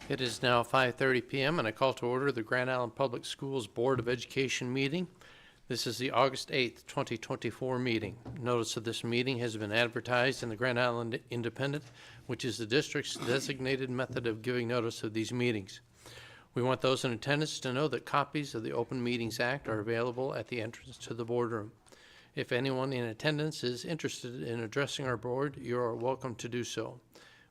It is now 5:30 p.m. and I call to order the Grand Island Public Schools Board of Education meeting. This is the August 8th, 2024 meeting. Notice of this meeting has been advertised in the Grand Island Independent, which is the district's designated method of giving notice of these meetings. We want those in attendance to know that copies of the Open Meetings Act are available at the entrance to the boardroom. If anyone in attendance is interested in addressing our board, you are welcome to do so.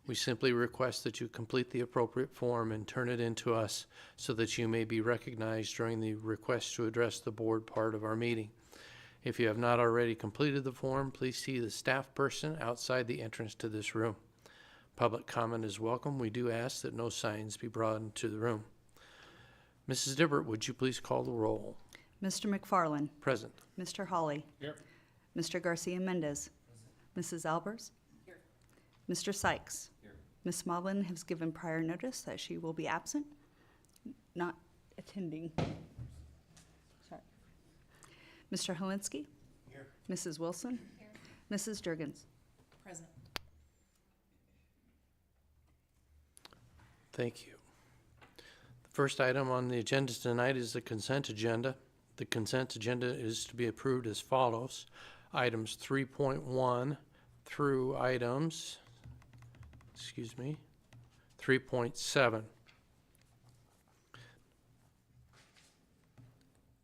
We simply request that you complete the appropriate form and turn it in to us so that you may be recognized during the request to address the board part of our meeting. If you have not already completed the form, please see the staff person outside the entrance to this room. Public comment is welcome. We do ask that no signs be brought into the room. Mrs. Dibbert, would you please call the roll? Mr. McFarland. Present. Mr. Hawley. Here. Mr. Garcia Mendez. Mrs. Albers. Here. Mr. Sykes. Here. Ms. Maudlin has given prior notice that she will be absent, not attending. Sorry. Mr. Helinski. Here. Mrs. Wilson. Here. Mrs. Jurgens. Present. Thank you. The first item on the agenda tonight is the consent agenda. The consent agenda is to be approved as follows. Items 3.1 through items 3.7.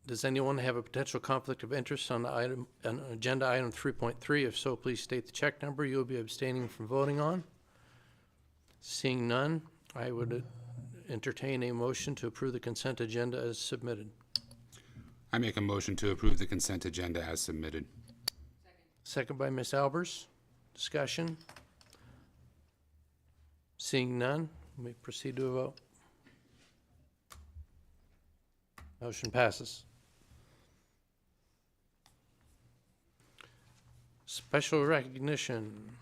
Does anyone have a potential conflict of interest on agenda item 3.3? If so, please state the check number you will be abstaining from voting on. Seeing none, I would entertain a motion to approve the consent agenda as submitted. I make a motion to approve the consent agenda as submitted. Second by Ms. Albers. Discussion. Seeing none, we may proceed to a vote. Motion passes. Special recognition.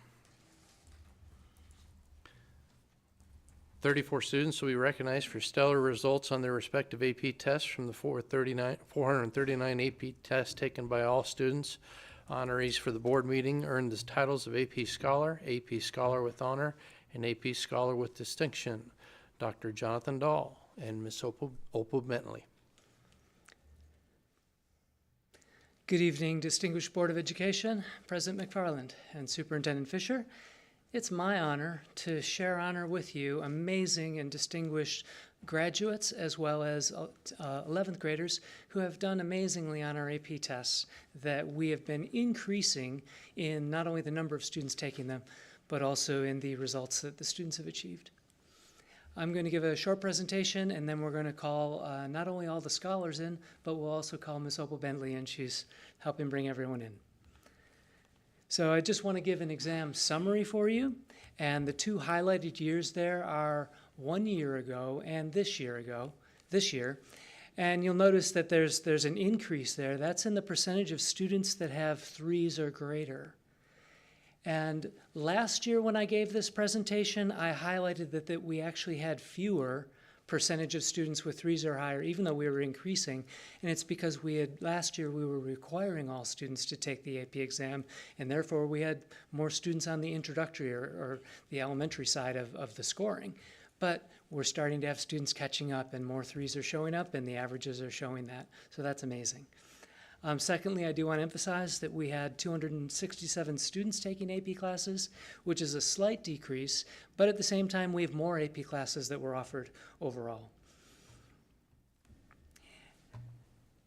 34 students will be recognized for stellar results on their respective AP tests from the 439 AP tests taken by all students. Honorees for the board meeting earned the titles of AP Scholar with Honor, and AP Scholar with Distinction, Dr. Jonathan Dahl and Ms. Opal Bentley. Good evening, distinguished Board of Education, President McFarland, and Superintendent Fisher. It's my honor to share honor with you amazing and distinguished graduates as well as 11th graders who have done amazingly on our AP tests, that we have been increasing in not only the number of students taking them, but also in the results that the students have achieved. I'm going to give a short presentation, and then we're going to call not only all the scholars in, but we'll also call Ms. Opal Bentley, and she's helping bring everyone in. So I just want to give an exam summary for you, and the two highlighted years there are 1 year ago and this year. And you'll notice that there's an increase there. That's in the percentage of students that have 3s or greater. And last year when I gave this presentation, I highlighted that we actually had fewer percentage of students with 3s or higher, even though we were increasing. And it's because last year we were requiring all students to take the AP exam, and therefore we had more students on the introductory or the elementary side of the scoring. But we're starting to have students catching up, and more 3s are showing up, and the averages are showing that. So that's amazing. Secondly, I do want to emphasize that we had 267 students taking AP classes, which is a slight decrease, but at the same time, we have more AP classes that were offered overall.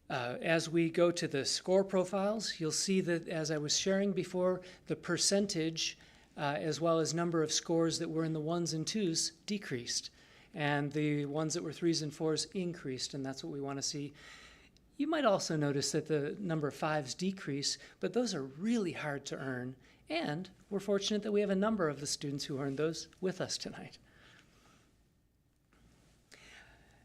As we go to the score profiles, you'll see that, as I was sharing before, the percentage as well as number of scores that were in the 1s and 2s decreased, and the ones that were 3s and 4s increased, and that's what we want to see. You might also notice that the number of 5s decrease, but those are really hard to earn, and we're fortunate that we have a number of the students who earned those with us tonight.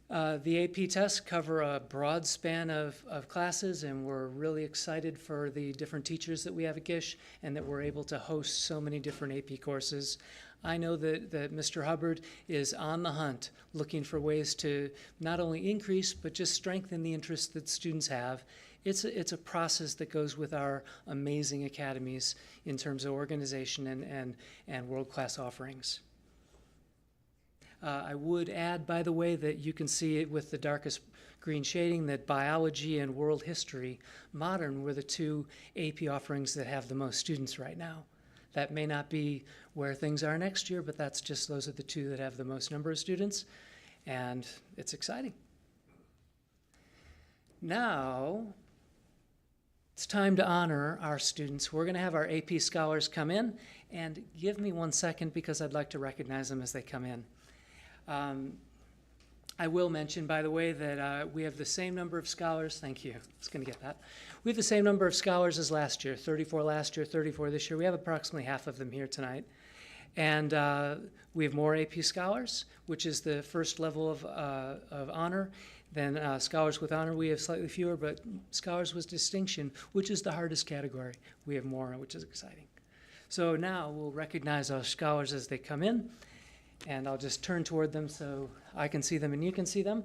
The AP tests cover a broad span of classes, and we're really excited for the different teachers that we have at GISH and that we're able to host so many different AP courses. I know that Mr. Hubbard is on the hunt, looking for ways to not only increase, but just strengthen the interest that students have. It's a process that goes with our amazing academies in terms of organization and world-class offerings. I would add, by the way, that you can see it with the darkest green shading that biology and world history modern were the two AP offerings that have the most students right now. That may not be where things are next year, but that's just those are the two that have the most number of students, and it's exciting. Now, it's time to honor our students. We're going to have our AP scholars come in, and give me 1 second because I'd like to recognize them as they come in. I will mention, by the way, that we have the same number of scholars. Thank you. I was going to get that. We have the same number of scholars as last year, 34 last year, 34 this year. We have approximately half of them here tonight. And we have more AP scholars, which is the first level of honor. Then scholars with honor, we have slightly fewer, but scholars with distinction, which is the hardest category, we have more, which is exciting. So now we'll recognize our scholars as they come in. And I'll just turn toward them so I can see them and you can see them.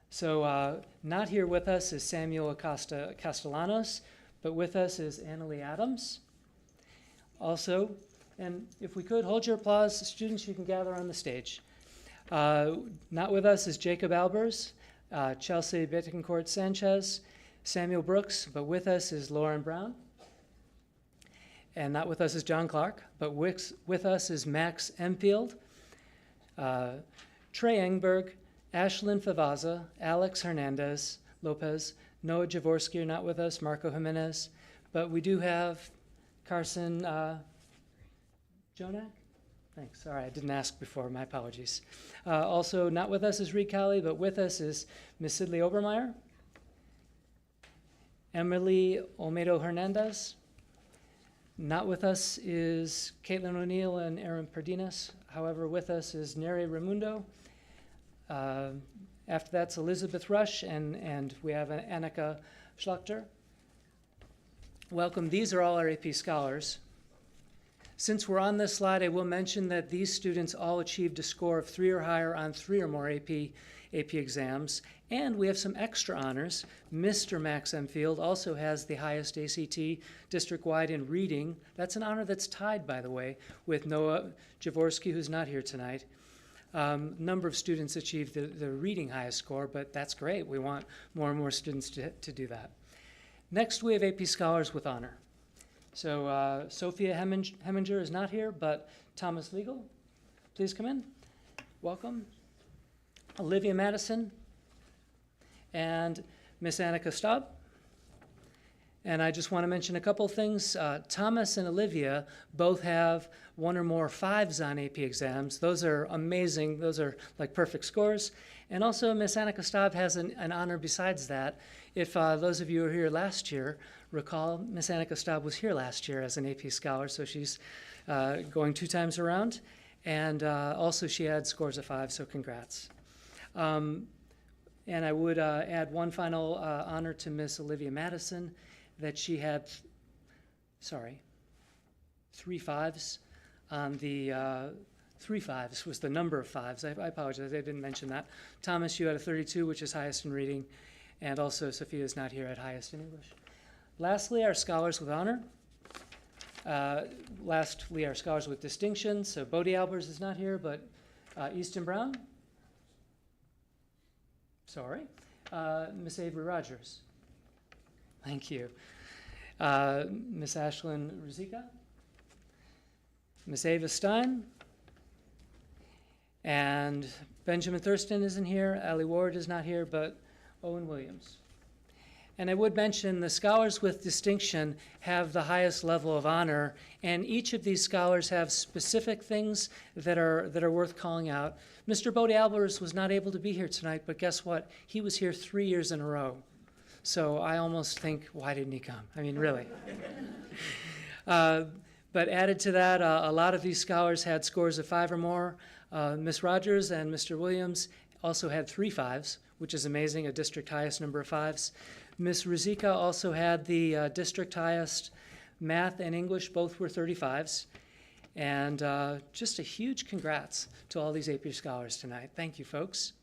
So not here with us is Samuel Castellanos, but with us is Annalie Adams. Also, and if we could, hold your applause. Students, you can gather on the stage. Not with us is Jacob Albers, Chelsea Betancourt Sanchez, Samuel Brooks, but with us is Lauren Brown. And not with us is John Clark, but with us is Max Emfield, Trey Engberg, Ashlyn Favaza, Alex Hernandez Lopez, Noah Javorski are not with us, Marco Jimenez, but we do have Carson Jonak? Thanks. Sorry, I didn't ask before. My apologies. Also not with us is Reed Colley, but with us is Ms. Sidley Obermeyer, Emily Olmedo Hernandez. Not with us is Caitlin O'Neill and Aaron Perdinas. However, with us is Neri Raimundo. After that's Elizabeth Rush, and we have Annika Schlachter. Welcome. These are all our AP scholars. Since we're on this slide, I will mention that these students all achieved a score of 3 or higher on 3 or more AP exams, and we have some extra honors. Mr. Max Emfield also has the highest ACT district-wide in reading. That's an honor that's tied, by the way, with Noah Javorski, who's not here tonight. Number of students achieved the reading highest score, but that's great. We want more and more students to do that. Next, we have AP Scholars with honor. So Sophia Heminger is not here, but Thomas Legal, please come in. Welcome. Olivia Madison and Miss Annika Staub. And I just want to mention a couple things. Thomas and Olivia both have 1 or more 5s on AP exams. Those are amazing. Those are like perfect scores. And also Miss Annika Staub has an honor besides that. If those of you who were here last year recall, Miss Annika Staub was here last year as an AP scholar, so she's going 2 times around. And also she had scores of 5, so congrats. And I would add one final honor to Miss Olivia Madison, that she had, 3 5s on the, 3 5s was the number of 5s. I apologize, I didn't mention that. Thomas, you had a 32, which is highest in reading, and also Sophia is not here at highest in English. Lastly, our scholars with honor. Lastly, our scholars with distinction. So Bodie Albers is not here, but Easton Brown. Sorry. Miss Avery Rogers. Thank you. Miss Ashlyn Rizika. Miss Ava Stein. And Benjamin Thurston isn't here. Ali Ward is not here, but Owen Williams. And I would mention the scholars with distinction have the highest level of honor, and each of these scholars have specific things that are worth calling out. Mr. Bodie Albers was not able to be here tonight, but guess what? He was here 3 years in a row. So I almost think, why didn't he come? I mean, really. But added to that, a lot of these scholars had scores of 5 or more. Miss Rogers and Mr. Williams also had 3 5s, which is amazing, a district highest number of 5s. Miss Rizika also had the district highest math and English, both were 35s. And just a huge congrats to all these AP scholars tonight. Thank you, folks.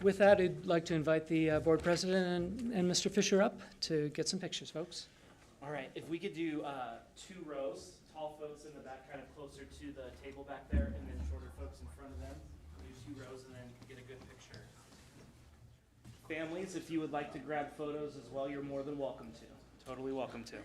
With that, I'd like to invite the board president and Mr. Fisher up to get some pictures, folks. All right, if we could do 2 rows, tall folks in the back kind of closer to the table back there, and then shorter folks in front of them. Do 2 rows and then get a good picture. Families, if you would like to grab photos as well, you're more than welcome to. Totally welcome to.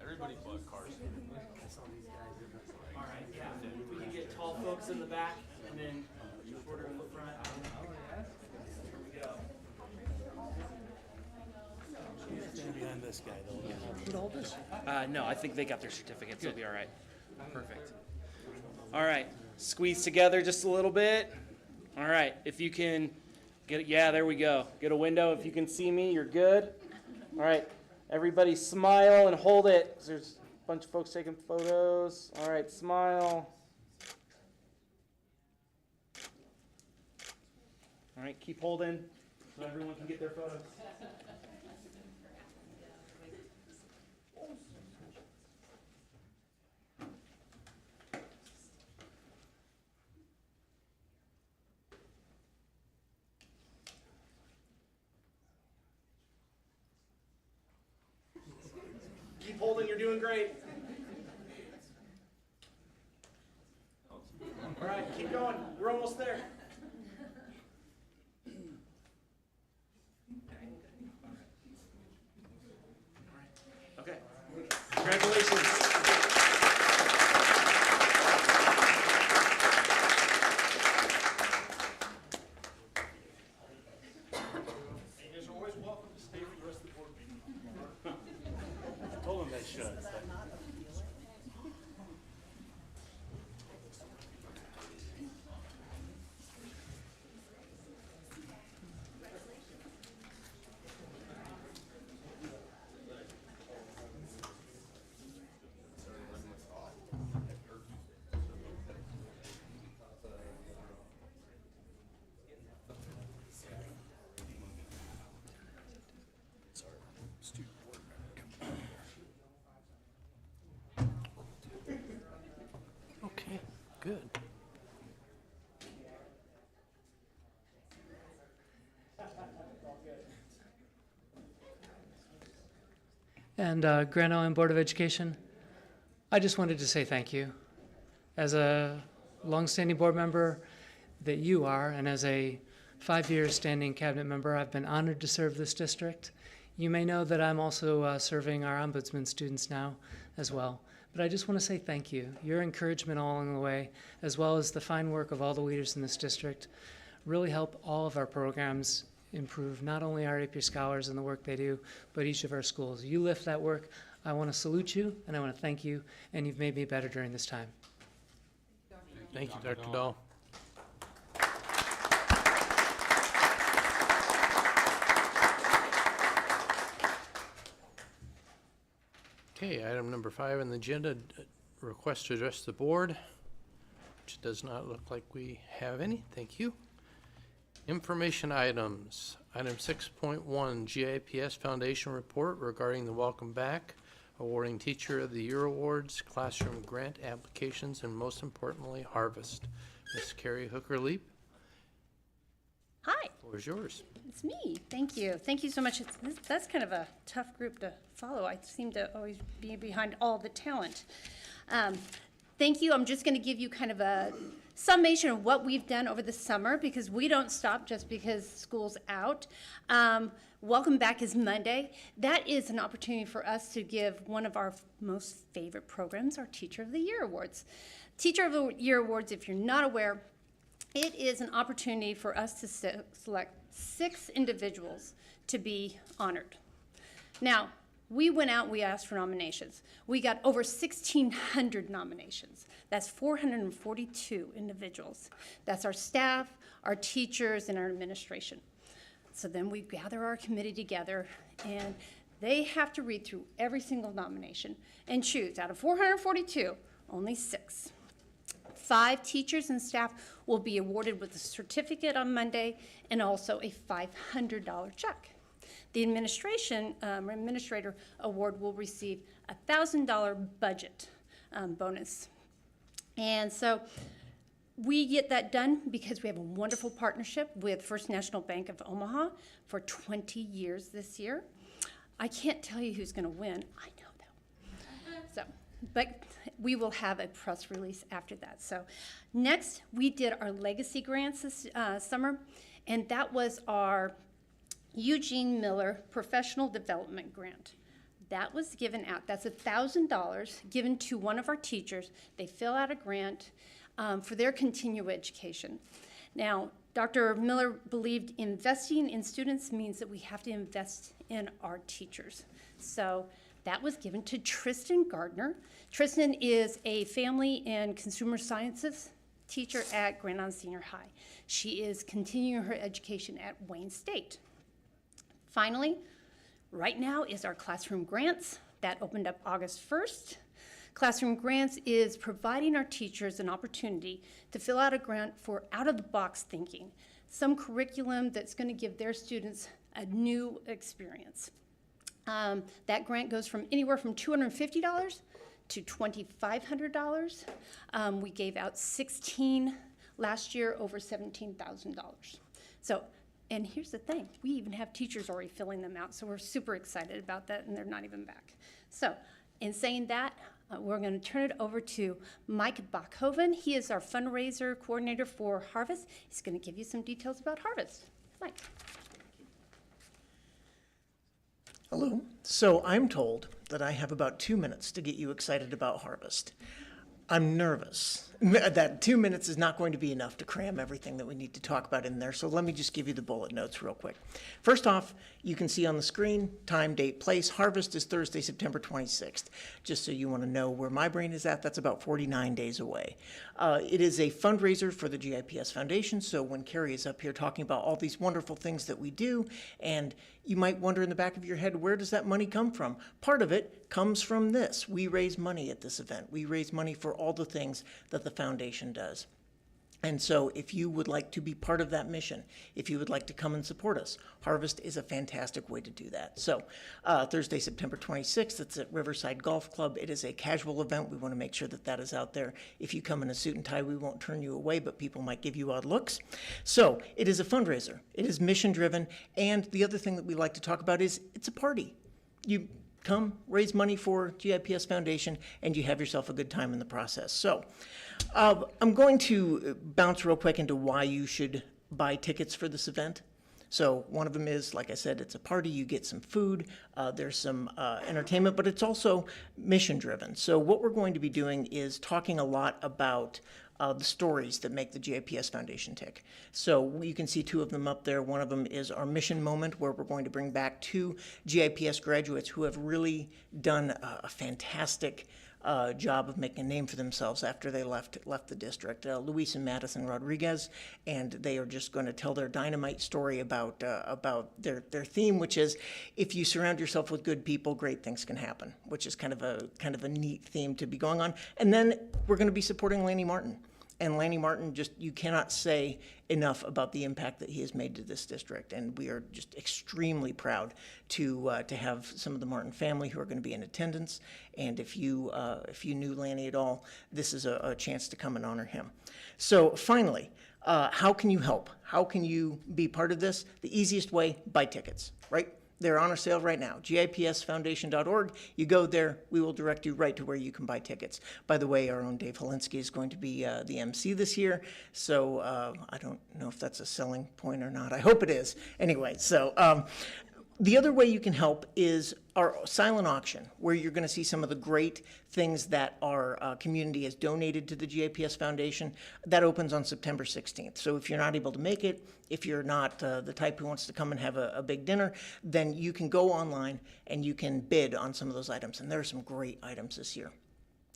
Everybody but Carson. All right, yeah. If we can get tall folks in the back and then shorter in the front. Here we go. Behind this guy, though. Who'd hold this? No, I think they got their certificates. They'll be all right. Perfect. All right, squeeze together just a little bit. All right, if you can get, yeah, there we go. Get a window. If you can see me, you're good. All right, everybody smile and hold it. There's a bunch of folks taking photos. All right, smile. All right, keep holding so everyone can get their photos. Keep holding, you're doing great. All right, keep going. We're almost there. Okay. Congratulations. You guys are always welcome to stay for the rest of the board meeting. I told them they should. Okay, good. And Grand Island Board of Education, I just wanted to say thank you. As a longstanding board member that you are, and as a 5-year standing cabinet member, I've been honored to serve this district. You may know that I'm also serving our ombudsman students now as well. But I just want to say thank you. Your encouragement all along the way, as well as the fine work of all the leaders in this district, really help all of our programs improve, not only our AP scholars and the work they do, but each of our schools. You lift that work. I want to salute you, and I want to thank you, and you've made me better during this time. Thank you, Dr. Dahl. Okay, item number 5 on the agenda, request to address the board, which does not look like we have any. Thank you. Information items. Item 6.1, GIPS Foundation Report regarding the Welcome Back, awarding Teacher of the Year Awards, classroom grant applications, and most importantly, harvest. Ms. Carrie Hooker-Leap, Hi, the floor is yours. it's me. Thank you. Thank you so much. That's kind of a tough group to follow. I seem to always be behind all the talent. Thank you. I'm just going to give you kind of a summation of what we've done over the summer because we don't stop just because school's out. Welcome Back is Monday. That is an opportunity for us to give one of our most favorite programs, our Teacher of the Year Awards. Teacher of the Year Awards, if you're not aware, it is an opportunity for us to select 6 individuals to be honored. Now, we went out, we asked for nominations. We got over 1,600 nominations. That's 442 individuals. That's our staff, our teachers, and our administration. So then we gather our committee together, and they have to read through every single nomination and choose. Out of 442, only 6. 5 teachers and staff will be awarded with a certificate on Monday and also a $500 check. The administrator award will receive a $1,000 budget bonus. And so we get that done because we have a wonderful partnership with First National Bank of Omaha for 20 years this year. I can't tell you who's going to win. I know though. So, but we will have a press release after that. So next, we did our legacy grants this summer, and that was our Eugene Miller Professional Development Grant. That was given out. That's $1,000 given to one of our teachers. They fill out a grant for their continuing education. Now, Dr. Miller believed investing in students means that we have to invest in our teachers. So that was given to Tristan Gardner. Tristan is a family and consumer sciences teacher at Grand Island Senior High. She is continuing her education at Wayne State. Finally, right now is our classroom grants. That opened up August 1st. Classroom grants is providing our teachers an opportunity to fill out a grant for out-of-the-box thinking, some curriculum that's going to give their students a new experience. That grant goes from anywhere from $250 to $2,500. We gave out 16 last year, over $17,000. So, and here's the thing, we even have teachers already filling them out, so we're super excited about that, and they're not even back. So, in saying that, we're going to turn it over to Mike Bachhoven. He is our fundraiser coordinator for Harvest. He's going to give you some details about Harvest. Mike. Hello. So I'm told that I have about 2 minutes to get you excited about Harvest. I'm nervous that 2 minutes is not going to be enough to cram everything that we need to talk about in there, so let me just give you the bullet notes real quick. First off, you can see on the screen, time, date, place. Harvest is Thursday, September 26th. Just so you want to know where my brain is at, that's about 49 days away. It is a fundraiser for the GIPS Foundation, so when Carrie is up here talking about all these wonderful things that we do, and you might wonder in the back of your head, where does that money come from? Part of it comes from this. We raise money at this event. We raise money for all the things that the foundation does. And so if you would like to be part of that mission, if you would like to come and support us, Harvest is a fantastic way to do that. So Thursday, September 26th, it's at Riverside Golf Club. It is a casual event. We want to make sure that that is out there. If you come in a suit and tie, we won't turn you away, but people might give you odd looks. So it is a fundraiser. It is mission driven. And the other thing that we like to talk about is it's a party. You come, raise money for GIPS Foundation, and you have yourself a good time in the process. So I'm going to bounce real quick into why you should buy tickets for this event. So one of them is, like I said, it's a party, you get some food, there's some entertainment, but it's also mission driven. So what we're going to be doing is talking a lot about the stories that make the GIPS Foundation tick. So you can see two of them up there. One of them is our mission moment, where we're going to bring back two GIPS graduates who have really done a fantastic job of making a name for themselves after they left the district, Luis and Madison Rodriguez, and they are just going to tell their dynamite story about their theme, which is, if you surround yourself with good people, great things can happen, which is kind of a neat theme to be going on. And then we're going to be supporting Lanny Martin. And Lanny Martin, just, you cannot say enough about the impact that he has made to this district. And we are just extremely proud to have some of the Martin family who are going to be in attendance. And if you knew Lanny at all, this is a chance to come and honor him. So finally, how can you help? How can you be part of this? The easiest way, buy tickets, right? They're on a sale right now, gipsfoundation.org. You go there, we will direct you right to where you can buy tickets. By the way, our own Dave Holinsky is going to be the MC this year, so I don't know if that's a selling point or not. I hope it is. Anyway, so the other way you can help is our silent auction, where you're going to see some of the great things that our community has donated to the GIPS Foundation. That opens on September 16th. So if you're not able to make it, if you're not the type who wants to come and have a big dinner, then you can go online and you can bid on some of those items. And there are some great items this year.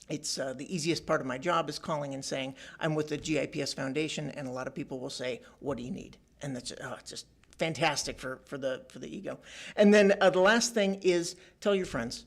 It's the easiest part of my job is calling and saying, I'm with the GIPS Foundation, and a lot of people will say, what do you need? And that's just fantastic for the ego. And then the last thing is, tell your friends.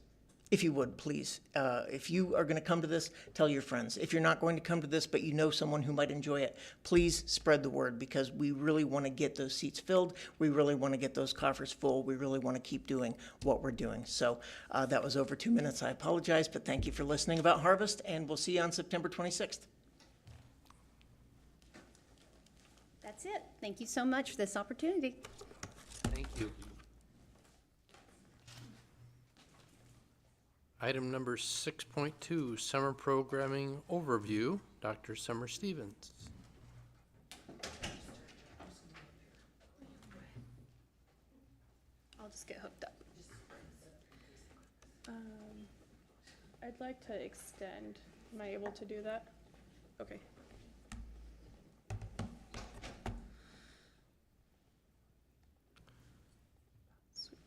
if you would, please. If you are going to come to this, tell your friends. If you're not going to come to this, but you know someone who might enjoy it, please spread the word, because we really want to get those seats filled. We really want to get those coffers full. We really want to keep doing what we're doing. So that was over 2 minutes. I apologize, but thank you for listening about Harvest, and we'll see you on September 26th. That's it. Thank you so much for this opportunity. Thank you. Item number 6.2, Summer Programming Overview, Dr. Summer Stevens. I'll just get hooked up. I'd like to extend. Am I able to do that? Okay. Sweet.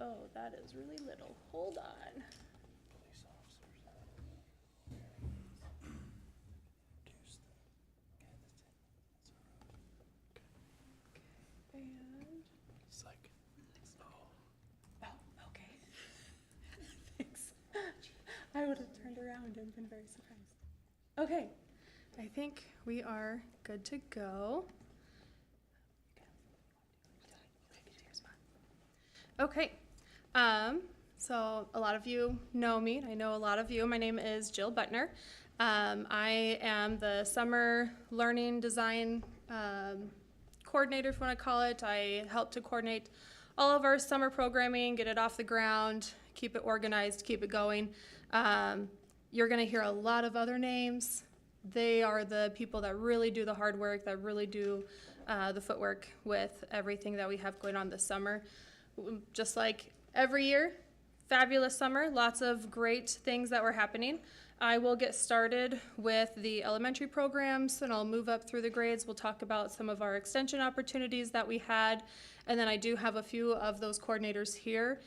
Oh, that is really little. Hold on. And, It's like, oh, okay. Thanks. I would have turned around and been very surprised. Okay, I think we are good to go. Okay, so a lot of you know me. I know a lot of you. My name is Jill Butner. I am the summer learning design coordinator, if you want to call it. I help to coordinate all of our summer programming, get it off the ground, keep it organized, keep it going. You're going to hear a lot of other names. They are the people that really do the hard work, that really do the footwork with everything that we have going on this summer. Just like every year, fabulous summer, lots of great things that were happening. I will get started with the elementary programs, and I'll move up through the grades. We'll talk about some of our extension opportunities that we had, and then I do have a few of those coordinators here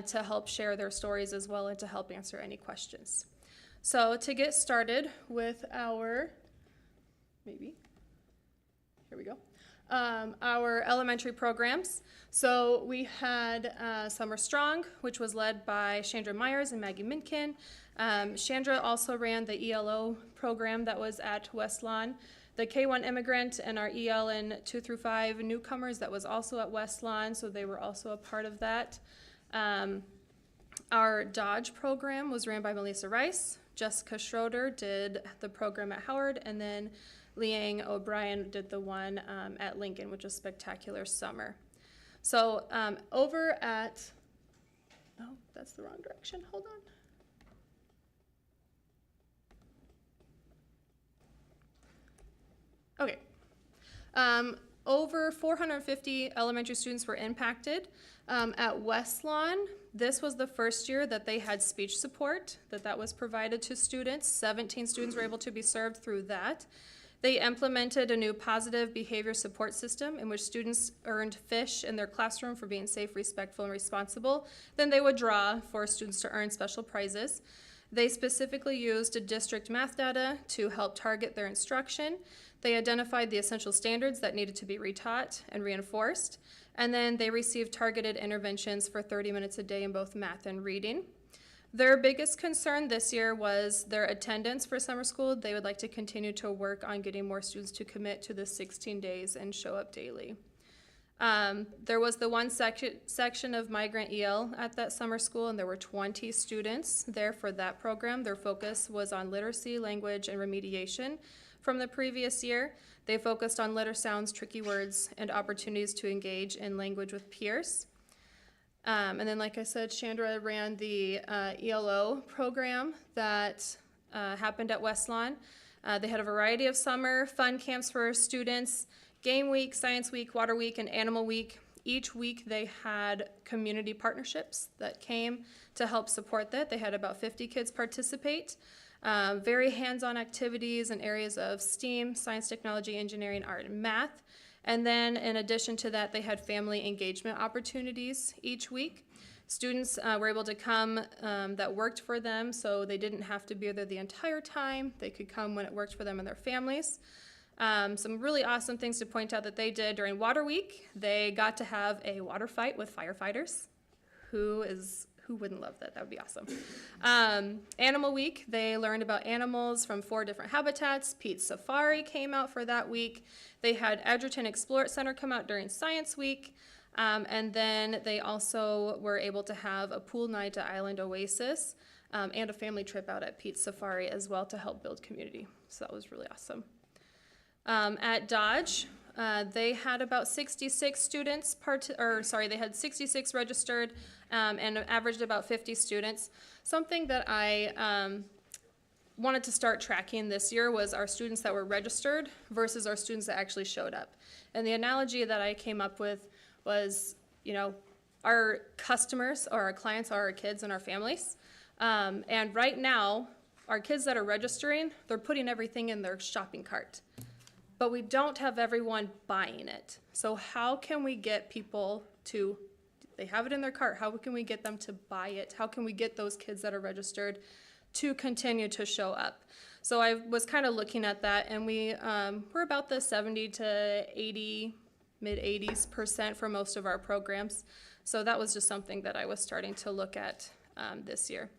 to help share their stories as well and to help answer any questions. So to get started with our, here we go, our elementary programs. So we had Summer Strong, which was led by Chandra Myers and Maggie Minkin. Chandra also ran the ELO program that was at West Lawn. The K-1 Immigrant and our ELN 2 through 5 newcomers that was also at West Lawn, so they were also a part of that. Our Dodge program was ran by Melissa Rice. Jessica Schroeder did the program at Howard, and then Leanne O'Brien did the one at Lincoln, which was spectacular summer. So over at, oh, that's the wrong direction, hold on. Okay. Over 450 elementary students were impacted. At West Lawn, this was the first year that they had speech support, that was provided to students. 17 students were able to be served through that. They implemented a new positive behavior support system in which students earned fish in their classroom for being safe, respectful, and responsible. Then they would draw for students to earn special prizes. They specifically used district math data to help target their instruction. They identified the essential standards that needed to be retaught and reinforced. And then they received targeted interventions for 30 minutes a day in both math and reading. Their biggest concern this year was their attendance for summer school. They would like to continue to work on getting more students to commit to the 16 days and show up daily. There was the one section of migrant EL at that summer school, and there were 20 students there for that program. Their focus was on literacy, language, and remediation. From the previous year, they focused on letter sounds, tricky words, and opportunities to engage in language with peers. And then, like I said, Chandra ran the ELO program that happened at West Lawn. They had a variety of summer fun camps for students, Game Week, Science Week, Water Week, and Animal Week. Each week they had community partnerships that came to help support that. They had about 50 kids participate. Very hands-on activities in areas of STEAM, science, technology, engineering, art, and math. And then in addition to that, they had family engagement opportunities each week. Students were able to come that worked for them, so they didn't have to be there the entire time. They could come when it worked for them and their families. Some really awesome things to point out that they did during Water Week. They got to have a water fight with firefighters. Who Who wouldn't love that? That would be awesome. Animal Week, they learned about animals from 4 different habitats. Pete's Safari came out for that week. They had Edgerton Explore Center come out during Science Week. And then they also were able to have a pool night at Island Oasis and a family trip out at Pete's Safari as well to help build community. So that was really awesome. At Dodge, they had about 66 students, they had 66 registered and averaged about 50 students. Something that I wanted to start tracking this year was our students that were registered versus our students that actually showed up. And the analogy that I came up with was, our customers or our clients are our kids and our families. And right now, our kids that are registering, they're putting everything in their shopping cart. But we don't have everyone buying it. So how can we get people to, they have it in their cart, how can we get them to buy it? How can we get those kids that are registered to continue to show up? So I was kind of looking at that, and we're about the 70 to 80, mid-80s% for most of our programs. So that was just something that I was starting to look at this year.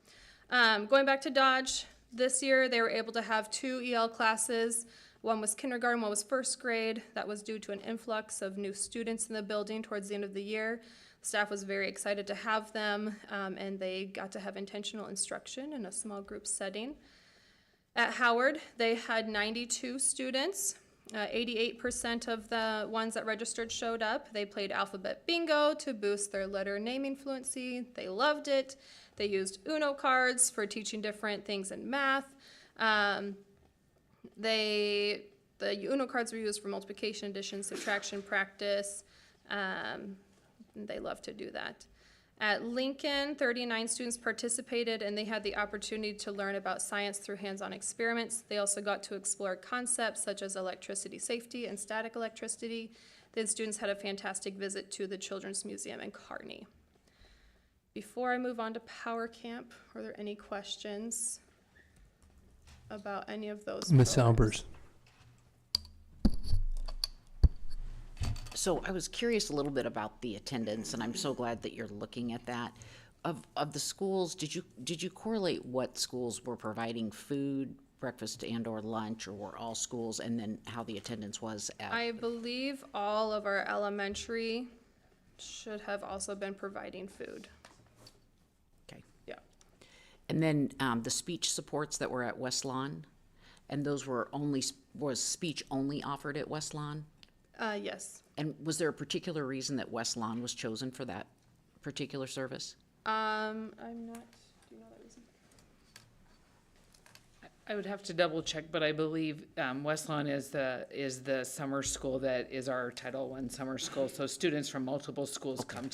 Going back to Dodge, this year they were able to have 2 EL classes. One was kindergarten, one was first grade. That was due to an influx of new students in the building towards the end of the year. Staff was very excited to have them, and they got to have intentional instruction in a small group setting. At Howard, they had 92 students. 88% of the ones that registered showed up. They played alphabet bingo to boost their letter naming fluency. They loved it. They used Uno cards for teaching different things in math. The Uno cards were used for multiplication, addition, subtraction practice. They love to do that. At Lincoln, 39 students participated, and they had the opportunity to learn about science through hands-on experiments. They also got to explore concepts such as electricity safety and static electricity. The students had a fantastic visit to the Children's Museum in Kearney. Before I move on to Power Camp, are there any questions about any of those? Ms. programs? Albers. So I was curious a little bit about the attendance, and I'm so glad that you're looking at that. Of the schools, did you correlate what schools were providing food, breakfast and/or lunch, or were all schools, and then how the attendance was at? I believe all of our elementary should have also been providing food. Okay. Yeah. And then the speech supports that were at West Lawn, and those was speech only offered at West Lawn? Yes. And was there a particular reason that West Lawn was chosen for that particular service? I'm not, do you know that reason? I would have to double check, but I believe West Lawn is the summer school that is our Title I summer school. So students from multiple schools come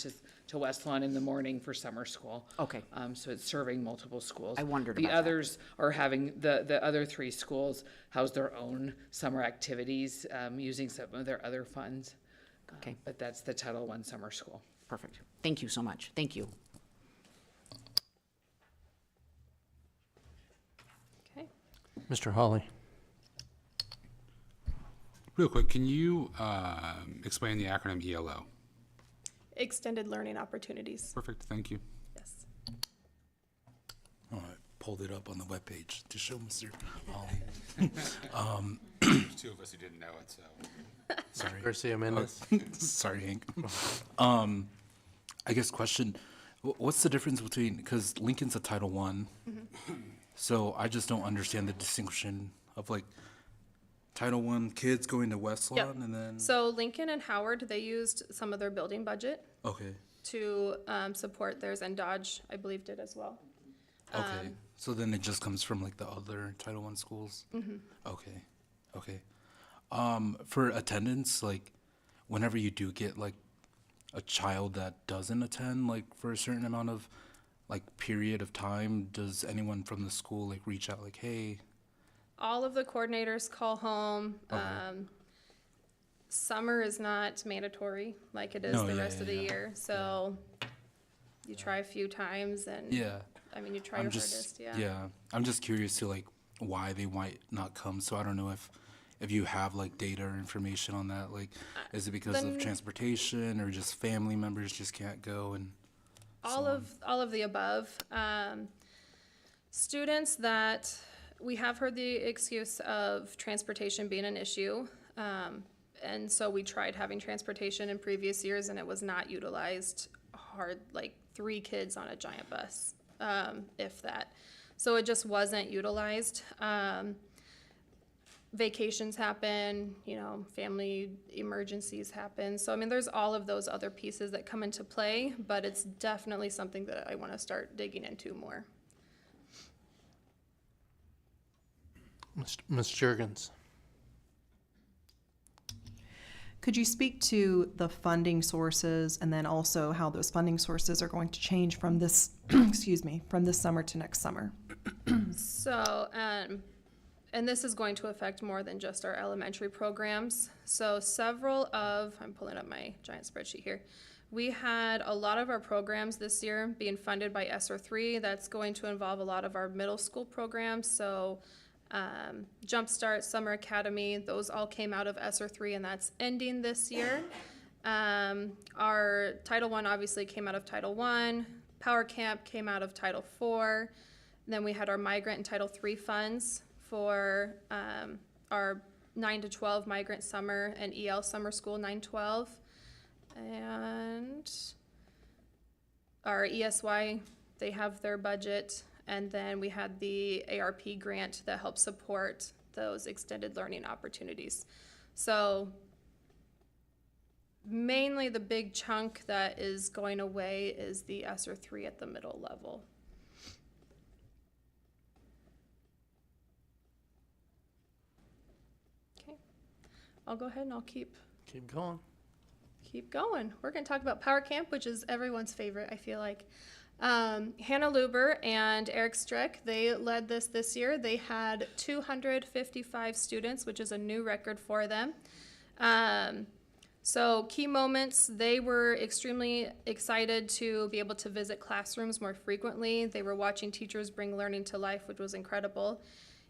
to West Lawn in the morning for summer school. Okay. So it's serving multiple schools. I wondered The about that. others are having, the other 3 schools house their own summer activities using some of their other funds. Okay. But that's the Title I summer school. Perfect. Thank you so much. Thank you. Okay. Mr. Hawley. Real quick, can you explain the acronym ELO? Extended learning opportunities. Perfect, thank you. Yes. All right, pulled it up on the webpage to show Mr. Holly. There's 2 of us who didn't know it, so. Sorry. Garcia Mendez. Sorry, Hank. I guess question, what's the difference between, because Lincoln's a Title I, so I just don't understand the distinction of like Title I kids going to West Lawn Yep. and then, So Lincoln and Howard, they used some of their building budget okay, to support theirs, and Dodge, I believe, did as well. okay. So then it just comes from like the other Title I schools? Okay, okay. For attendance, like whenever you do get like a child that doesn't attend, like for a certain amount of like period of time, does anyone from the school like reach out like, hey? All of the coordinators call home. Okay. Summer is not mandatory like it is No, the yeah, rest of the yeah, yeah. year, so you try a few times and, Yeah. I mean, you try I'm your just, hardest, yeah. yeah, I'm just curious to like why they might not come. So I don't know if you have like data or information on that. Like, is it because of the- transportation or just family members just can't go? And All of the above. Students that we have heard the excuse of transportation being an issue. And so we tried having transportation in previous years and it was not utilized hard, like 3 kids on a giant bus, if that. So it just wasn't utilized. Vacations happen, you know, family emergencies happen. So, I mean, there's all of those other pieces that come into play, but it's definitely something that I want to start digging into more. Ms. Jurgens. Could you speak to the funding sources and then also how those funding sources are going to change from this, excuse me, from this summer to next summer? So, and this is going to affect more than just our elementary programs. So I'm pulling up my giant spreadsheet here. We had a lot of our programs this year being funded by ESSER 3. That's going to involve a lot of our middle school programs. So Jumpstart, Summer Academy, those all came out of ESSER 3 and that's ending this year. Our Title I obviously came out of Title I. Power Camp came out of Title IV. Then we had our migrant and Title III funds for our 9 to 12 migrant summer and EL summer school 9-12. And our ESY, they have their budget. And then we had the ARP grant that helps support those extended learning opportunities. So mainly the big chunk that is going away is the ESSER 3 at the middle level. Okay, I'll go ahead and I'll keep going. We're going to talk about Power Camp, which is everyone's favorite, I feel like. Hannah Luber and Eric Strick, they led this year. They had 255 students, which is a new record for them. So key moments, they were extremely excited to be able to visit classrooms more frequently. They were watching teachers bring learning to life, which was incredible.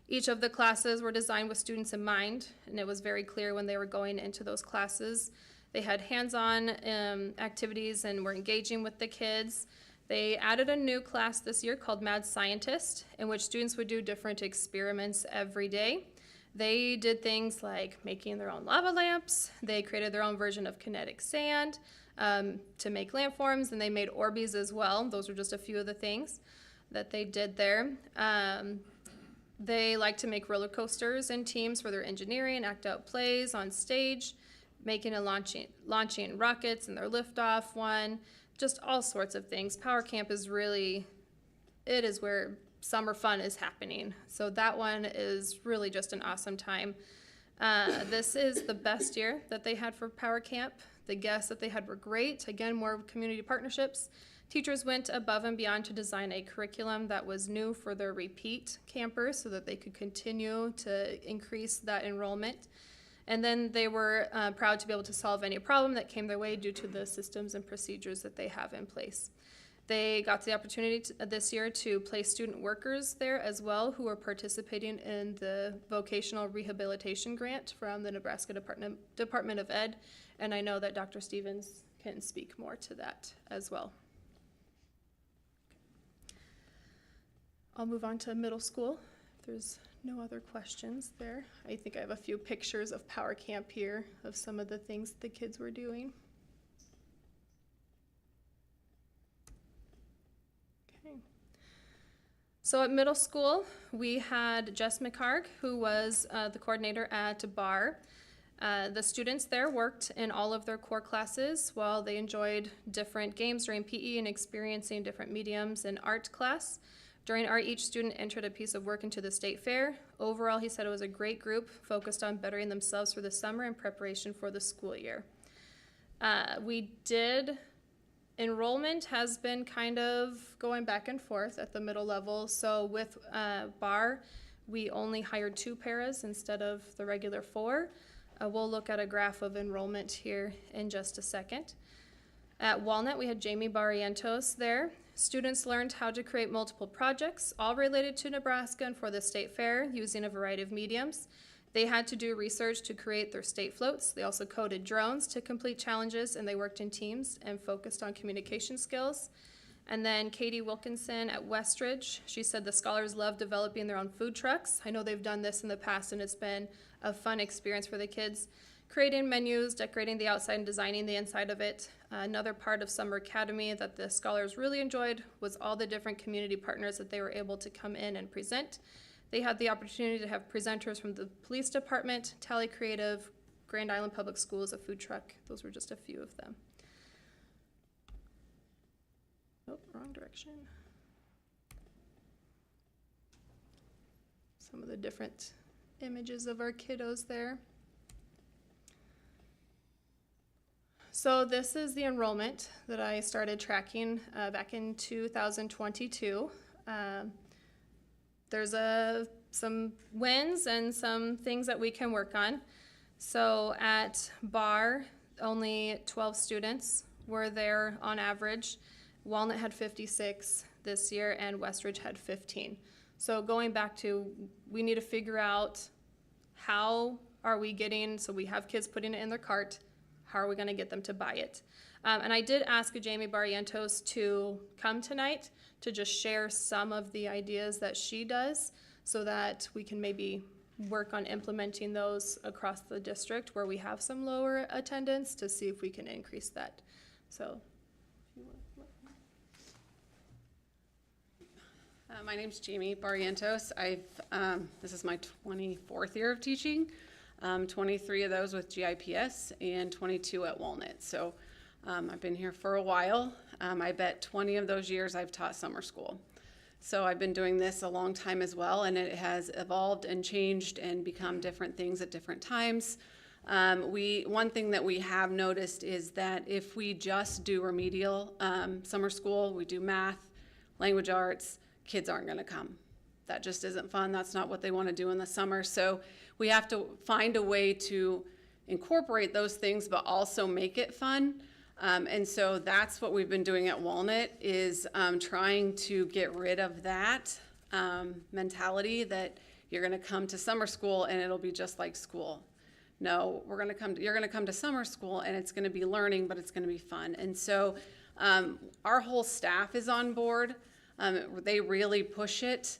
Each of the classes were designed with students in mind, and it was very clear when they were going into those classes. They had hands-on activities and were engaging with the kids. They added a new class this year called Mad Scientist, in which students would do different experiments every day. They did things like making their own lava lamps. They created their own version of kinetic sand to make landforms, and they made Orbeez as well. Those were just a few of the things that they did there. They like to make roller coasters in teams for their engineering, act out plays on stage, making and launching rockets in their liftoff one. Just all sorts of things. Power Camp is really, it is where summer fun is happening. So that one is really just an awesome time. This is the best year that they had for Power Camp. The guests that they had were great. Again, more community partnerships. Teachers went above and beyond to design a curriculum that was new for their repeat campers so that they could continue to increase that enrollment. And then they were proud to be able to solve any problem that came their way due to the systems and procedures that they have in place. They got the opportunity this year to place student workers there as well who are participating in the vocational rehabilitation grant from the Nebraska Department of Ed. And I know that Dr. Stevens can speak more to that as well. I'll move on to middle school. If there's no other questions there. I think I have a few pictures of Power Camp here of some of the things the kids were doing. Okay. So at middle school, we had Jess McHarg, who was the coordinator at BAR. The students there worked in all of their core classes while they enjoyed different games during PE and experiencing different mediums in art class. During art, each student entered a piece of work into the state fair. Overall, he said it was a great group focused on bettering themselves for the summer in preparation for the school year. Enrollment has been kind of going back and forth at the middle level. So with BAR, we only hired 2 paras instead of the regular 4. We'll look at a graph of enrollment here in just a second. At Walnut, we had Jamie Barrientos there. Students learned how to create multiple projects, all related to Nebraska and for the state fair, using a variety of mediums. They had to do research to create their state floats. They also coded drones to complete challenges, and they worked in teams and focused on communication skills. And then Katie Wilkinson at Westridge, she said the scholars love developing their own food trucks. I know they've done this in the past, and it's been a fun experience for the kids. Creating menus, decorating the outside, and designing the inside of it. Another part of Summer Academy that the scholars really enjoyed was all the different community partners that they were able to come in and present. They had the opportunity to have presenters from the police department, Tally Creative, Grand Island Public Schools, a food truck. Those were just a few of them. Oh, wrong direction. Some of the different images of our kiddos there. So this is the enrollment that I started tracking back in 2022. There's some wins and some things that we can work on. So at BAR, only 12 students were there on average. Walnut had 56 this year, and Westridge had 15. So going back to, we need to figure out how are we getting, so we have kids putting it in their cart, how are we gonna get them to buy it? And I did ask Jamie Barrientos to come tonight to just share some of the ideas that she does so that we can maybe work on implementing those across the district where we have some lower attendance to see if we can increase that. So. My name's Jamie Barrientos. This is my 24th year of teaching, 23 of those with GIPS and 22 at Walnut. So I've been here for a while. I bet 20 of those years I've taught summer school. So I've been doing this a long time as well, and it has evolved and changed and become different things at different times. One thing that we have noticed is that if we just do remedial summer school, we do math, language arts, kids aren't going to come. That just isn't fun. That's not what they want to do in the summer. So we have to find a way to incorporate those things, but also make it fun. And so that's what we've been doing at Walnut is trying to get rid of that mentality that you're going to come to summer school and it'll be just like school. No, you're going to come to summer school and it's going to be learning, but it's going to be fun. And so our whole staff is on board. They really push it.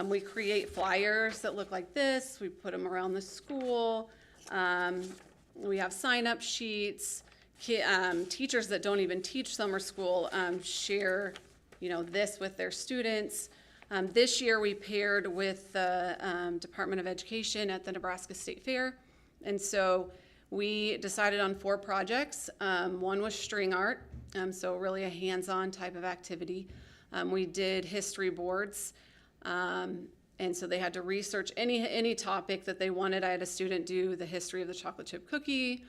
We create flyers that look like this. We put them around the school. We have sign-up sheets. Teachers that don't even teach summer school share, this with their students. This year we paired with the Department of Education at the Nebraska State Fair. And so we decided on 4 projects. One was string art, so really a hands-on type of activity. We did history boards, and so they had to research any topic that they wanted. I had a student do the history of the chocolate chip cookie.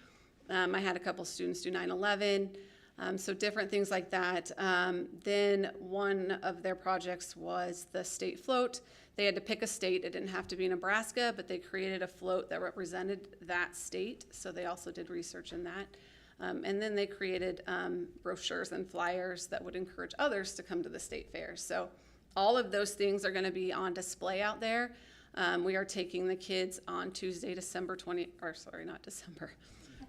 I had a couple students do 9/11, so different things like that. Then one of their projects was the state float. They had to pick a state. It didn't have to be Nebraska, but they created a float that represented that state, so they also did research in that. And then they created brochures and flyers that would encourage others to come to the state fair. So all of those things are going to be on display out there. We are taking the kids on Tuesday,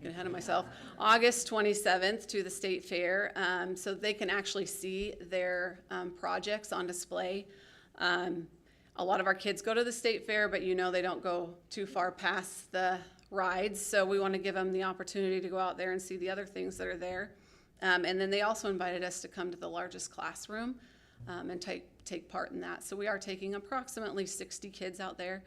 get ahead of myself, August 27th to the state fair, so they can actually see their projects on display. A lot of our kids go to the state fair, but they don't go too far past the rides, so we want to give them the opportunity to go out there and see the other things that are there. And then they also invited us to come to the largest classroom and take part in that. So we are taking approximately 60 kids out there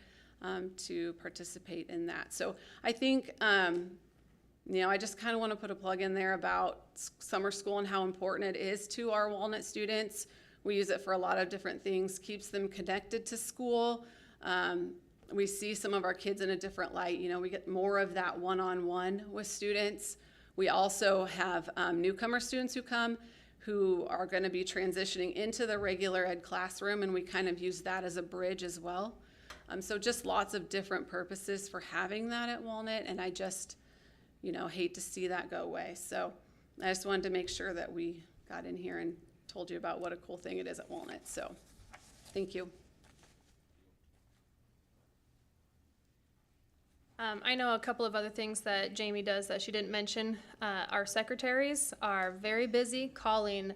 to participate in that. So I think, I just kind of want to put a plug in there about summer school and how important it is to our Walnut students. We use it for a lot of different things, keeps them connected to school. We see some of our kids in a different light. We get more of that one-on-one with students. We also have newcomer students who come who are going to be transitioning into the regular ed classroom, and we kind of use that as a bridge as well. So just lots of different purposes for having that at Walnut, and I just, hate to see that go away. So I just wanted to make sure that we got in here and told you about what a cool thing it is at Walnut. So thank you. I know a couple of other things that Jamie does that she didn't mention. Our secretaries are very busy calling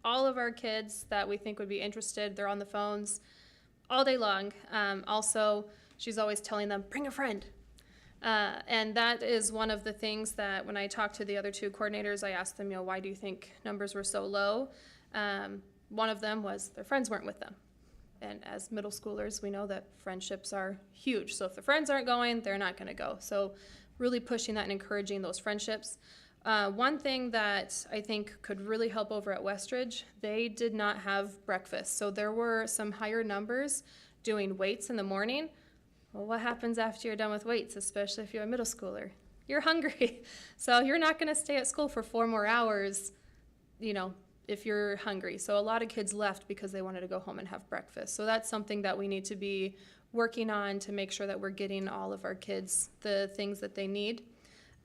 all of our kids that we think would be interested. They're on the phones all day long. Also, she's always telling them, bring a friend. And that is one of the things that when I talked to the other two coordinators, I asked them, why do you think numbers were so low? One of them was their friends weren't with them. And as middle schoolers, we know that friendships are huge. So if the friends aren't going, they're not going to go. So really pushing that and encouraging those friendships. One thing that I think could really help over at Westridge, they did not have breakfast. So there were some higher numbers doing weights in the morning. Well, what happens after you're done with weights, especially if you're a middle schooler? You're hungry. So you're not going to stay at school for 4 more hours, if you're hungry. So a lot of kids left because they wanted to go home and have breakfast. So that's something that we need to be working on to make sure that we're getting all of our kids the things that they need.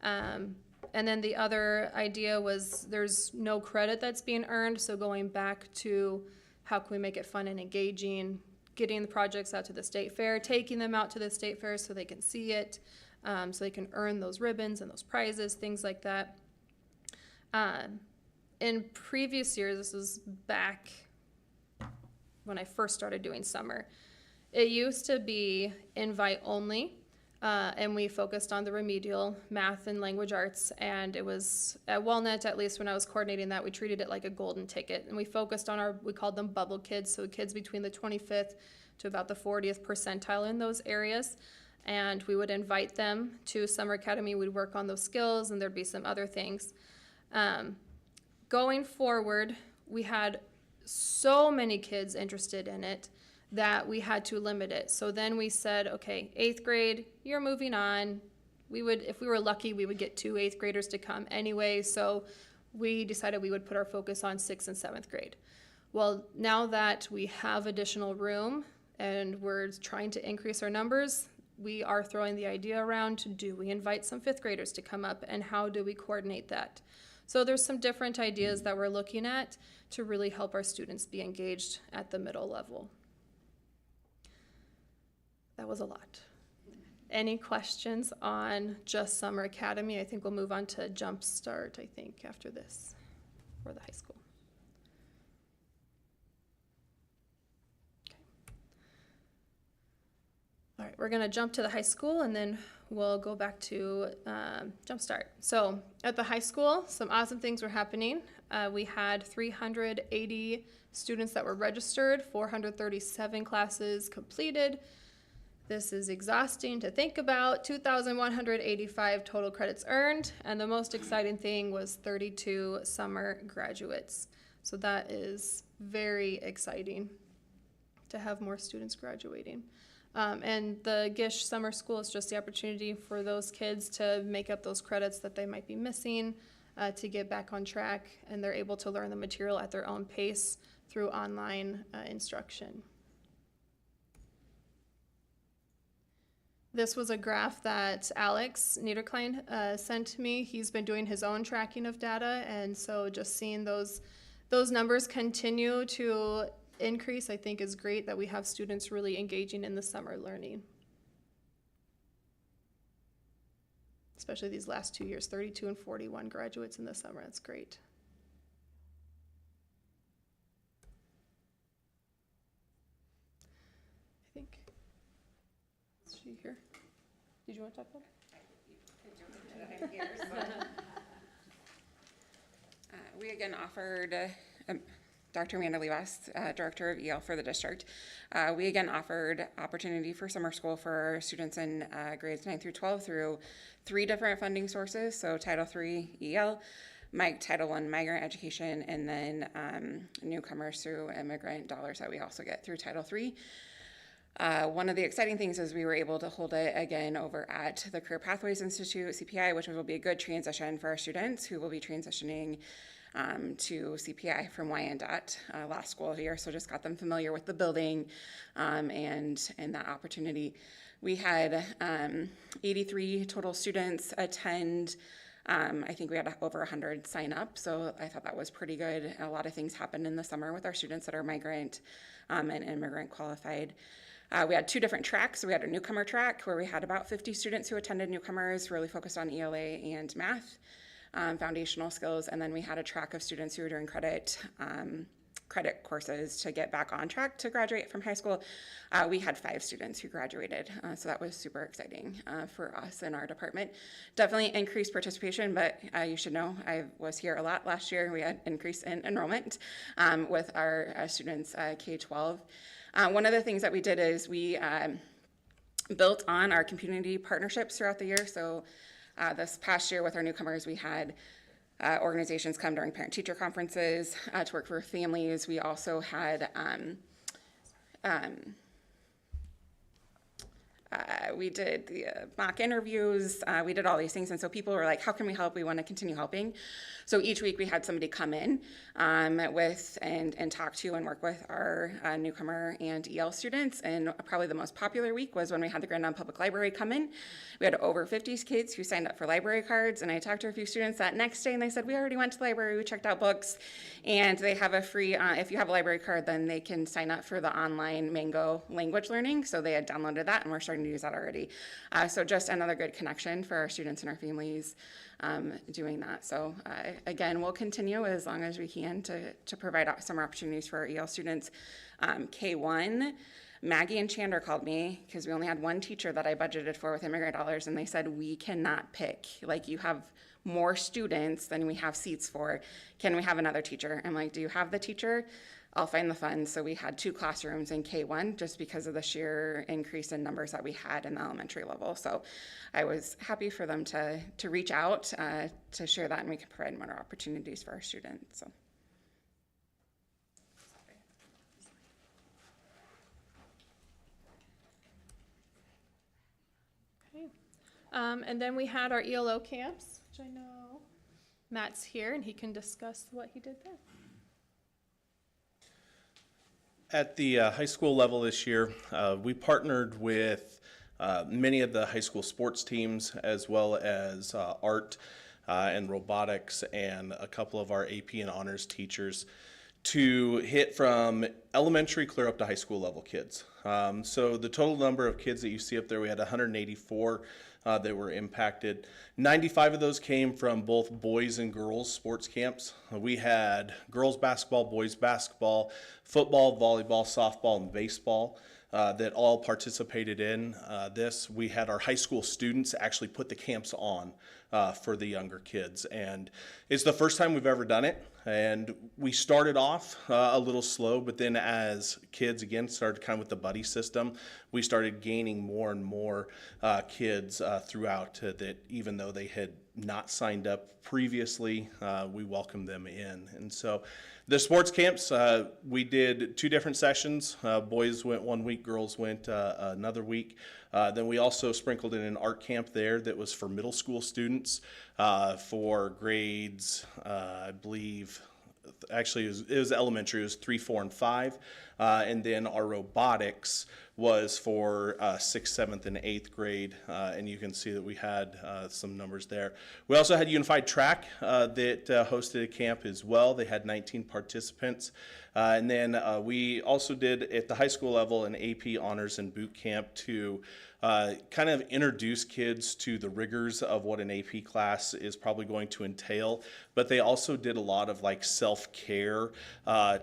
And then the other idea was there's no credit that's being earned. So going back to how can we make it fun and engaging, getting the projects out to the state fair, taking them out to the state fair so they can see it, so they can earn those ribbons and those prizes, things like that. In previous years, this was back when I first started doing summer, it used to be invite only, and we focused on the remedial math and language arts, and it was at Walnut, at least when I was coordinating that, we treated it like a golden ticket, and we focused on we called them bubble kids, so kids between the 25th to about the 40th percentile in those areas, and we would invite them to Summer Academy. We'd work on those skills, and there'd be some other things. Going forward, we had so many kids interested in it that we had to limit it. So then we said, okay, 8th grade, you're moving on. If we were lucky, we would get 2 8th graders to come anyway. So we decided we would put our focus on 6th and 7th grade. Well, now that we have additional room and we're trying to increase our numbers, we are throwing the idea around, do we invite some 5th graders to come up, and how do we coordinate that? So there's some different ideas that we're looking at to really help our students be engaged at the middle level. That was a lot. Any questions on just Summer Academy? I think we'll move on to Jump Start, after this, for the high school. Okay. All right, we're gonna jump to the high school and then we'll go back to Jump Start. So at the high school, some awesome things were happening. We had 380 students that were registered, 437 classes completed. This is exhausting to think about. 2,185 total credits earned, and the most exciting thing was 32 summer graduates. So that is very exciting to have more students graduating. And the GISH Summer School is just the opportunity for those kids to make up those credits that they might be missing, to get back on track, and they're able to learn the material at their own pace through online instruction. This was a graph that Alex Niederklein sent me. He's been doing his own tracking of data, and so just seeing those numbers continue to increase, I think, is great, that we have students really engaging in the summer learning. Especially these last 2 years, 32 and 41 graduates in the summer. That's great. I think. Is she here? Did you want to talk about it? We again offered Dr. Amanda Lee-West, Director of EL for the district. We again offered opportunity for summer school for students in grades 9 through 12 through 3 different funding sources, so Title III EL, Title I migrant education, and then newcomers through immigrant dollars that we also get through Title III. One of the exciting things is we were able to hold it again over at the Career Pathways Institute, CPI, which will be a good transition for our students who will be transitioning to CPI from Wyandotte last school year. So just got them familiar with the building and that opportunity. We had 83 total students attend. I think we had over 100 sign up, so I thought that was pretty good. A lot of things happened in the summer with our students that are migrant and immigrant qualified. We had 2 different tracks. So we had a newcomer track where we had about 50 students who attended newcomers, really focused on ELA and math. foundational skills, and then we had a track of students who were doing credit courses to get back on track to graduate from high school. We had 5 students who graduated, so that was super exciting for us in our department. Definitely increased participation, but you should know I was here a lot last year. We had increase in enrollment with our students K-12. One of the things that we did is we built on our community partnerships throughout the year. So this past year with our newcomers, we had organizations come during parent-teacher conferences to work for families. We also had we did the mock interviews. We did all these things, and so people were like, how can we help? We want to continue helping. So each week we had somebody come in with and talk to and work with our newcomer and EL students. And probably the most popular week was when we had the Grand Island Public Library come in. We had over 50 kids who signed up for library cards, and I talked to a few students that next day, and they said, we already went to the library, we checked out books, and they have a free, if you have a library card, then they can sign up for the online Mango language learning. So they had downloaded that, and we're starting to use that already. So just another good connection for our students and our families doing that. So again, we'll continue as long as we can to provide summer opportunities for our EL students. K-1, Maggie and Chandler called me because we only had one teacher that I budgeted for with immigrant dollars, and they said, we cannot pick. Like, you have more students than we have seats for. Can we have another teacher? I'm like, do you have the teacher? I'll find the funds. So we had 2 classrooms in K-1 just because of the sheer increase in numbers that we had in the elementary level. So I was happy for them to reach out to share that, and we can provide more opportunities for our students. So. And then we had our ELO camps, which I know Matt's here, and he can discuss what he did there. At the high school level this year, we partnered with many of the high school sports teams, as well as art and robotics, and a couple of our AP and honors teachers to hit from elementary clear up to high school level kids. So the total number of kids that you see up there, we had 184 that were impacted. 95 of those came from both boys and girls sports camps. We had girls basketball, boys basketball, football, volleyball, softball, and baseball that all participated in this. We had our high school students actually put the camps on for the younger kids, and it's the first time we've ever done it. And we started off a little slow, but then as kids again started kind of with the buddy system, we started gaining more and more kids throughout that even though they had not signed up previously, we welcomed them in. And so the sports camps, we did 2 different sessions. Boys went 1 week, girls went another week. Then we also sprinkled in an art camp there that was for middle school students for grades, I believe, actually it was elementary, it was 3, 4, and 5. And then our robotics was for 6th, 7th, and 8th grade. And you can see that we had some numbers there. We also had Unified Track that hosted a camp as well. They had 19 participants. And then we also did at the high school level an AP honors and boot camp to kind of introduce kids to the rigors of what an AP class is probably going to entail, but they also did a lot of like self-care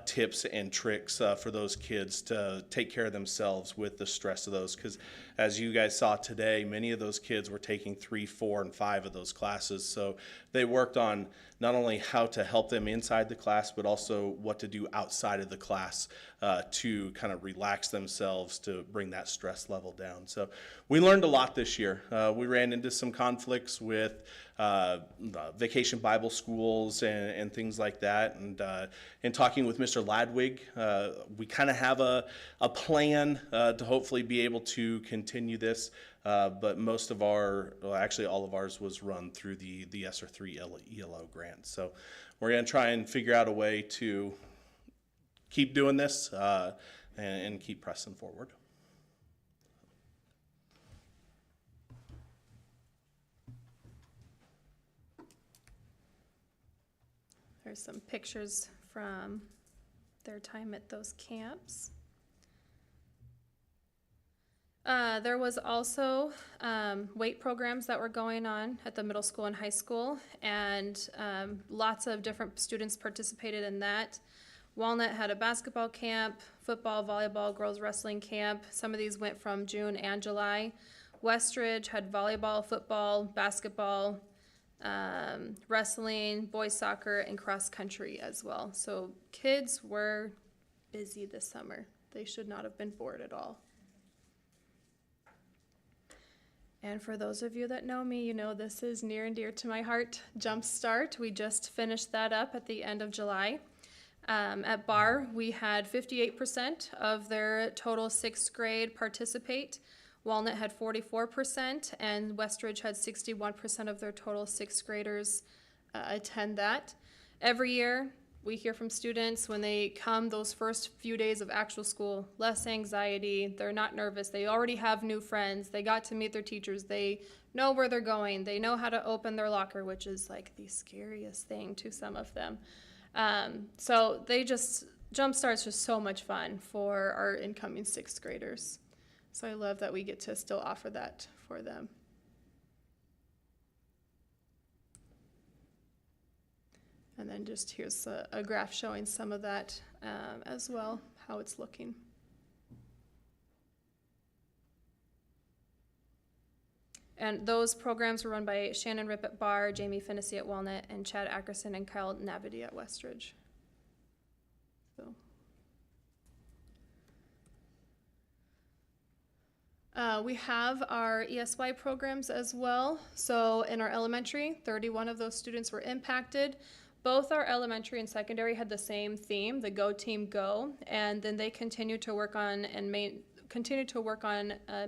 tips and tricks for those kids to take care of themselves with the stress of those, because as you guys saw today, many of those kids were taking 3, 4, and 5 of those classes, so they worked on not only how to help them inside the class, but also what to do outside of the class to kind of relax themselves, to bring that stress level down. So we learned a lot this year. We ran into some conflicts with vacation Bible schools and things like that. And in talking with Mr. Ladwig, we kind of have a plan to hopefully be able to continue this. But most of actually all of ours was run through the ESSER 3 ELO grant. So we're going to try and figure out a way to keep doing this and keep pressing forward. There's some pictures from their time at those camps. There was also weight programs that were going on at the middle school and high school, and lots of different students participated in that. Walnut had a basketball camp, football, volleyball, girls wrestling camp. Some of these went from June and July. Westridge had volleyball, football, basketball, wrestling, boys soccer, and cross country as well. So kids were busy this summer. They should not have been bored at all. And for those of you that know me, you know this is near and dear to my heart. Jumpstart, we just finished that up at the end of July. At Barr, we had 58% of their total sixth grade participate. Walnut had 44%, and Westridge had 61% of their total sixth graders attend that. Every year, we hear from students when they come those first few days of actual school, less anxiety, they're not nervous, they already have new friends, they got to meet their teachers, they know where they're going, they know how to open their locker, which is like the scariest thing to some of them. So Jumpstart's just so much fun for our incoming sixth graders. So I love that we get to still offer that for them. And then just here's a graph showing some of that as well, how it's looking. And those programs were run by Shannon Ripp at Barr, Jamie Fennessy at Walnut, and Chad Ackerson and Kyle Navity at Westridge. We have our ESY programs as well. So in our elementary, 31 of those students were impacted. Both our elementary and secondary had the same theme, the Go Team Go, and then they continued to work on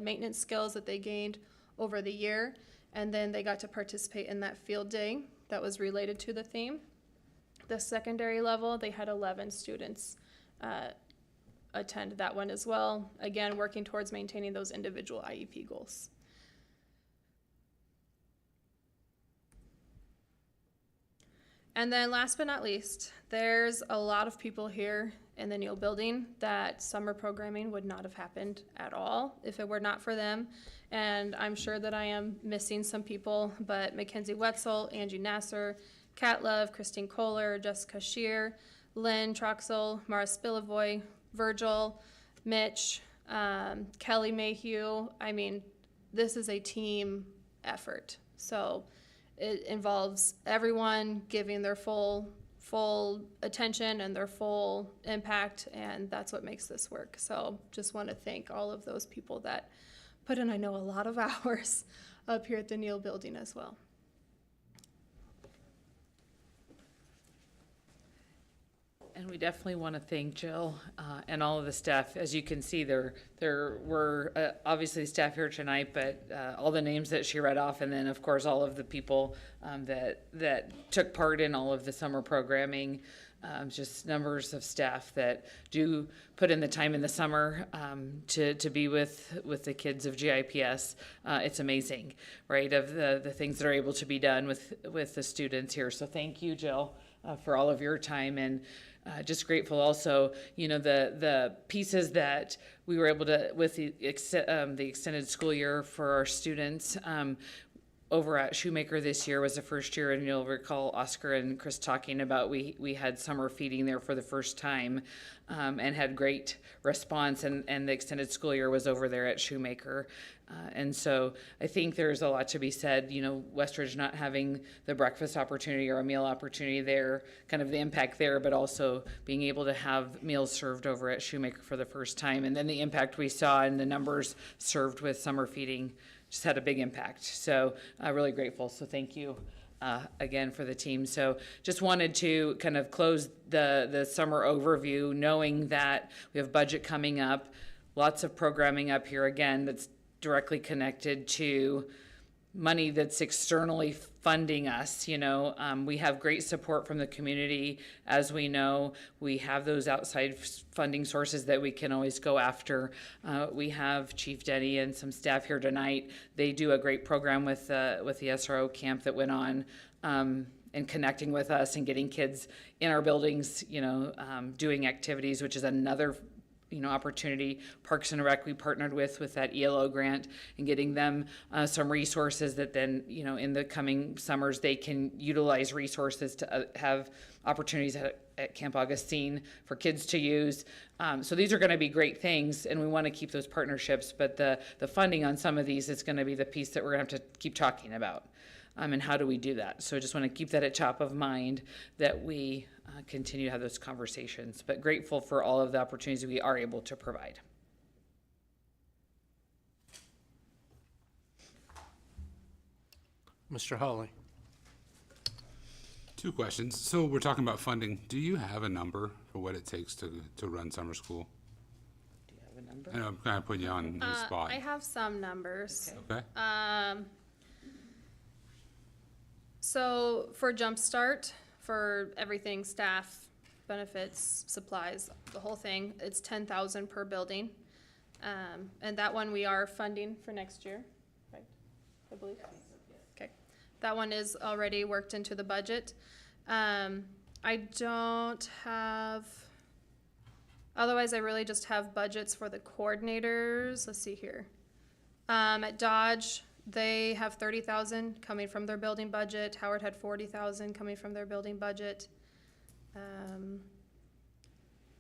maintenance skills that they gained over the year, and then they got to participate in that field day that was related to the theme. The secondary level, they had 11 students attend that one as well, again working towards maintaining those individual IEP goals. And then last but not least, there's a lot of people here in the Neal building that summer programming would not have happened at all if it were not for them. And I'm sure that I am missing some people, but Mackenzie Wetzel, Angie Nasser, Kat Love, Christine Kohler, Jessica Shear, Lynn Troxel, Mara Spilavoy, Virgil, Mitch, Kelly Mayhew. I mean, this is a team effort. So it involves everyone giving their full attention and their full impact, and that's what makes this work. So just want to thank all of those people that put in, I know, a lot of hours up here at the Neal building as well. And we definitely want to thank Jill and all of the staff. As you can see, there were obviously staff here tonight, but all the names that she read off, and then of course all of the people that took part in all of the summer programming. Just numbers of staff that do put in the time in the summer to be with the kids of GIPS. It's amazing, right? Of the things that are able to be done with the students here. So thank you, Jill, for all of your time, and just grateful also, you know, the pieces that we were able to, with the extended school year for our students. Over at Shoemaker this year was the first year, and you'll recall Oscar and Chris talking about we had summer feeding there for the first time, and had great response, and the extended school year was over there at Shoemaker. And so I think there's a lot to be said, you know, Westridge not having the breakfast opportunity or a meal opportunity there, kind of the impact there, but also being able to have meals served over at Shoemaker for the first time. And then the impact we saw in the numbers served with summer feeding just had a big impact. So really grateful. So thank you again for the team. So just wanted to kind of close the summer overview, knowing that we have budget coming up, lots of programming up here again that's directly connected to money that's externally funding us. You know, we have great support from the community. As we know, we have those outside funding sources that we can always go after. We have Chief Denny and some staff here tonight. They do a great program with the SRO camp that went on, and connecting with us and getting kids in our buildings, you know, doing activities, which is another opportunity. Parks and Rec, we partnered with that ELO grant and getting them some resources that then, in the coming summers, they can utilize resources to have opportunities at Camp Augustine for kids to use. So these are going to be great things, and we want to keep those partnerships, but the funding on some of these is going to be the piece that we're going to have to keep talking about. And how do we do that? So I just want to keep that at top of mind, that we continue to have those conversations, but grateful for all of the opportunities we are able to provide. Mr. Hawley. 2 questions. So we're talking about funding. Do you have a number for what it takes to run summer school? Do you have a number? I know I'm kind of putting you on the spot. I have some numbers. Okay. So for Jumpstart, for everything, staff, benefits, supplies, the whole thing, it's $10,000 per building. And that one we are funding for next year, right? I believe. Okay. That one is already worked into the budget. I don't have, otherwise I really just have budgets for the coordinators. Let's see here. At Dodge, they have 30,000 coming from their building budget. Howard had 40,000 coming from their building budget.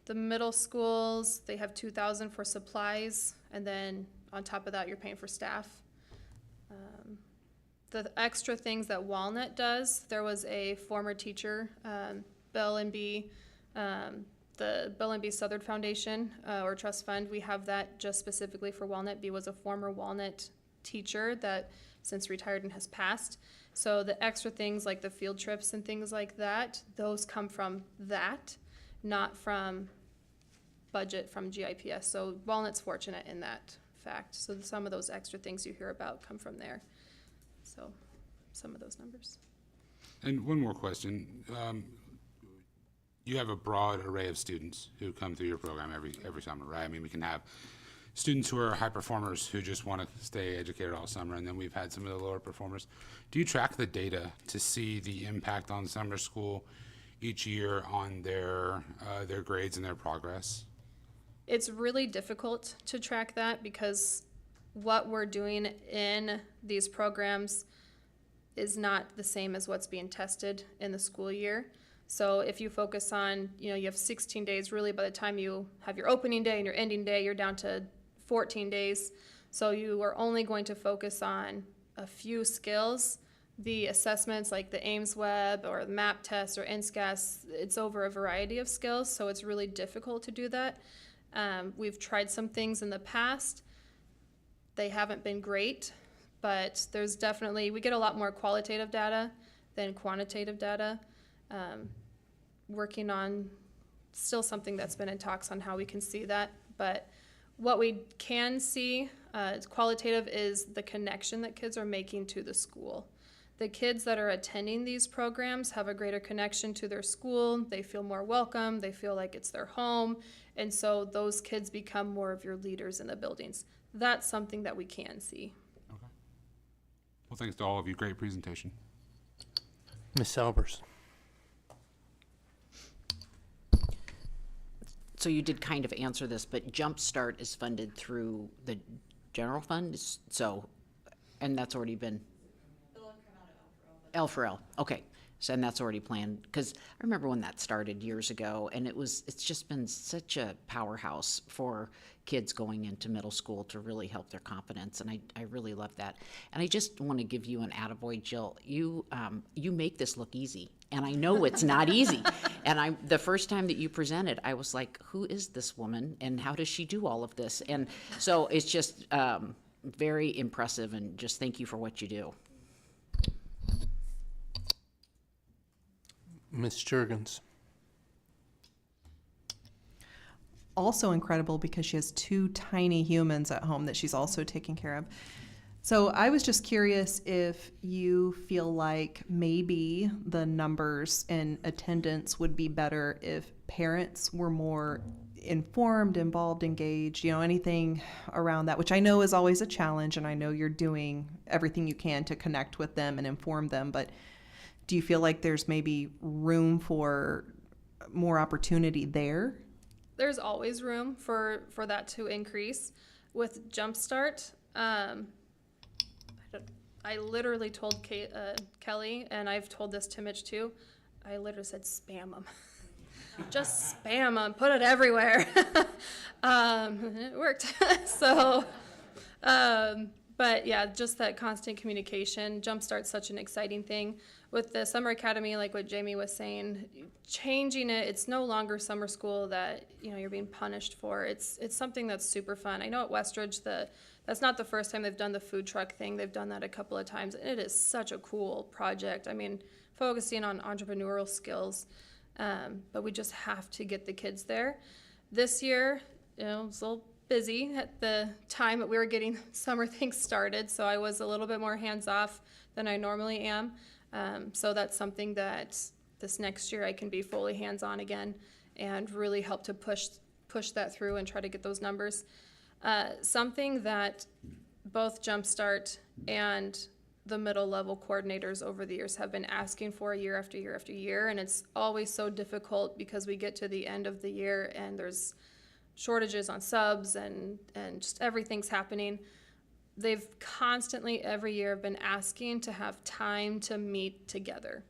The middle schools, they have 2,000 for supplies, and then on top of that, you're paying for staff. The extra things that Walnut does, there was a former teacher, Bill and B, the Bill and B Southern Foundation or Trust Fund. We have that just specifically for Walnut. B was a former Walnut teacher that since retired and has passed. So the extra things like the field trips and things like that, those come from that, not from budget from GIPS. So Walnut's fortunate in that fact. So some of those extra things you hear about come from there. So some of those numbers. And one more question. You have a broad array of students who come through your program every summer, right? I mean, we can have students who are high performers who just want to stay educated all summer, and then we've had some of the lower performers. Do you track the data to see the impact on summer school each year on their grades and their progress? It's really difficult to track that because what we're doing in these programs is not the same as what's being tested in the school year. So if you focus on, you have 16 days, really by the time you have your opening day and your ending day, you're down to 14 days. So you are only going to focus on a few skills. The assessments like the Ames Web or the MAP test or NSCAS, it's over a variety of skills, so it's really difficult to do that. We've tried some things in the past. They haven't been great, but there's definitely, we get a lot more qualitative data than quantitative data. Working on still something that's been in talks on how we can see that, but what we can see qualitative is the connection that kids are making to the school. The kids that are attending these programs have a greater connection to their school. They feel more welcome. They feel like it's their home. And so those kids become more of your leaders in the buildings. That's something that we can see. Okay. Well, thanks to all of you. Great presentation. Ms. Albers. So you did kind of answer this, but Jumpstart is funded through the general fund, and that's already been. L for L, okay. So, and that's already planned, because I remember when that started years ago, and it's just been such a powerhouse for kids going into middle school to really help their confidence, and I really love that. And I just want to give you an attaboy, Jill. You make this look easy, and I know it's not easy. And the first time that you presented, I was like, who is this woman, and how does she do all of this? And so it's just very impressive, and just thank you for what you do. Ms. Jurgens. Also incredible because she has 2 tiny humans at home that she's also taking care of. So I was just curious if you feel like maybe the numbers in attendance would be better if parents were more informed, involved, engaged, anything around that, which I know is always a challenge, and I know you're doing everything you can to connect with them and inform them, but do you feel like there's maybe room for more opportunity there? there's always room for that to increase. With Jumpstart, I literally told Kelly, and I've told this to Mitch too, I literally said spam them. Just spam them, put it everywhere. It worked. So, but yeah, just that constant communication. Jumpstart's such an exciting thing. With the summer academy, like what Jamie was saying, changing it, it's no longer summer school that, you know, you're being punished for. It's something that's super fun. I know at Westridge, that's not the first time they've done the food truck thing. They've done that a couple of times, and it is such a cool project. I mean, focusing on entrepreneurial skills, but we just have to get the kids there. This year, you know, it was a little busy at the time that we were getting summer things started, so I was a little bit more hands-off than I normally am. So that's something that this next year I can be fully hands-on again and really help to push that through and try to get those numbers. Something that both Jumpstart and the middle level coordinators over the years have been asking for year after year after year, and it's always so difficult because we get to the end of the year and there's shortages on subs and just everything's happening. They've constantly every year been asking to have time to meet together.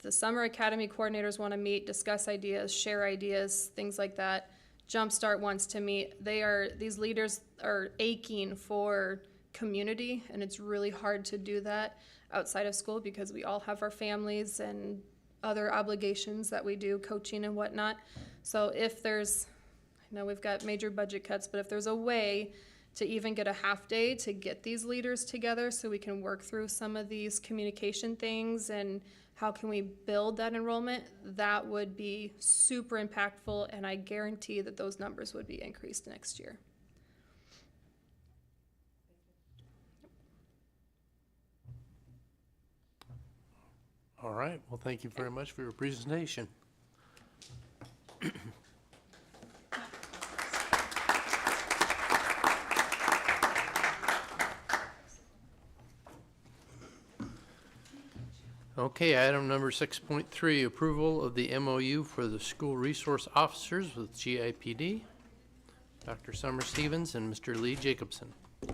The summer academy coordinators want to meet, discuss ideas, share ideas, things like that. Jumpstart wants to meet. These leaders are aching for community, and it's really hard to do that outside of school because we all have our families and other obligations that we do, coaching and whatnot. So if there's, I know we've got major budget cuts, but if there's a way to even get a half day to get these leaders together so we can work through some of these communication things and how can we build that enrollment, that would be super impactful, and I guarantee that those numbers would be increased next year. All right, well, thank you very much for your presentation. Okay, item number 6.3, approval of the MOU for the school resource officers with GIPD. Dr. Summer Stevens and Mr. Lee Jacobson. I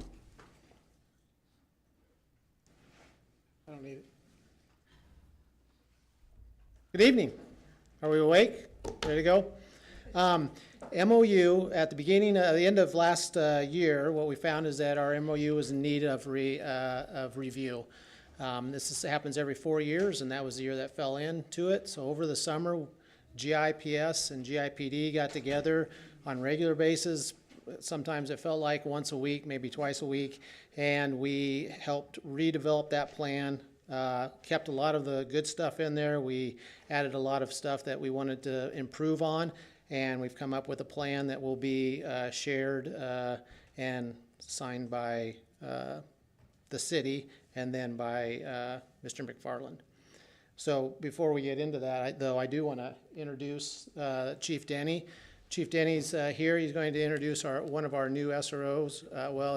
don't need it. Good evening. Are we awake? Ready to go? MOU, at the the end of last year, what we found is that our MOU was in need of review. Happens every 4 years, and that was the year that fell into it. So over the summer, GIPS and GIPD got together on regular basis. Sometimes it felt like once a week, maybe twice a week, and we helped redevelop that plan. Kept a lot of the good stuff in there. We added a lot of stuff that we wanted to improve on, and we've come up with a plan that will be shared and signed by the city and then by Mr. McFarland. So before we get into that, I do want to introduce Chief Denny. Chief Denny's here. He's going to introduce one of our new SROs.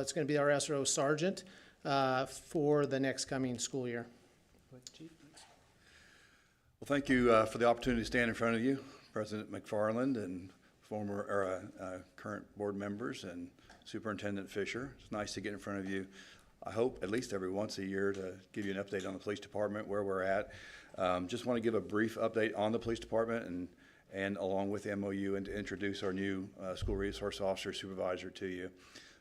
It's going to be our SRO Sergeant for the next coming school year. Chief. Well, thank you for the opportunity to stand in front of you, President McFarland and current board members and Superintendent Fisher. It's nice to get in front of you, I hope, at least every once a year to give you an update on the police department, where we're at. Just want to give a brief update on the police department and along with the MOU, and to introduce our new school resource officer supervisor to you.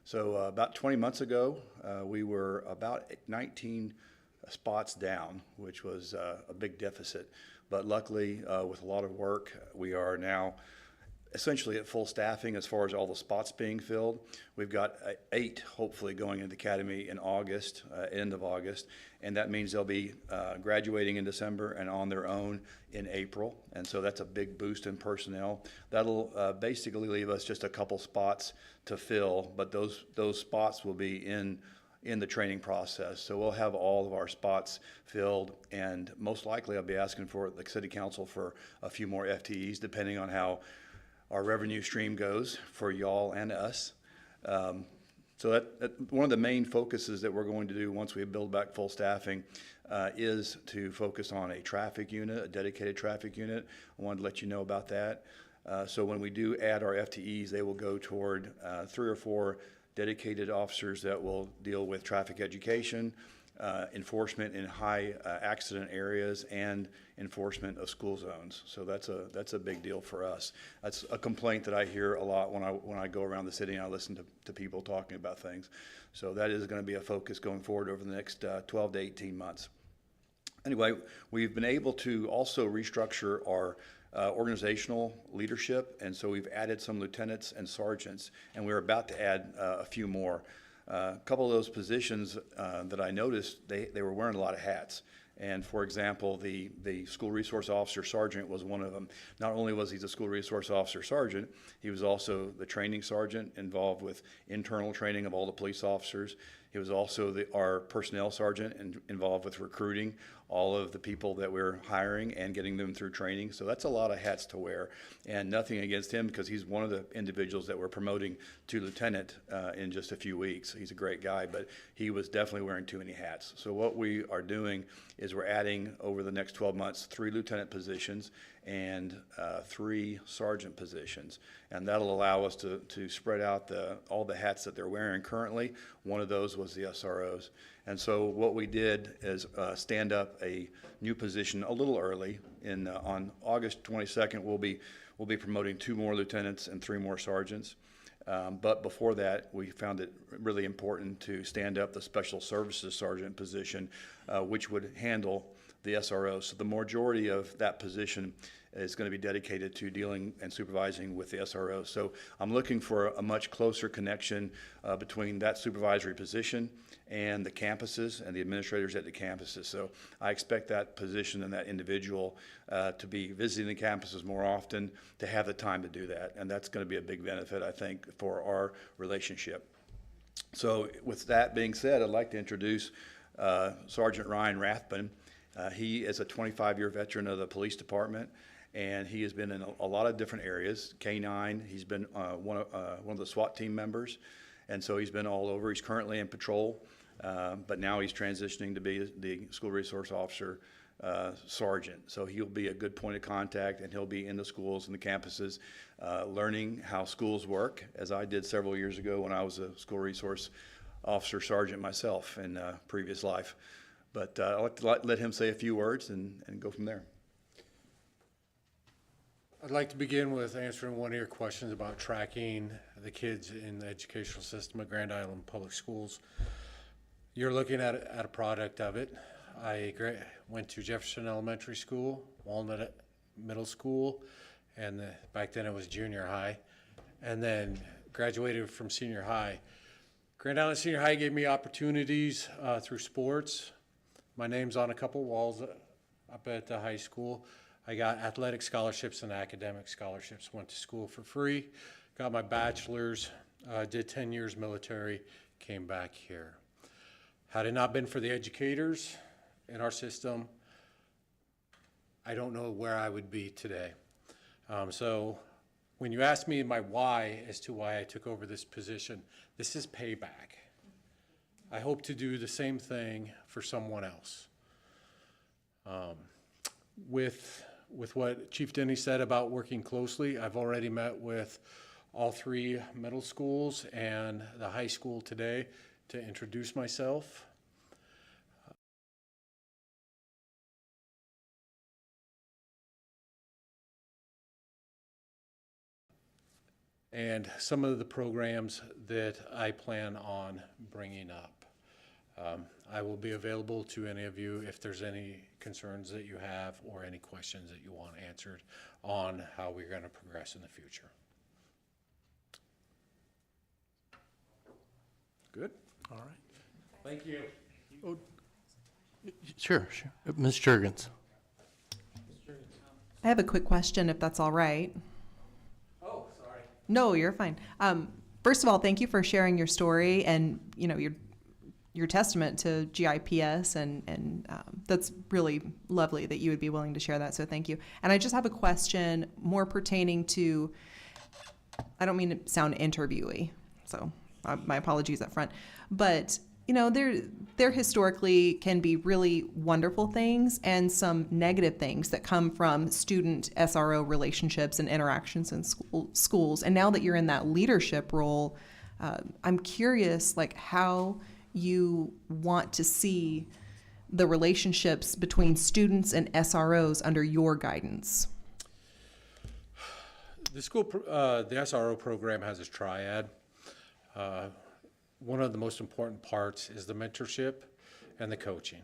So about 20 months ago, we were about 19 spots down, which was a big deficit. But luckily, with a lot of work, we are now essentially at full staffing as far as all the spots being filled. We've got 8 hopefully going into the academy in August, end of August, and that means they'll be graduating in December and on their own in April, and so that's a big boost in personnel. That'll basically leave us just a couple spots to fill, but those spots will be in the training process. So we'll have all of our spots filled, and most likely I'll be asking for the city council for a few more FTEs depending on how our revenue stream goes for y'all and us. So that one of the main focuses that we're going to do once we build back full staffing is to focus on a traffic unit, a dedicated traffic unit. I wanted to let you know about that. So when we do add our FTEs, they will go toward 3 or 4 dedicated officers that will deal with traffic education, enforcement in high accident areas, and enforcement of school zones. So that's a big deal for us. That's a complaint that I hear a lot when I go around the city and I listen to people talking about things. So that is going to be a focus going forward over the next 12 to 18 months. Anyway, we've been able to also restructure our organizational leadership, and so we've added some lieutenants and sergeants, and we're about to add a few more. A couple of those positions that I noticed, they were wearing a lot of hats. And for example, the school resource officer sergeant was one of them. Not only was he the school resource officer sergeant, he was also the training sergeant involved with internal training of all the police officers. He was also our personnel sergeant and involved with recruiting all of the people that we're hiring and getting them through training. So that's a lot of hats to wear, and nothing against him because he's one of the individuals that we're promoting to lieutenant in just a few weeks. He's a great guy, but he was definitely wearing too many hats. So what we are doing is we're adding over the next 12 months 3 lieutenant positions and 3 sergeant positions, and that'll allow us to spread out all the hats that they're wearing currently. One of those was the SROs. And so what we did is stand up a new position a little early. On August 22nd, we'll be promoting 2 more lieutenants and 3 more sergeants. But before that, we found it really important to stand up the special services sergeant position, which would handle the SROs. So the majority of that position is going to be dedicated to dealing and supervising with the SROs. So I'm looking for a much closer connection between that supervisory position and the campuses and the administrators at the campuses. So I expect that position and that individual to be visiting the campuses more often, to have the time to do that. And that's going to be a big benefit, I think, for our relationship. So with that being said, I'd like to introduce Sergeant Ryan Rathbun. He is a 25-year veteran of the police department, and he has been in a lot of different areas. K-9, he's been one of the SWAT team members, and so he's been all over. He's currently in patrol, but now he's transitioning to be the school resource officer sergeant. So he'll be a good point of contact, and he'll be in the schools and the campuses learning how schools work, as I did several years ago when I was a school resource officer sergeant myself in a previous life. But I'd like to let him say a few words and go from there. I'd like to begin with answering one of your questions about tracking the kids in the educational system at Grand Island Public Schools. You're looking at a product of it. I went to Jefferson Elementary School, Walnut Middle School, and back then it was junior high, and then graduated from senior high. Grand Island Senior High gave me opportunities through sports. My name's on a couple walls up at the high school. I got athletic scholarships and academic scholarships, went to school for free, got my bachelor's, did 10 years military, came back here. Had it not been for the educators in our system, I don't know where I would be today. So when you ask me my why as to why I took over this position, this is payback. I hope to do the same thing for someone else. With what Chief Denny said about working closely, I've already met with all 3 middle schools and the high school today to introduce myself. And some of the programs that I plan on bringing up. I will be available to any of you if there's any concerns that you have or any questions that you want answered on how we're going to progress in the future. Good? All right. Thank you. Oh, sure. Ms. Jurgens. I have a quick question, if that's all right. Oh, sorry. No, you're fine. First of all, thank you for sharing your story and your testament to GIPS, and that's really lovely that you would be willing to share that, so thank you. And I just have a question more pertaining to, I don't mean to sound interviewee, so my apologies up front, but you know, there historically can be really wonderful things and some negative things that come from student SRO relationships and interactions in schools. And now that you're in that leadership role, I'm curious, like, how you want to see the relationships between students and SROs under your guidance. The the SRO program has a triad. One of the most important parts is the mentorship and the coaching.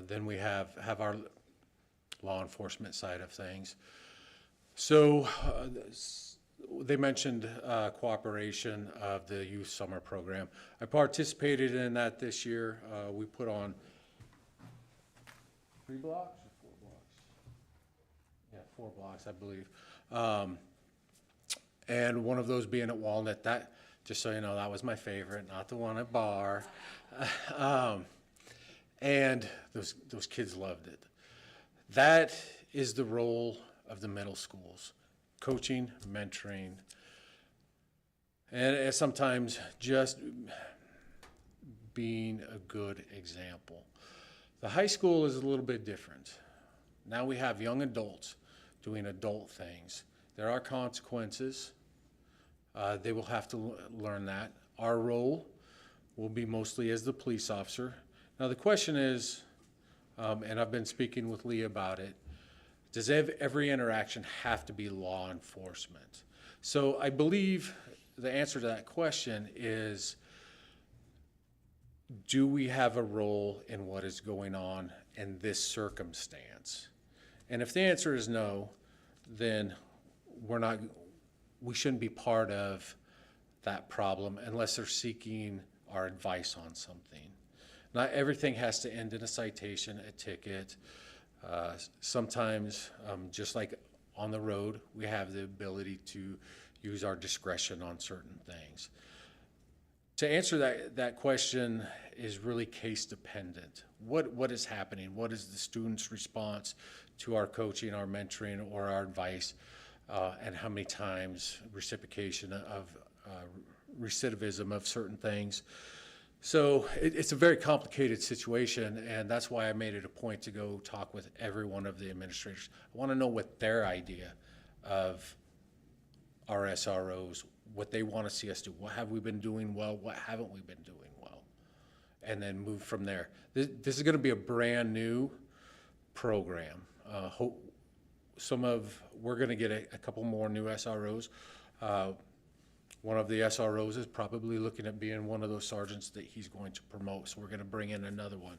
Then we have our law enforcement side of things. So they mentioned cooperation of the youth summer program. I participated in that this year. We put on 3 blocks or 4 blocks? Yeah, 4 blocks, I believe. And one of those being at Walnut. That, just so you know, that was my favorite, not the one at Bar. And those kids loved it. That is the role of the middle schools: coaching, mentoring, and sometimes just being a good example. The high school is a little bit different. Now we have young adults doing adult things. There are consequences. They will have to learn that. Our role will be mostly as the police officer. Now the question is, and I've been speaking with Lee about it, does every interaction have to be law enforcement? So I believe the answer to that question is, do we have a role in what is going on in this circumstance? And if the answer is no, then we shouldn't be part of that problem unless they're seeking our advice on something. Not everything has to end in a citation, a ticket. Sometimes, just like on the road, we have the ability to use our discretion on certain things. To answer that question is really case dependent. What is happening? What is the student's response to our coaching, our mentoring, or our advice? And how many times reciprocation of recidivism of certain things. So it's a very complicated situation, and that's why I made it a point to go talk with every one of the administrators. I want to know what their idea of our SROs, what they want to see us do. What have we been doing well? What haven't we been doing well? And then move from there. This is going to be a brand new program. We're going to get a couple more new SROs. One of the SROs is probably looking at being one of those sergeants that he's going to promote, so we're going to bring in another one.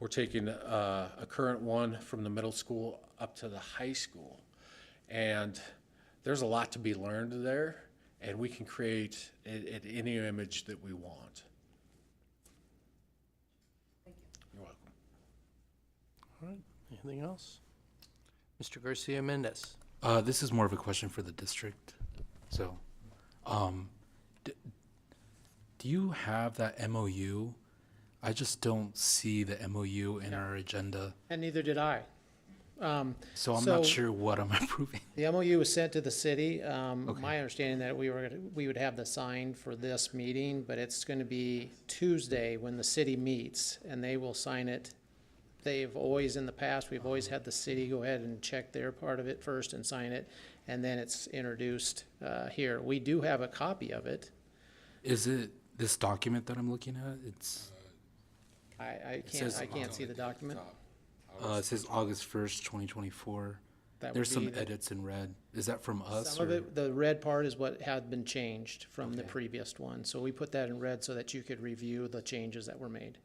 We're taking a current one from the middle school up to the high school, and there's a lot to be learned there, and we can create any image that we want. Thank you. You're welcome. All right, anything else? Mr. Garcia Mendez. This is more of a question for the district. So, do you have that MOU? I just don't see the MOU in our agenda. And neither did I. So I'm not sure what I'm approving. The MOU was sent to the city. My understanding that we would have the sign for this meeting, but it's going to be Tuesday when the city meets, and they will sign it. They've always, in the past, we've always had the city go ahead and check their part of it first and sign it, and then it's introduced here. We do have a copy of it. Is it this document that I'm looking at? It's. I can't see the document. It says August 1st, 2024. There's some edits in red. Is that from us? Some of it, the red part is what had been changed from the previous one. So we put that in red so that you could review the changes that were made.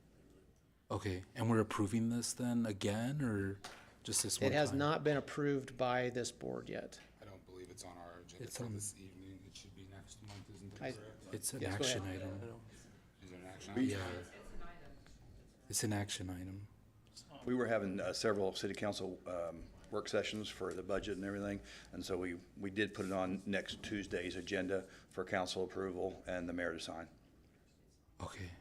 Okay, and we're approving this then again, or just this one It has time? not been approved by this board yet. I don't believe it's on our agenda It's for on- this evening. It should be next month, isn't it? correct? It's an Yes, go action ahead. item. Is it an action item? Yeah. It's an action item. We were having several city council work sessions for the budget and everything, and so we did put it on next Tuesday's agenda for council approval and the mayor to sign. Okay.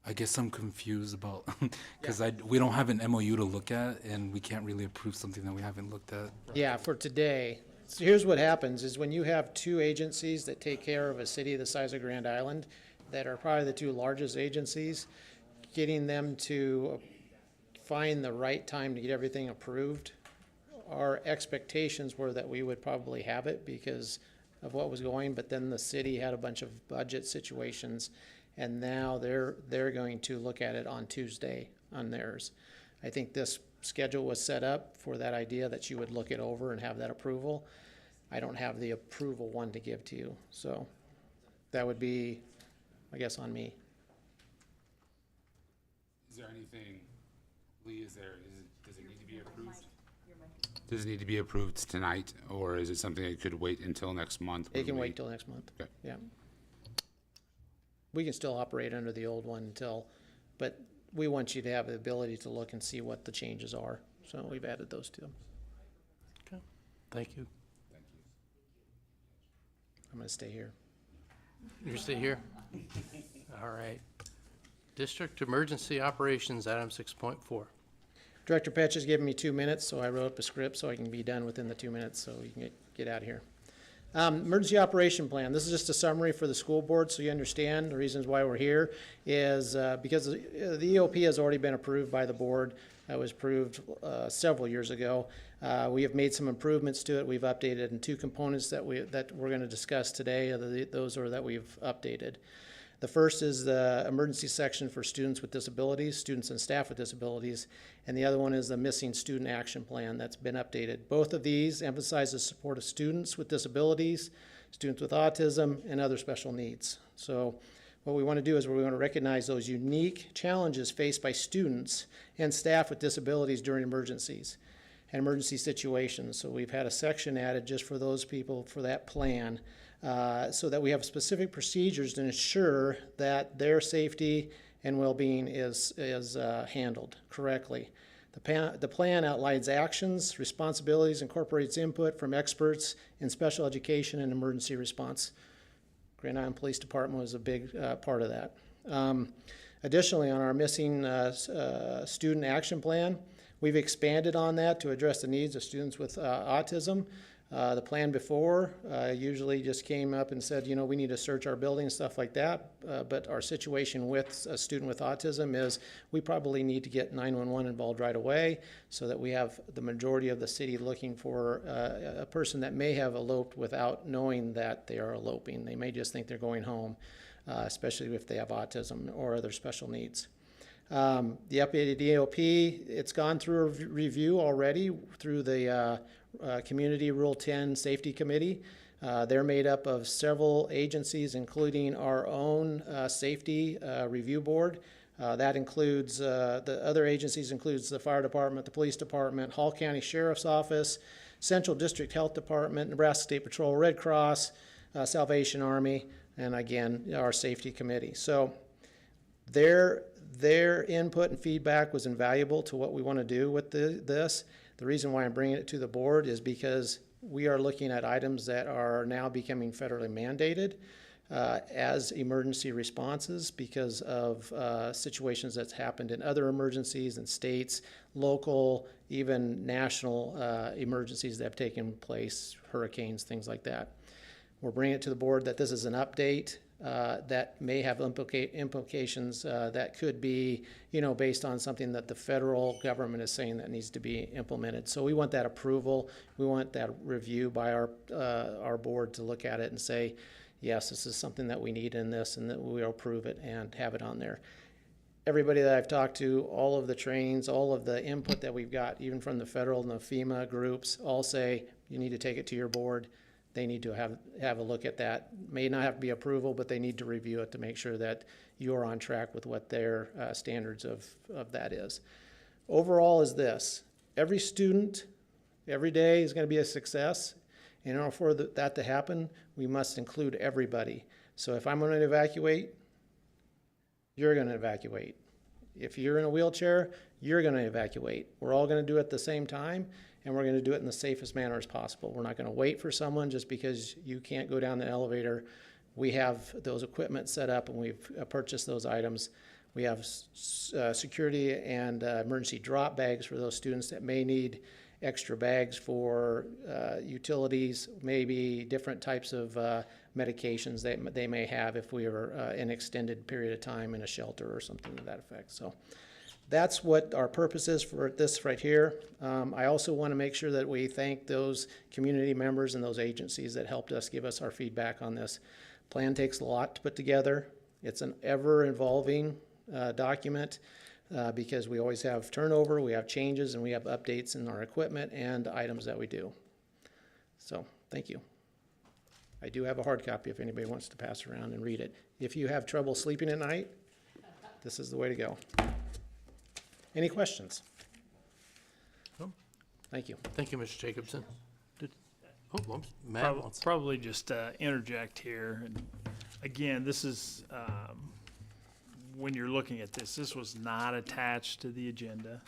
I guess I'm confused about, because we don't have an MOU to look at, and we can't really approve something that we haven't looked at. Yeah, for today. So here's what happens is when you have two agencies that take care of a city the size of Grand Island, that are probably the two largest agencies, getting them to find the right time to get everything approved. Our expectations were that we would probably have it because of what was going, but then the city had a bunch of budget situations, and now they're going to look at it on Tuesday on theirs. I think this schedule was set up for that idea that you would look it over and have that approval. I don't have the approval one to give to you, so that would be, I guess, on me. Is there anything, Lee, does it need to be approved? Does it need to be approved tonight, or is it something that could wait until next month? It can wait till next month. Okay. Yeah. We can still operate under the old one until, but we want you to have the ability to look and see what the changes are. So we've added those to them. Okay, thank you. I'm gonna stay here. You stay here? All right. District Emergency Operations, item 6.4. Director Petch has given me 2 minutes, so I wrote up a script so I can be done within the 2 minutes, so you can get out of here. Emergency operation plan. This is just a summary for the school board, so you understand the reasons why we're here is because the EOP has already been approved by the board. It was approved several years ago. We have made some improvements to it. We've updated in 2 components that we're going to discuss today. Those are that we've updated. The first is the emergency section for students with disabilities, students and staff with disabilities, and the other one is the missing student action plan that's been updated. Both of these emphasize the support of students with disabilities, students with autism, and other special needs. So what we want to do is we want to recognize those unique challenges faced by students and staff with disabilities during emergencies and emergency situations. So we've had a section added just for those people for that plan. So that we have specific procedures to ensure that their safety and well-being is handled correctly. The plan outlines actions, responsibilities, incorporates input from experts in special education and emergency response. Grand Island Police Department was a big part of that. Additionally, on our missing student action plan, we've expanded on that to address the needs of students with autism. The plan before usually just came up and said, you know, we need to search our building and stuff like that. But our situation with a student with autism is we probably need to get 911 involved right away so that we have the majority of the city looking for a person that may have eloped without knowing that they are eloping. They may just think they're going home, especially if they have autism or other special needs. The updated EOP, it's gone through a review already through the Community Rule 10 Safety Committee. They're made up of several agencies, including our own Safety Review Board. That includes, the other agencies includes the Fire Department, the Police Department, Hall County Sheriff's Office, Central District Health Department, Nebraska State Patrol, Red Cross, Salvation Army, and again, our Safety Committee. So their input and feedback was invaluable to what we want to do with this. The reason why I'm bringing it to the board is because we are looking at items that are now becoming federally mandated as emergency responses because of situations that's happened in other emergencies in states, local, even national emergencies that have taken place, hurricanes, things like that. We're bringing it to the board that this is an update that may have implications that could be, you know, based on something that the federal government is saying that needs to be implemented. So we want that approval. We want that review by our board to look at it and say, yes, this is something that we need in this, and that we'll approve it and have it on there. Everybody that I've talked to, all of the trainings, all of the input that we've got, even from the federal and the FEMA groups, all say you need to take it to your board. They need to have a look at that. May not have to be approval, but they need to review it to make sure that you're on track with what their standards of that is. Overall is this: every student, every day is going to be a success. And in order for that to happen, we must include everybody. So if I'm going to evacuate, you're going to evacuate. If you're in a wheelchair, you're going to evacuate. We're all going to do it at the same time, and we're going to do it in the safest manner as possible. We're not going to wait for someone just because you can't go down the elevator. We have those equipment set up, and we've purchased those items. We have security and emergency drop bags for those students that may need extra bags for utilities, maybe different types of medications that they may have if we are an extended period of time in a shelter or something to that effect. So that's what our purpose is for this right here. I also want to make sure that we thank those community members and those agencies that helped us give us our feedback on this. Plan takes a lot to put together. It's an ever-evolving document because we always have turnover, we have changes, and we have updates in our equipment and items that we do. So, thank you. I do have a hard copy if anybody wants to pass around and read it. If you have trouble sleeping at night, this is the way to go. Any questions? No. Thank you. Thank you, Mr. Jacobson. Matt wants. Probably just interject here. And again, this is, when you're looking at this, this was not attached to the agenda,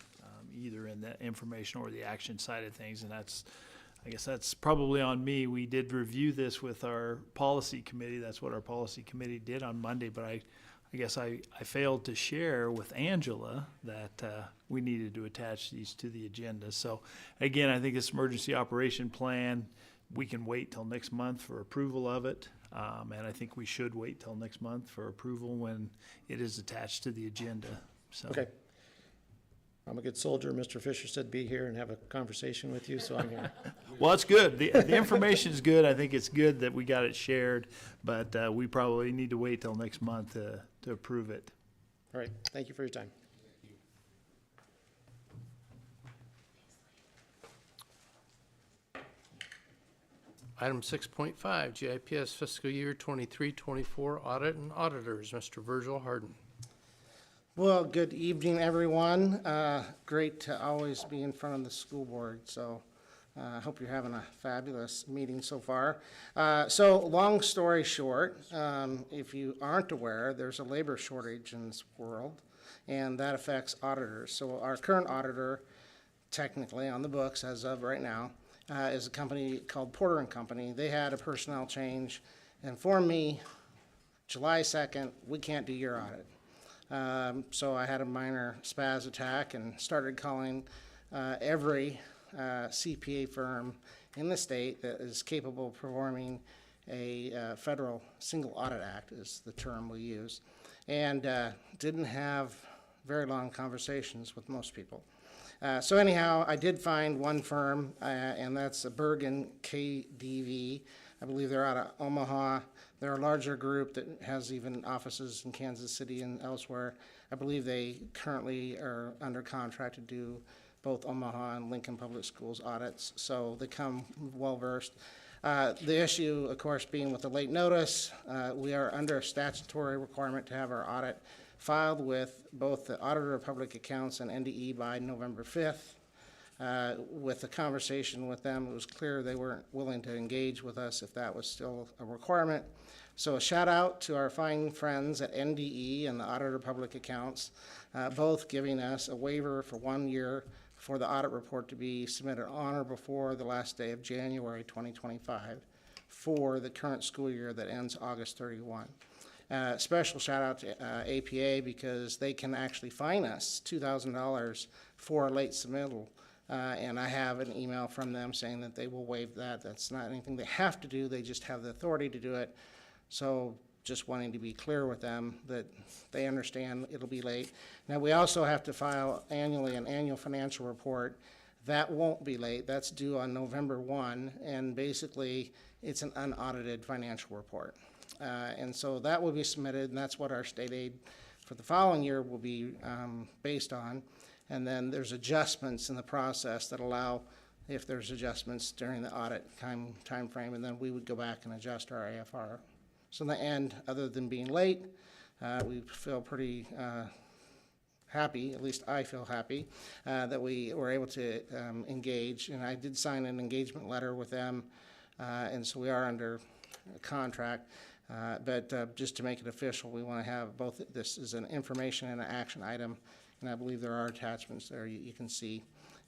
either in the information or the action side of things. And I guess that's probably on me. We did review this with our policy committee. That's what our policy committee did on Monday, but I guess I failed to share with Angela that we needed to attach these to the agenda. So again, I think this emergency operation plan, we can wait till next month for approval of it. And I think we should wait till next month for approval when it is attached to the agenda. So. Okay. I'm a good soldier. Mr. Fisher said be here and have a conversation with you, so I'm here. Well, it's good. The information is good. I think it's good that we got it shared, but we probably need to wait till next month to approve it. All right. Thank you for your time. Item 6.5, GIPS fiscal year 23-24 audit and auditors. Mr. Virgil Harden. Well, good evening, everyone. Great to always be in front of the school board, so I hope you're having a fabulous meeting so far. So long story short, if you aren't aware, there's a labor shortage in this world, and that affects auditors. So our current auditor, technically on the books as of right now, is a company called Porter & Company. They had a personnel change, informed me July 2nd, we can't do your audit. So I had a minor spaz attack and started calling every CPA firm in the state that is capable of performing a federal single audit act is the term we use, and didn't have very long conversations with most people. So anyhow, I did find one firm, and that's Bergen KDV. I believe they're out of Omaha. They're a larger group that has even offices in Kansas City and elsewhere. I believe they currently are under contract to do both Omaha and Lincoln Public Schools audits, so they come well-versed. The issue, of course, being with the late notice, we are under a statutory requirement to have our audit filed with both the Auditor of Public Accounts and NDE by November 5th. With the conversation with them, it was clear they weren't willing to engage with us if that was still a requirement. So a shout out to our fine friends at NDE and the Auditor of Public Accounts, both giving us a waiver for 1 year for the audit report to be submitted on or before the last day of January 2025 for the current school year that ends August 31. Special shout out to APA because they can actually fine us $2,000 for a late submittal. And I have an email from them saying that they will waive that. That's not anything they have to do, they just have the authority to do it. So just wanting to be clear with them that they understand it'll be late. Now, we also have to file annually an annual financial report. That won't be late, that's due on November 1, and basically it's an unaudited financial report. And so that will be submitted, and that's what our state aid for the following year will be based on. And then there's adjustments in the process that allow, if there's adjustments during the audit time frame, and then we would go back and adjust our AFR. So in the end, other than being late, we feel pretty happy, at least I feel happy, that we were able to engage. And I did sign an engagement letter with them, and so we are under a contract. But just to make it official, we want to have both this as an information and an action item. And I believe there are attachments there you can see.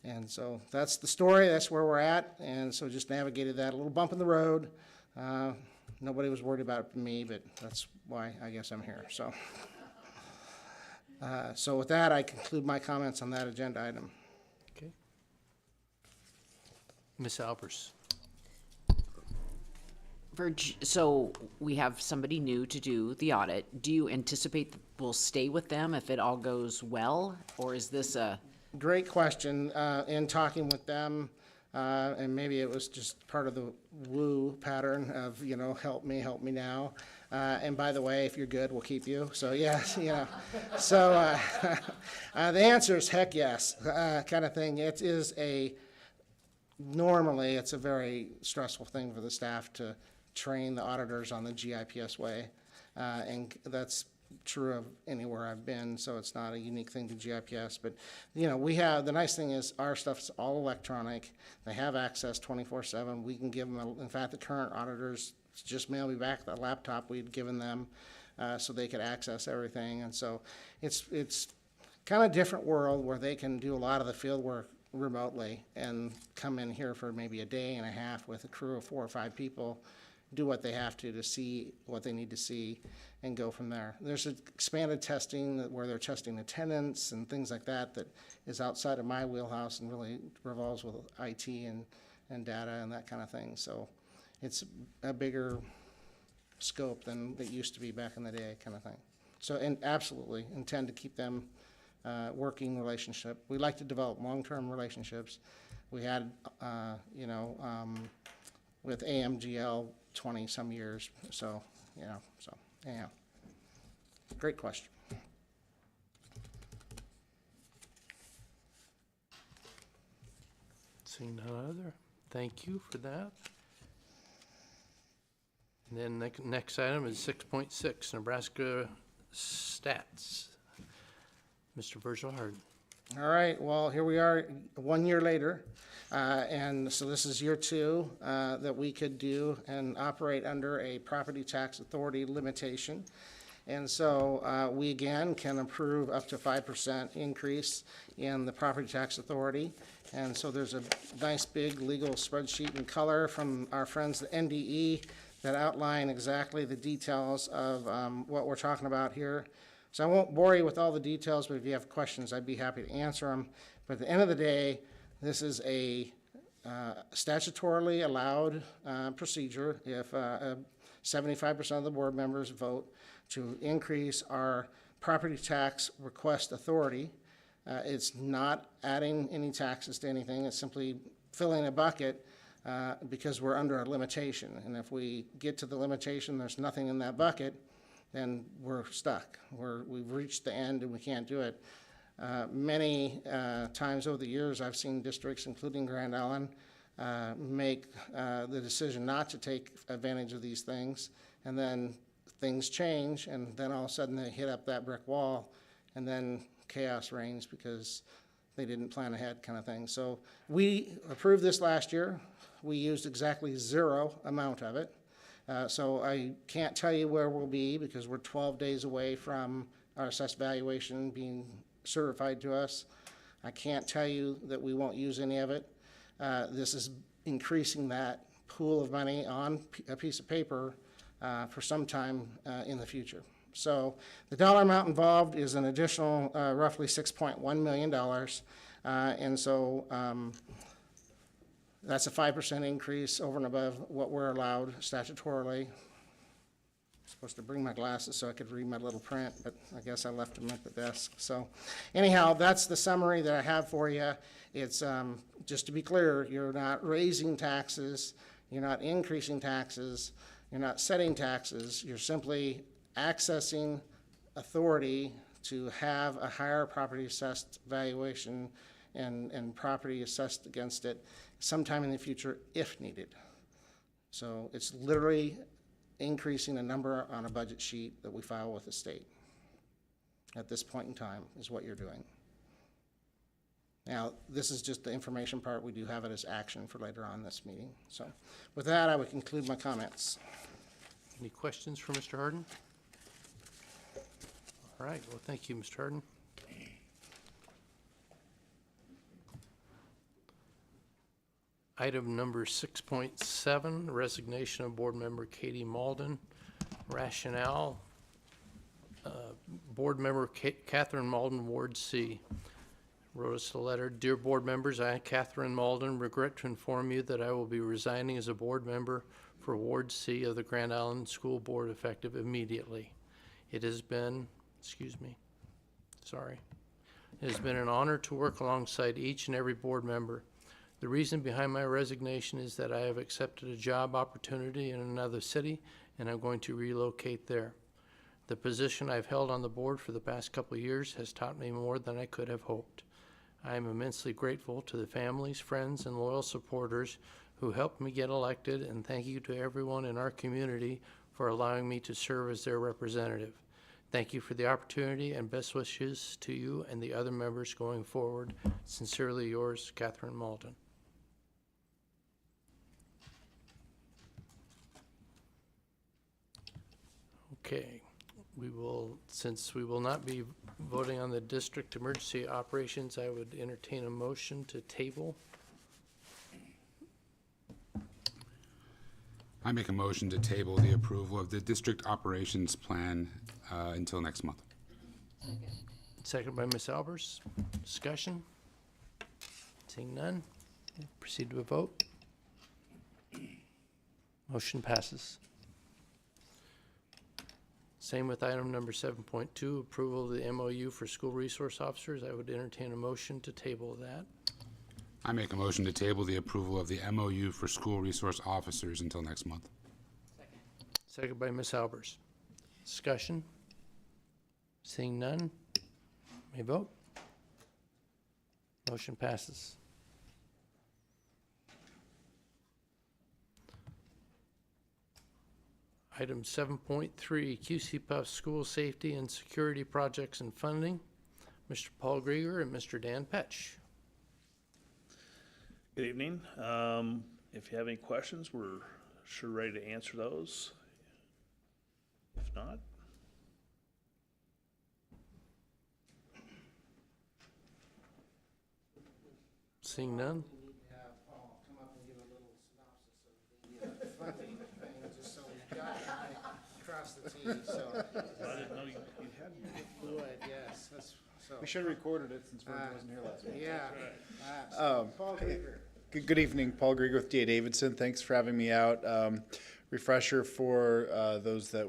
And so that's the story, that's where we're at. And so just navigated that, a little bump in the road. Nobody was worried about it for me, but that's why I guess I'm here. So, so with that, I conclude my comments on that agenda item. Okay. Ms. Albers. So we have somebody new to do the audit. Do you anticipate that we'll stay with them if it all goes well? Or is this a, Great question. In talking with them, and maybe it was just part of the woo pattern of, you know, help me now. And by the way, if you're good, we'll keep you. So yes, you know. So the answer is heck yes, kind of thing. It is normally it's a very stressful thing for the staff to train the auditors on the GIPS way. And that's true of anywhere I've been, so it's not a unique thing to GIPS. But, you know, the nice thing is our stuff's all electronic. They have access 24/7. We can give them, in fact, the current auditors just mailed me back the laptop we'd given them so they could access everything. And so it's kind of a different world where they can do a lot of the field work remotely and come in here for maybe a day and a half with a crew of 4 or 5 people, do what they have to see what they need to see, and go from there. There's expanded testing where they're testing attendance and things like that that is outside of my wheelhouse and really revolves with IT and data and that kind of thing. So it's a bigger scope than it used to be back in the day, kind of thing. So, and absolutely intend to keep them working relationship. We like to develop long-term relationships. We had, with AMGL 20-some years, so, anyhow. Great question. Seeing none other, thank you for that. And then next item is 6.6, Nebraska stats. Mr. Virgil Hardin. All right, well, here we are 1 year later. And so this is year 2 that we could do and operate under a property tax authority limitation. And so we again can approve up to 5% increase in the property tax authority. And so there's a nice big legal spreadsheet in color from our friends at NDE that outline exactly the details of what we're talking about here. So I won't bore you with all the details, but if you have questions, I'd be happy to answer them. But at the end of the day, this is a statutorily allowed procedure if 75% of the board members vote to increase our property tax request authority. It's not adding any taxes to anything. It's simply filling a bucket because we're under a limitation. And if we get to the limitation, there's nothing in that bucket, then we're stuck. We've reached the end and we can't do it. Many times over the years, I've seen districts, including Grand Island, make the decision not to take advantage of these things, and then things change, and then all of a sudden they hit up that brick wall, and then chaos reigns because they didn't plan ahead, kind of thing. So we approved this last year. We used exactly 0 amount of it. So I can't tell you where we'll be because we're 12 days away from our assessed valuation being certified to us. I can't tell you that we won't use any of it. This is increasing that pool of money on a piece of paper for some time in the future. So the dollar amount involved is an additional roughly $6.1 million. And so that's a 5% increase over and above what we're allowed statutorily. I'm supposed to bring my glasses so I could read my little print, but I guess I left them at the desk. So anyhow, that's the summary that I have for you. It's just to be clear, you're not raising taxes, you're not increasing taxes, you're not setting taxes, you're simply accessing authority to have a higher property assessed valuation and property assessed against it sometime in the future if needed. So it's literally increasing a number on a budget sheet that we file with the state. At this point in time is what you're doing. Now, this is just the information part. We do have it as action for later on this meeting. So with that, I would conclude my comments. Any questions for Mr. Hardin? All right, well, thank you, Mr. Hardin. Item number 6.7, resignation of board member Katie Malden. Rationale, board member Catherine Malden, Ward C, wrote us a letter. Dear board members, I, Catherine Malden, regret to inform you that I will be resigning as a board member for Ward C of the Grand Island School Board effective immediately. It has been, It has been an honor to work alongside each and every board member. The reason behind my resignation is that I have accepted a job opportunity in another city and I'm going to relocate there. The position I've held on the board for the past couple of years has taught me more than I could have hoped. I am immensely grateful to the families, friends, and loyal supporters who helped me get elected, and thank you to everyone in our community for allowing me to serve as their representative. Thank you for the opportunity and best wishes to you and the other members going forward. Sincerely yours, Catherine Malden. Okay. Since we will not be voting on the district emergency operations, I would entertain a motion to table. I make a motion to table the approval of the district operations plan until next month. Second by Ms. Albers. Discussion? Seeing none, proceed to a vote. Motion passes. Same with item number 7.2, approval of the MOU for school resource officers. I would entertain a motion to table that. I make a motion to table the approval of the MOU for school resource officers until next month. Second by Ms. Albers. Discussion? Seeing none, may vote. Motion passes. Item 7.3, QC Puff School Safety and Security Projects and Funding. Mr. Paul Grieger and Mr. Dan Petch. Good evening. If you have any questions, we're sure ready to answer those. If not, Seeing none, Just so we got it across the T, so. I didn't know you had. Would, yes, that's, so. We should have recorded it since Vern wasn't here last week. Yeah. Paul Grieger. Good evening, Paul Grieger with D.A. Davidson. Thanks for having me out. Refresher for those that,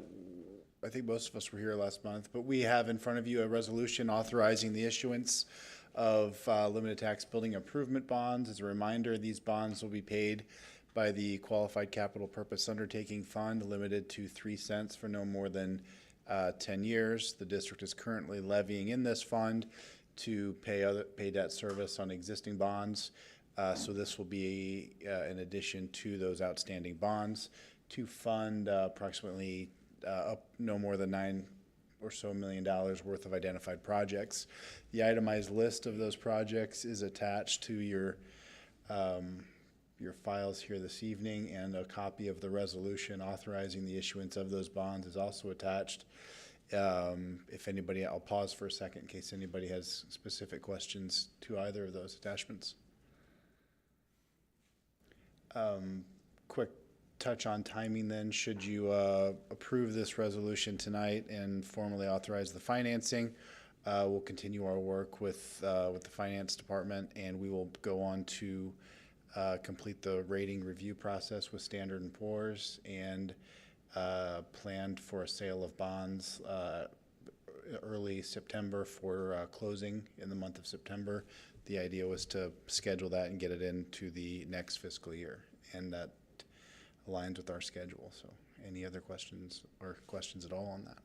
I think most of us were here last month, but we have in front of you a resolution authorizing the issuance of limited tax building improvement bonds. As a reminder, these bonds will be paid by the Qualified Capital Purpose Undertaking Fund, limited to 3 cents for no more than 10 years. The district is currently levying in this fund to pay debt service on existing bonds. So this will be in addition to those outstanding bonds to fund approximately up no more than $9 or so million worth of identified projects. The itemized list of those projects is attached to your files here this evening, and a copy of the resolution authorizing the issuance of those bonds is also attached. If anybody, I'll pause for a second in case anybody has specific questions to either of those attachments. Quick touch on timing then. Should you approve this resolution tonight and formally authorize the financing, we'll continue our work with the finance department, and we will go on to complete the rating review process with Standard & Poor's, and planned for a sale of bonds early September for closing in the month of September. The idea was to schedule that and get it into the next fiscal year, and that aligns with our schedule. So any other questions or questions at all on that?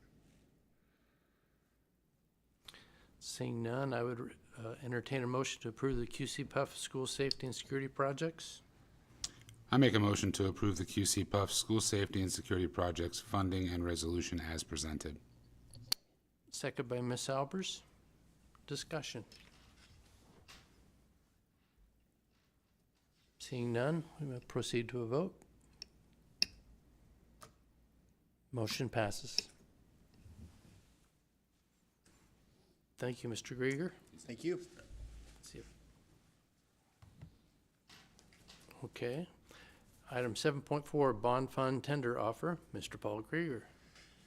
seeing none, I would entertain a motion to approve the QC Puff School Safety and Security Projects. I make a motion to approve the QC Puff School Safety and Security Projects funding and resolution as presented. Second by Ms. Albers. Discussion. Seeing none, we will proceed to a vote. Motion passes. Thank you, Mr. Grieger. Thank you. Okay. Item 7.4, Bond Fund Tender Offer. Mr. Paul Grieger.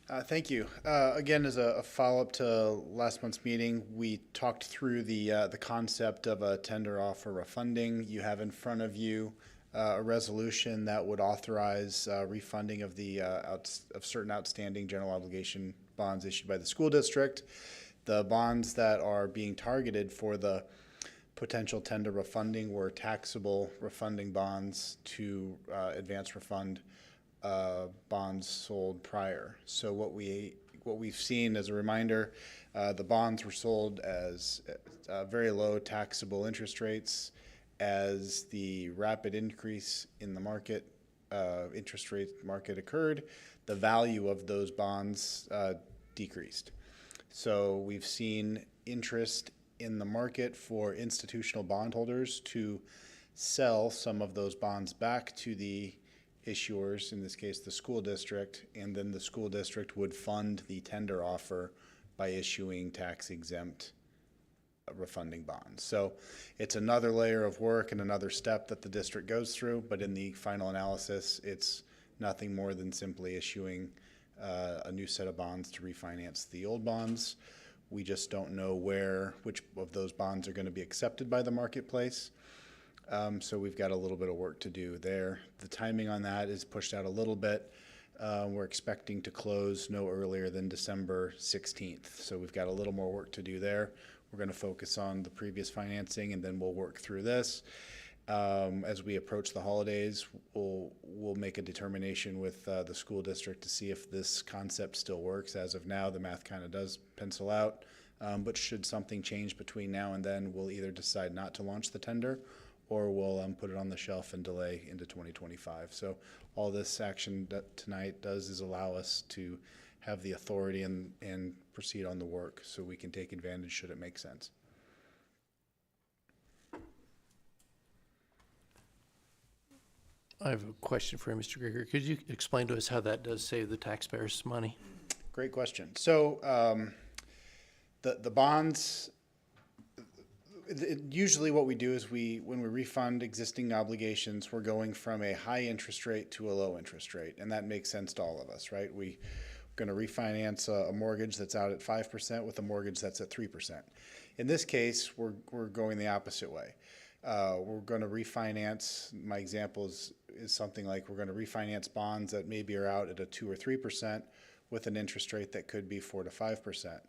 Thank you. Again, as a follow-up to last month's meeting, we talked through the concept of a tender offer refunding. You have in front of you a resolution that would authorize refunding of of certain outstanding general obligation bonds issued by the school district. The bonds that are being targeted for the potential tender refunding were taxable refunding bonds to advance refund bonds sold prior. So what we've seen as a reminder, the bonds were sold as very low taxable interest rates. As the rapid increase in the market, interest rate market occurred, the value of those bonds decreased. So we've seen interest in the market for institutional bondholders to sell some of those bonds back to the issuers, in this case the school district, and then the school district would fund the tender offer by issuing tax-exempt refunding bonds. So it's another layer of work and another step that the district goes through, but in the final analysis, it's nothing more than simply issuing a new set of bonds to refinance the old bonds. We just don't know which of those bonds are going to be accepted by the marketplace. So we've got a little bit of work to do there. The timing on that is pushed out a little bit. We're expecting to close no earlier than December 16th. So we've got a little more work to do there. We're going to focus on the previous financing, and then we'll work through this. As we approach the holidays, we'll make a determination with the school district to see if this concept still works. As of now, the math kind of does pencil out. But should something change between now and then, we'll either decide not to launch the tender, or we'll put it on the shelf and delay into 2025. So all this action tonight does is allow us to have the authority and proceed on the work so we can take advantage should it make sense. I have a question for you, Mr. Greger. Could you explain to us how that does save the taxpayers money? Great question. So the bonds, usually what we do is when we refund existing obligations, we're going from a high interest rate to a low interest rate, and that makes sense to all of us, right? We're going to refinance a mortgage that's out at 5% with a mortgage that's at 3%. In this case, we're going the opposite way. We're going to refinance, my example is something like we're going to refinance bonds that maybe are out at a 2 or 3% with an interest rate that could be 4 to 5%.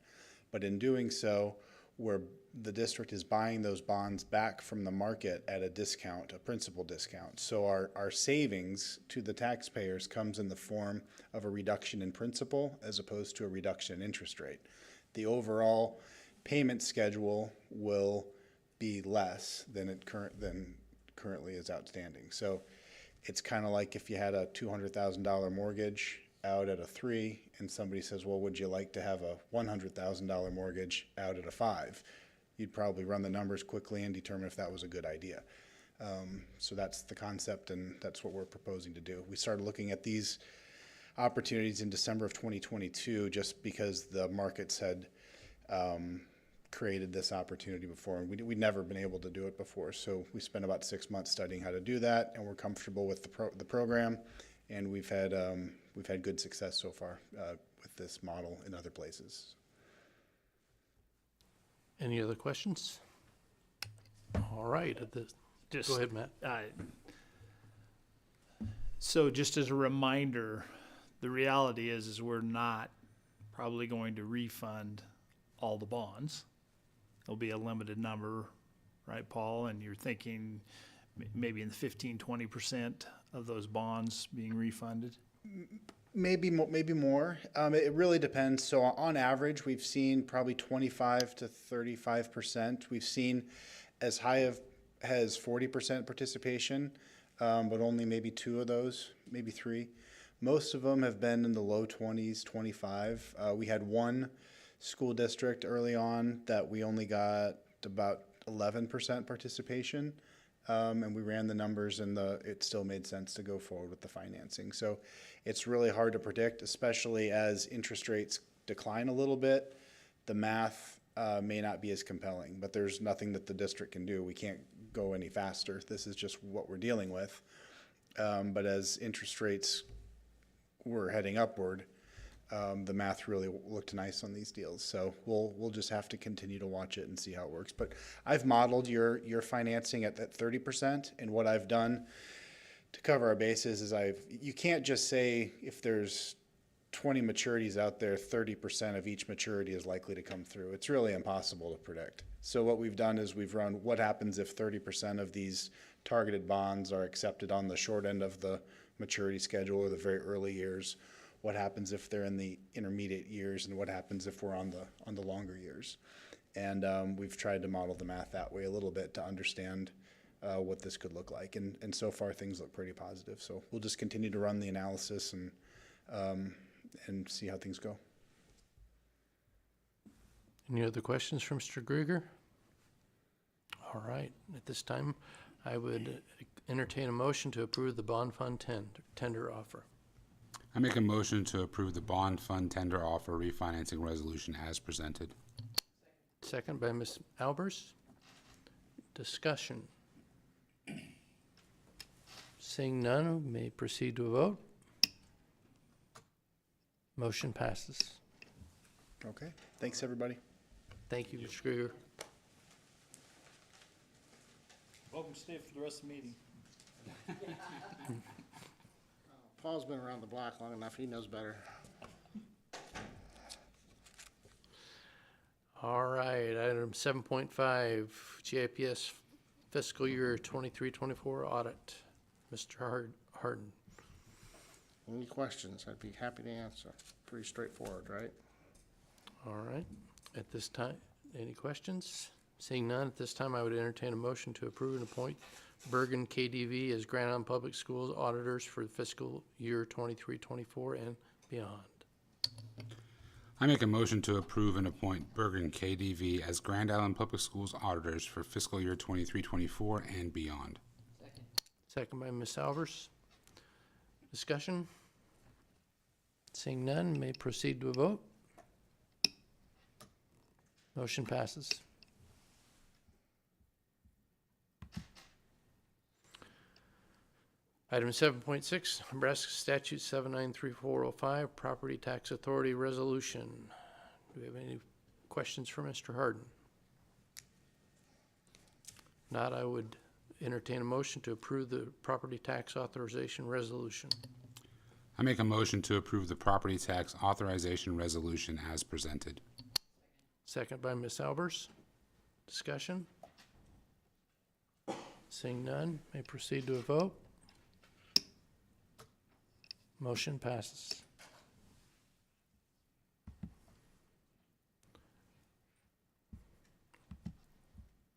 But in doing so, where the district is buying those bonds back from the market at a discount, a principal discount. So our savings to the taxpayers comes in the form of a reduction in principal as opposed to a reduction in interest rate. The overall payment schedule will be less than currently is outstanding. So it's kind of like if you had a $200,000 mortgage out at a 3 and somebody says, well, would you like to have a $100,000 mortgage out at a 5? You'd probably run the numbers quickly and determine if that was a good idea. So that's the concept, and that's what we're proposing to do. We started looking at these opportunities in December of 2022 just because the markets had created this opportunity before, and we'd never been able to do it before. So we spent about 6 months studying how to do that, and we're comfortable with the program, and we've had good success so far with this model in other places. Any other questions? All right. Go ahead, Matt. So just as a reminder, the reality is we're not probably going to refund all the bonds. There'll be a limited number, right, Paul? And you're thinking maybe in the 15-20% of those bonds being refunded? Maybe more. It really depends. So on average, we've seen probably 25 to 35%. We've seen as high as 40% participation, but only maybe 2 of those, maybe 3. Most of them have been in the low 20s, 25. We had one school district early on that we only got about 11% participation. And we ran the numbers, and it still made sense to go forward with the financing. So it's really hard to predict, especially as interest rates decline a little bit. The math may not be as compelling, but there's nothing that the district can do. We can't go any faster. This is just what we're dealing with. But as interest rates were heading upward, the math really looked nice on these deals. So we'll just have to continue to watch it and see how it works. But I've modeled your financing at that 30%, and what I've done to cover our bases is you can't just say if there's 20 maturities out there, 30% of each maturity is likely to come through. It's really impossible to predict. So what we've done is we've run what happens if 30% of these targeted bonds are accepted on the short end of the maturity schedule or the very early years. What happens if they're in the intermediate years, and what happens if we're on the longer years. And we've tried to model the math that way a little bit to understand what this could look like. And so far things look pretty positive. So we'll just continue to run the analysis and see how things go. Any other questions for Mr. Grieger? All right, at this time, I would entertain a motion to approve the bond fund tender offer. I make a motion to approve the bond fund tender offer refinancing resolution as presented. Second by Ms. Albers. Discussion. Seeing none, we may proceed to a vote. Motion passes. Okay, thanks everybody. Thank you, Mr. Grieger. Welcome to stay for the rest of the meeting. Paul's been around the block long enough, he knows better. All right, item 7.5, GIPS fiscal year 23-24 audit. Mr. Harden. Any questions, I'd be happy to answer. Pretty straightforward, right? All right, at this time, any questions? Seeing none, at this time, I would entertain a motion to approve and appoint Bergen KDV as Grand Island Public Schools auditors for the fiscal year 23-24 and beyond. I make a motion to approve and appoint Bergen KDV as Grand Island Public Schools auditors for fiscal year 23-24 and beyond. Second by Ms. Albers. Discussion? Seeing none, may proceed to a vote. Motion passes. Item 7.6, Nebraska Statute 793405, Property Tax Authority Resolution. Do we have any questions for Mr. Harden? Not, I would entertain a motion to approve the Property Tax Authorization Resolution. I make a motion to approve the property tax authorization resolution as presented. Second by Ms. Albers. Discussion? Seeing none, may proceed to a vote. Motion passes.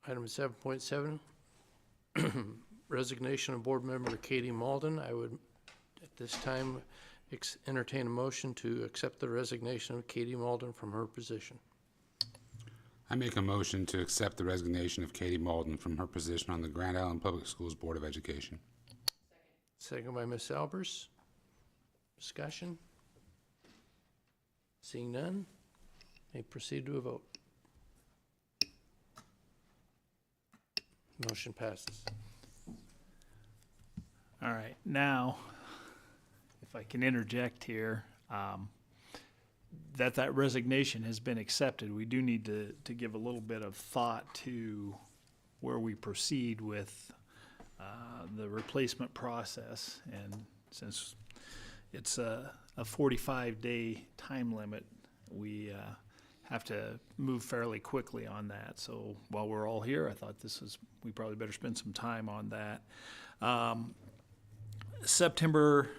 Item 7.7, resignation of board member Katie Malden. I would, at this time, entertain a motion to accept the resignation of Katie Malden from her position. I make a motion to accept the resignation of Katie Malden from her position on the Grand Island Public Schools Board of Education. Second by Ms. Albers. Discussion? Seeing none, may proceed to a vote. Motion passes. All right, now, if I can interject here, that resignation has been accepted, we do need to give a little bit of thought to where we proceed with the replacement process. And since it's a 45-day time limit, we have to move fairly quickly on that. So while we're all here, I thought we probably better spend some time on that. September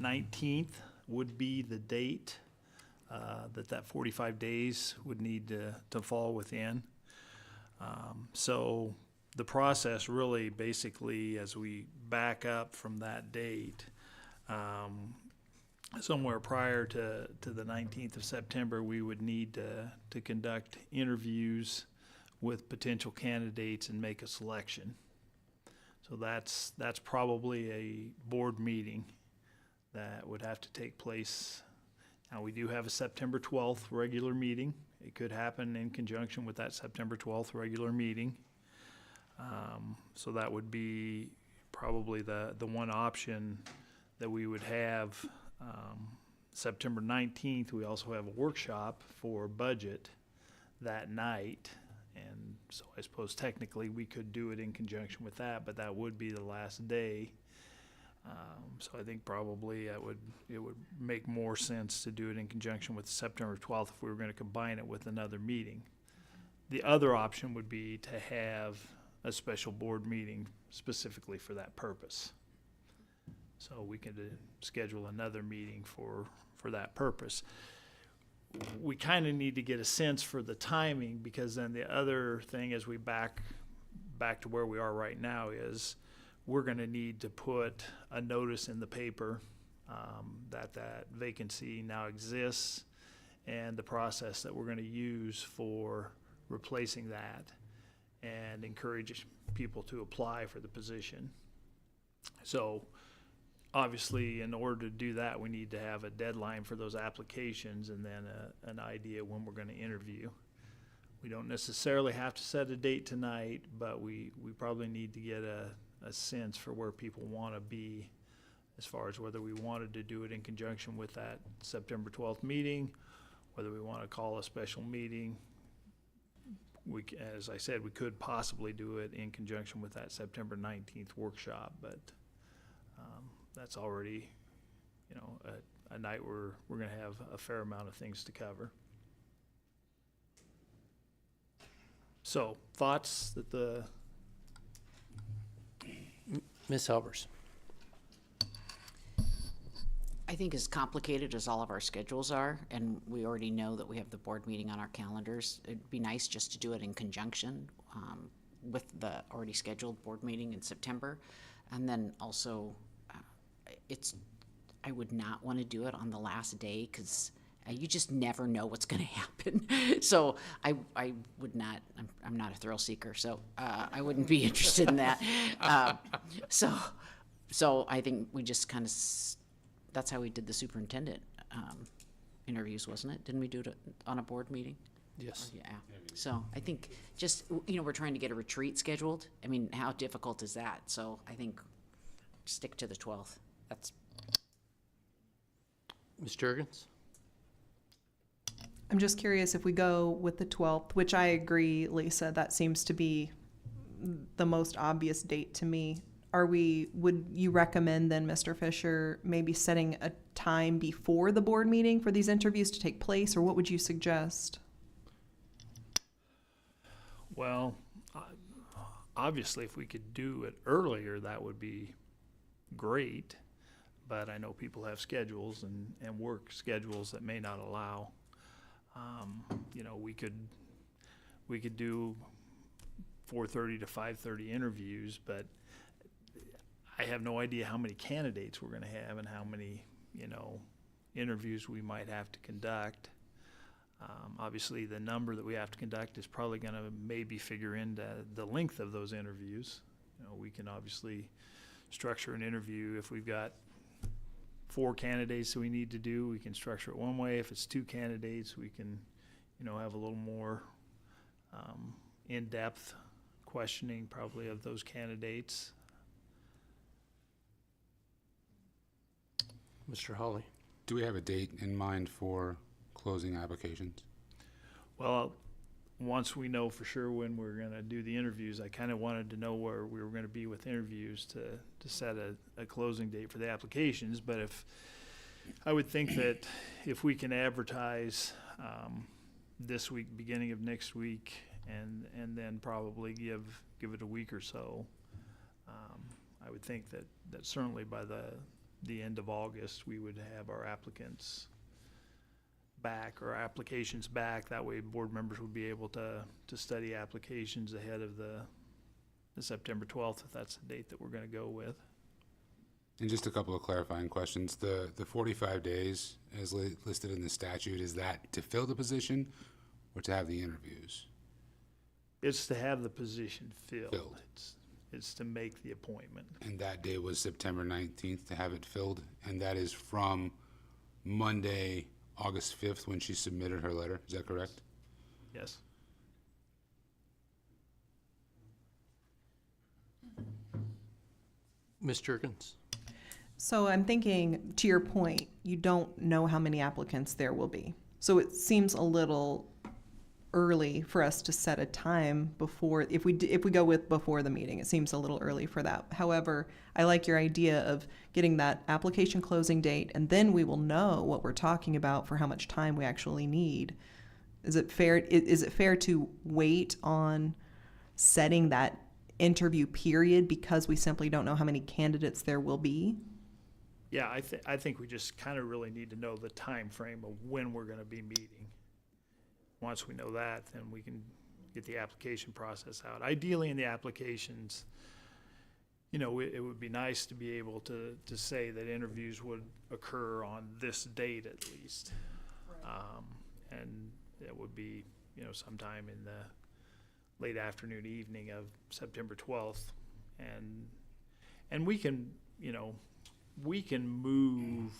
19th would be the date that 45 days would need to fall within. So the process really basically, as we back up from that date, somewhere prior to the 19th of September, we would need to conduct interviews with potential candidates and make a selection. So that's probably a board meeting that would have to take place. Now, we do have a September 12th regular meeting. It could happen in conjunction with that September 12th regular meeting. So that would be probably the one option that we would have September 19th, we also have a workshop for budget that night. And so I suppose technically we could do it in conjunction with that, but that would be the last day. So I think probably it would make more sense to do it in conjunction with September 12th if we were going to combine it with another meeting. The other option would be to have a special board meeting specifically for that purpose. So we could schedule another meeting for that purpose. We kind of need to get a sense for the timing, because then the other thing as we back to where we are right now is we're going to need to put a notice in the paper that vacancy now exists, and the process that we're going to use for replacing that, and encourage people to apply for the position. So obviously, in order to do that, we need to have a deadline for those applications, and then an idea when we're going to interview. We don't necessarily have to set a date tonight, but we probably need to get a sense for where people want to be as far as whether we wanted to do it in conjunction with that September 12th meeting, whether we want to call a special meeting. As I said, we could possibly do it in conjunction with that September 19th workshop, but that's already, a night where we're going to have a fair amount of things to cover. So, thoughts that Ms. Albers. I think as complicated as all of our schedules are, and we already know that we have the board meeting on our calendars, it'd be nice just to do it in conjunction with the already scheduled board meeting in September. And then also, I would not want to do it on the last day, because you just never know what's going to happen. So I would not, I'm not a thrill seeker, so I wouldn't be interested in that. So I think we just kind of, that's how we did the superintendent interviews, wasn't it? Didn't we do it on a board meeting? Yes. Yeah. So I think just, we're trying to get a retreat scheduled. I mean, how difficult is that? So I think stick to the 12th. That's. Ms. Jurgens? I'm just curious if we go with the 12th, which I agree, Lisa, that seems to be the most obvious date to me. Would you recommend then, Mr. Fisher, maybe setting a time before the board meeting for these interviews to take place, or what would you suggest? Well, obviously, if we could do it earlier, that would be great. But I know people have schedules and work schedules that may not allow. We could do 4:30 to 5:30 interviews, but I have no idea how many candidates we're going to have and how many, interviews we might have to conduct. Obviously, the number that we have to conduct is probably going to maybe figure into the length of those interviews. We can obviously structure an interview. If we've got 4 candidates that we need to do, we can structure it one way. If it's 2 candidates, we can, have a little more in-depth questioning probably of those candidates. Mr. Hawley? Do we have a date in mind for closing applications? Well, once we know for sure when we're going to do the interviews, I kind of wanted to know where we were going to be with interviews to set a closing date for the applications. But I would think that if we can advertise this week, beginning of next week, and then probably give it a week or so, I would think that certainly by the end of August, we would have our applicants back, or applications back. That way board members would be able to study applications ahead of the September 12th, if that's the date that we're going to go with. And just a couple of clarifying questions. The 45 days as listed in the statute, is that to fill the position or to have the interviews? It's to have the position filled. It's to make the appointment. And that day was September 19th to have it filled, and that is from Monday, August 5th, when she submitted her letter. Is that correct? Yes. Ms. Jurgens? So I'm thinking, to your point, you don't know how many applicants there will be. So it seems a little early for us to set a time before, if we go with before the meeting, it seems a little early for that. However, I like your idea of getting that application closing date, and then we will know what we're talking about for how much time we actually need. Is it fair to wait on setting that interview period because we simply don't know how many candidates there will be? Yeah, I think we just kind of really need to know the time frame of when we're going to be meeting. Once we know that, then we can get the application process out. Ideally, in the applications, you know, it would be nice to be able to say that interviews would occur on this date at least. And it would be, you know, sometime in the late afternoon, evening of September 12th. And we can, you know, we can move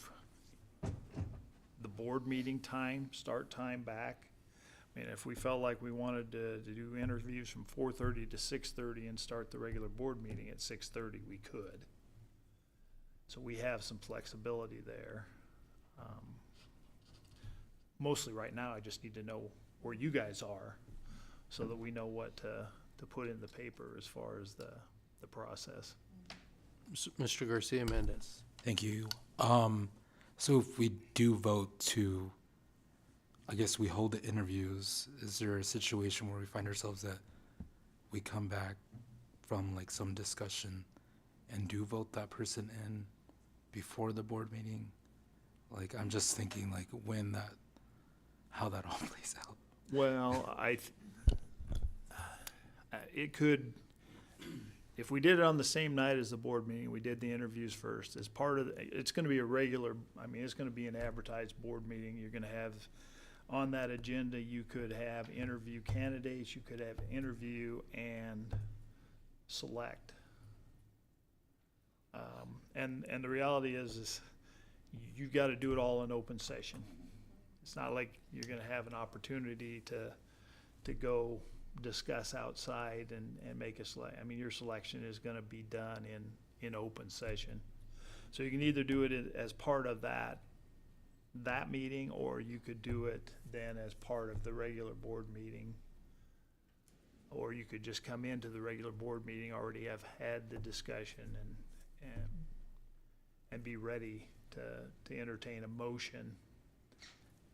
the board meeting time, start time back. I mean, if we felt like we wanted to do interviews from 4:30 to 6:30 and start the regular board meeting at 6:30, we could. So we have some flexibility there. Mostly right now, I just need to know where you guys are so that we know what to put in the paper as far as the process. Mr. Garcia Mendez. Thank you. So if we do vote to, I guess we hold the interviews, is there a situation where we find ourselves that we come back from like some discussion and do vote that person in before the board meeting? Like, I'm just thinking like how that all plays out. Well, it could, if we did it on the same night as the board meeting, we did the interviews first, as part of, it's gonna be a regular, I mean, it's gonna be an advertised board meeting. You're gonna have, on that agenda, you could have interview candidates, you could have interview and select. And the reality is you gotta do it all in open session. It's not like you're gonna have an opportunity to go discuss outside and make a select. I mean, your selection is gonna be done in open session. So you can either do it as part of that meeting, or you could do it then as part of the regular board meeting. Or you could just come into the regular board meeting, already have had the discussion and be ready to entertain a motion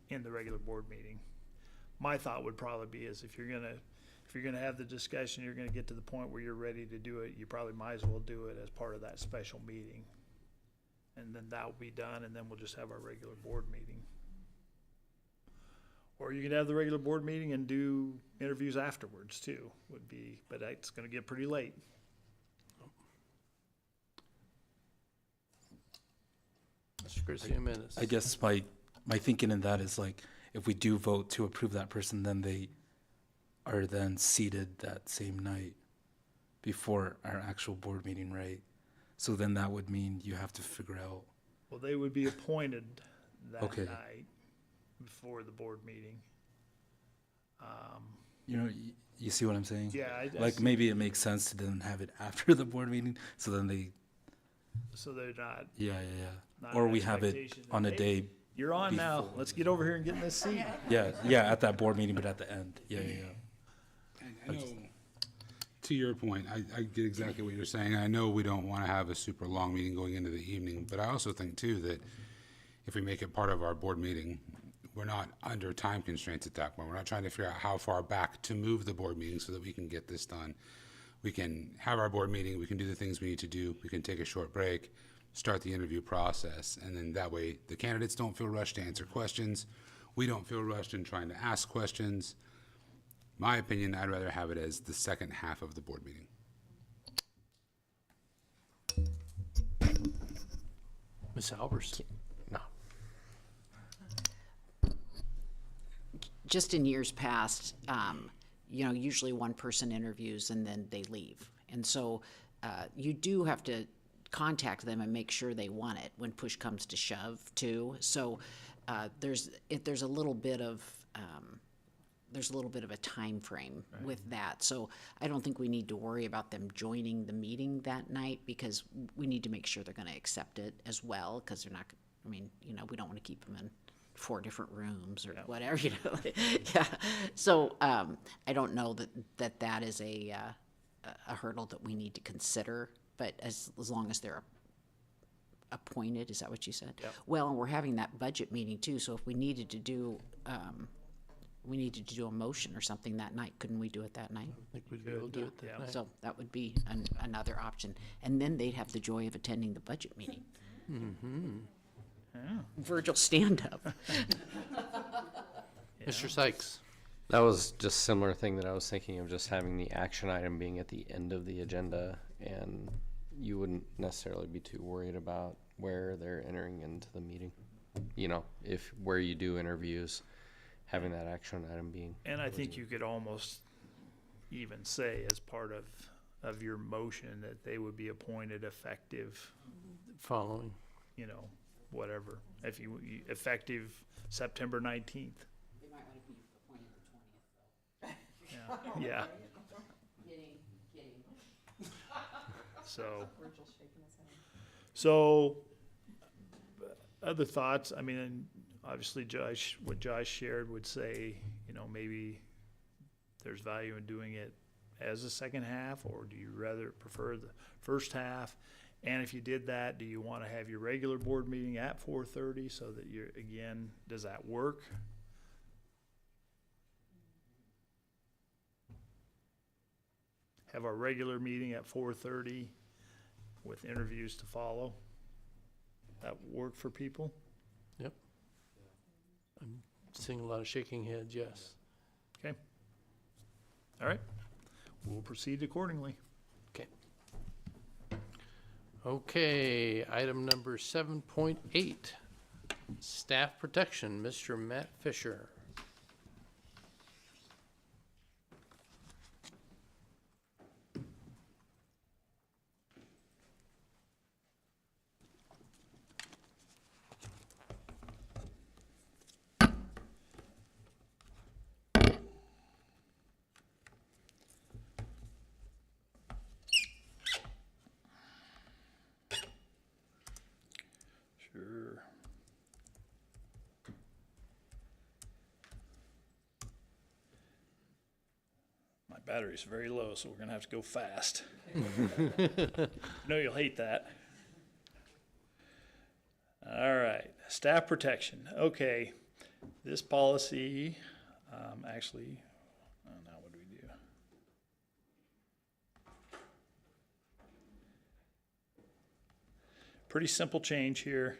in the regular board meeting. My thought would probably be is if you're gonna have the discussion, you're gonna get to the point where you're ready to do it, you probably might as well do it as part of that special meeting. And then that will be done, and then we'll just have our regular board meeting. Or you could have the regular board meeting and do interviews afterwards too, but that's gonna get pretty late. Mr. Garcia Mendez. I guess my thinking in that is like, if we do vote to approve that person, then they are then seated that same night before our actual board meeting, right? So then that would mean you have to figure out. Well, they would be appointed that Okay. night before the board meeting. You know, you see what I'm saying? Yeah, I like see. maybe it makes sense to then have it after the board meeting, so then they. So they're not. Yeah. Not Or an we have it expectation that, on a "Hey, day. You're on now. Let's get over here and get in this seat. Yeah, at that board meeting, but at the end. Yeah. I know, to your point, I get exactly what you're saying. I know we don't want to have a super long meeting going into the evening, but I also think too that if we make it part of our board meeting, we're not under time constraints at that point. We're not trying to figure out how far back to move the board meeting so that we can get this done. We can have our board meeting, we can do the things we need to do, we can take a short break, start the interview process, and then that way the candidates don't feel rushed to answer questions. We don't feel rushed in trying to ask questions. My opinion, I'd rather have it as the second half of the board meeting. Ms. Albers. No. Just in years past, you know, usually one person interviews and then they leave. And so you do have to contact them and make sure they want it when push comes to shove too. So there's a little bit of there's a little bit of a time frame with that. So I don't think we need to worry about them joining the meeting that night, because we need to make sure they're going to accept it as well, because they're not, I mean, you know, we don't want to keep them in 4 different rooms or whatever, you know. Yeah. So I don't know that is a hurdle that we need to consider, but as long as they're appointed, is that what you said? Yep. Well, and we're having that budget meeting too, so if we needed to do a motion or something that night, couldn't we do it that night? I think we'd be able to do it that night. So that would be another option, and then they'd have the joy of attending the budget meeting. Mm-hmm. Virgil, stand up. Mr. Sykes? That was just a similar thing that I was thinking of, just having the action item being at the end of the agenda, and you wouldn't necessarily be too worried about where they're entering into the meeting. You know, if where you do interviews, having that action item being. And I think you could almost even say as part of your motion that they would be appointed effective, Following. you know, whatever. If effective September 19th. They might want to be appointed the 20th, though. Yeah. Kidding. So other thoughts, I mean, obviously what Josh shared would say, you know, maybe there's value in doing it as a second half, or do you rather prefer the first half? And if you did that, do you want to have your regular board meeting at 4:30 so that you're, again, does that work? Have our regular meeting at 4:30 with interviews to follow? That work for people? Yep. I'm seeing a lot of shaking heads, yes. Okay. All right. We'll proceed accordingly. Okay. Okay, item number 7.8, staff protection, Mr. Matt Fisher. Sure. My battery's very low, so we're gonna have to go fast. No, you'll hate that. All right, staff protection. Okay, this policy, actually, now what do we do? Pretty simple change here.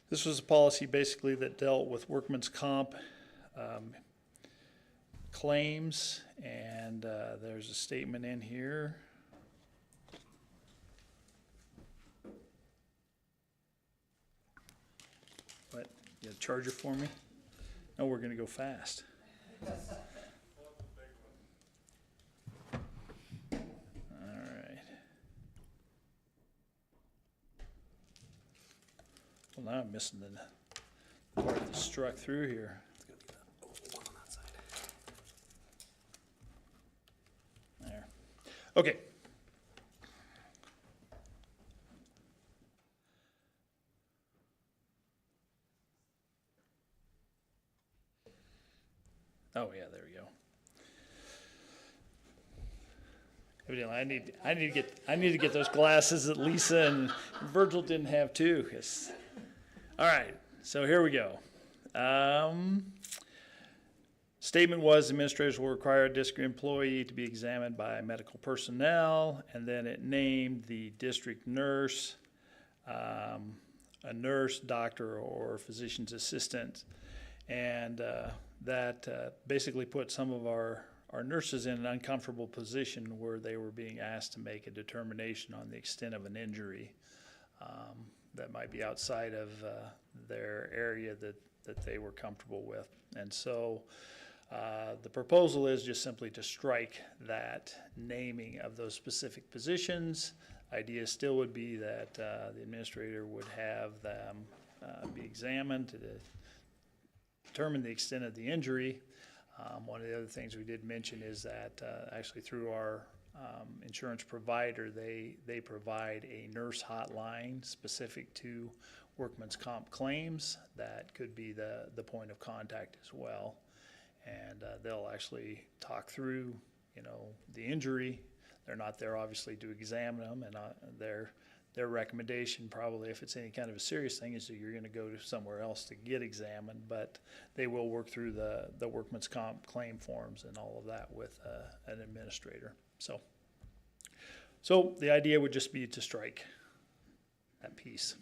This was a policy basically that dealt with workman's comp claims, and there's a statement in here. What, you got a charger for me? No, we're gonna go fast. All right. Well, now I'm missing the part that struck through here. There. Okay. Oh yeah, there we go. Evidently, I need to get those glasses that Lisa and Virgil didn't have too. All right, so here we go. Statement was administrators will require a district employee to be examined by medical personnel, and then it named the district nurse, a nurse, doctor, or physician's assistant, and that basically put some of our nurses in an uncomfortable position where they were being asked to make a determination on the extent of an injury that might be outside of their area that they were comfortable with. And so the proposal is just simply to strike that naming of those specific positions. Idea still would be that the administrator would have them be examined to determine the extent of the injury, One of the other things we did mention is that actually through our insurance provider, they provide a nurse hotline specific to workman's comp claims that could be the point of contact as well. And they'll actually talk through, the injury. They're not there obviously to examine them, and their recommendation probably, if it's any kind of a serious thing, is that you're going to go to somewhere else to get examined, but they will work through the workman's comp claim forms and all of that with an administrator. So the idea would just be to strike that piece.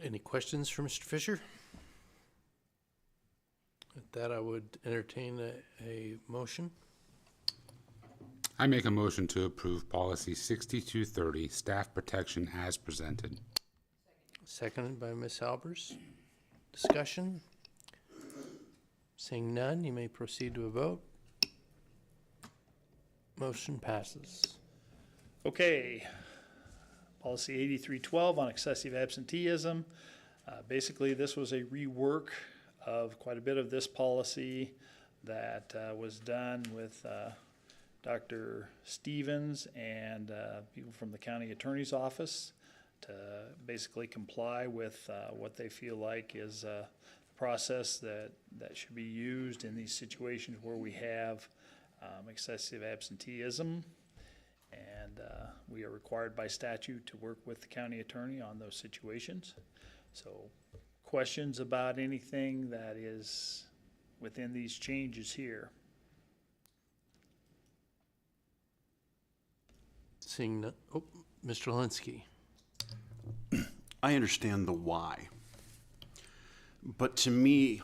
Any questions for Mr. Fisher? With that, I would entertain a motion. I make a motion to approve policy 6230, staff protection as presented. Seconded by Ms. Albers. Discussion? Seeing none, you may proceed to a vote. Motion passes. Okay, policy 8312 on excessive absenteeism. Basically, this was a rework of quite a bit of this policy that was done with Dr. Stevens and people from the county attorney's office to basically comply with what they feel like is a process that should be used in these situations where we have excessive absenteeism. And we are required by statute to work with the county attorney on those situations. So questions about anything that is within these changes here? Seeing none, Mr. Linsky. I understand the why. But to me,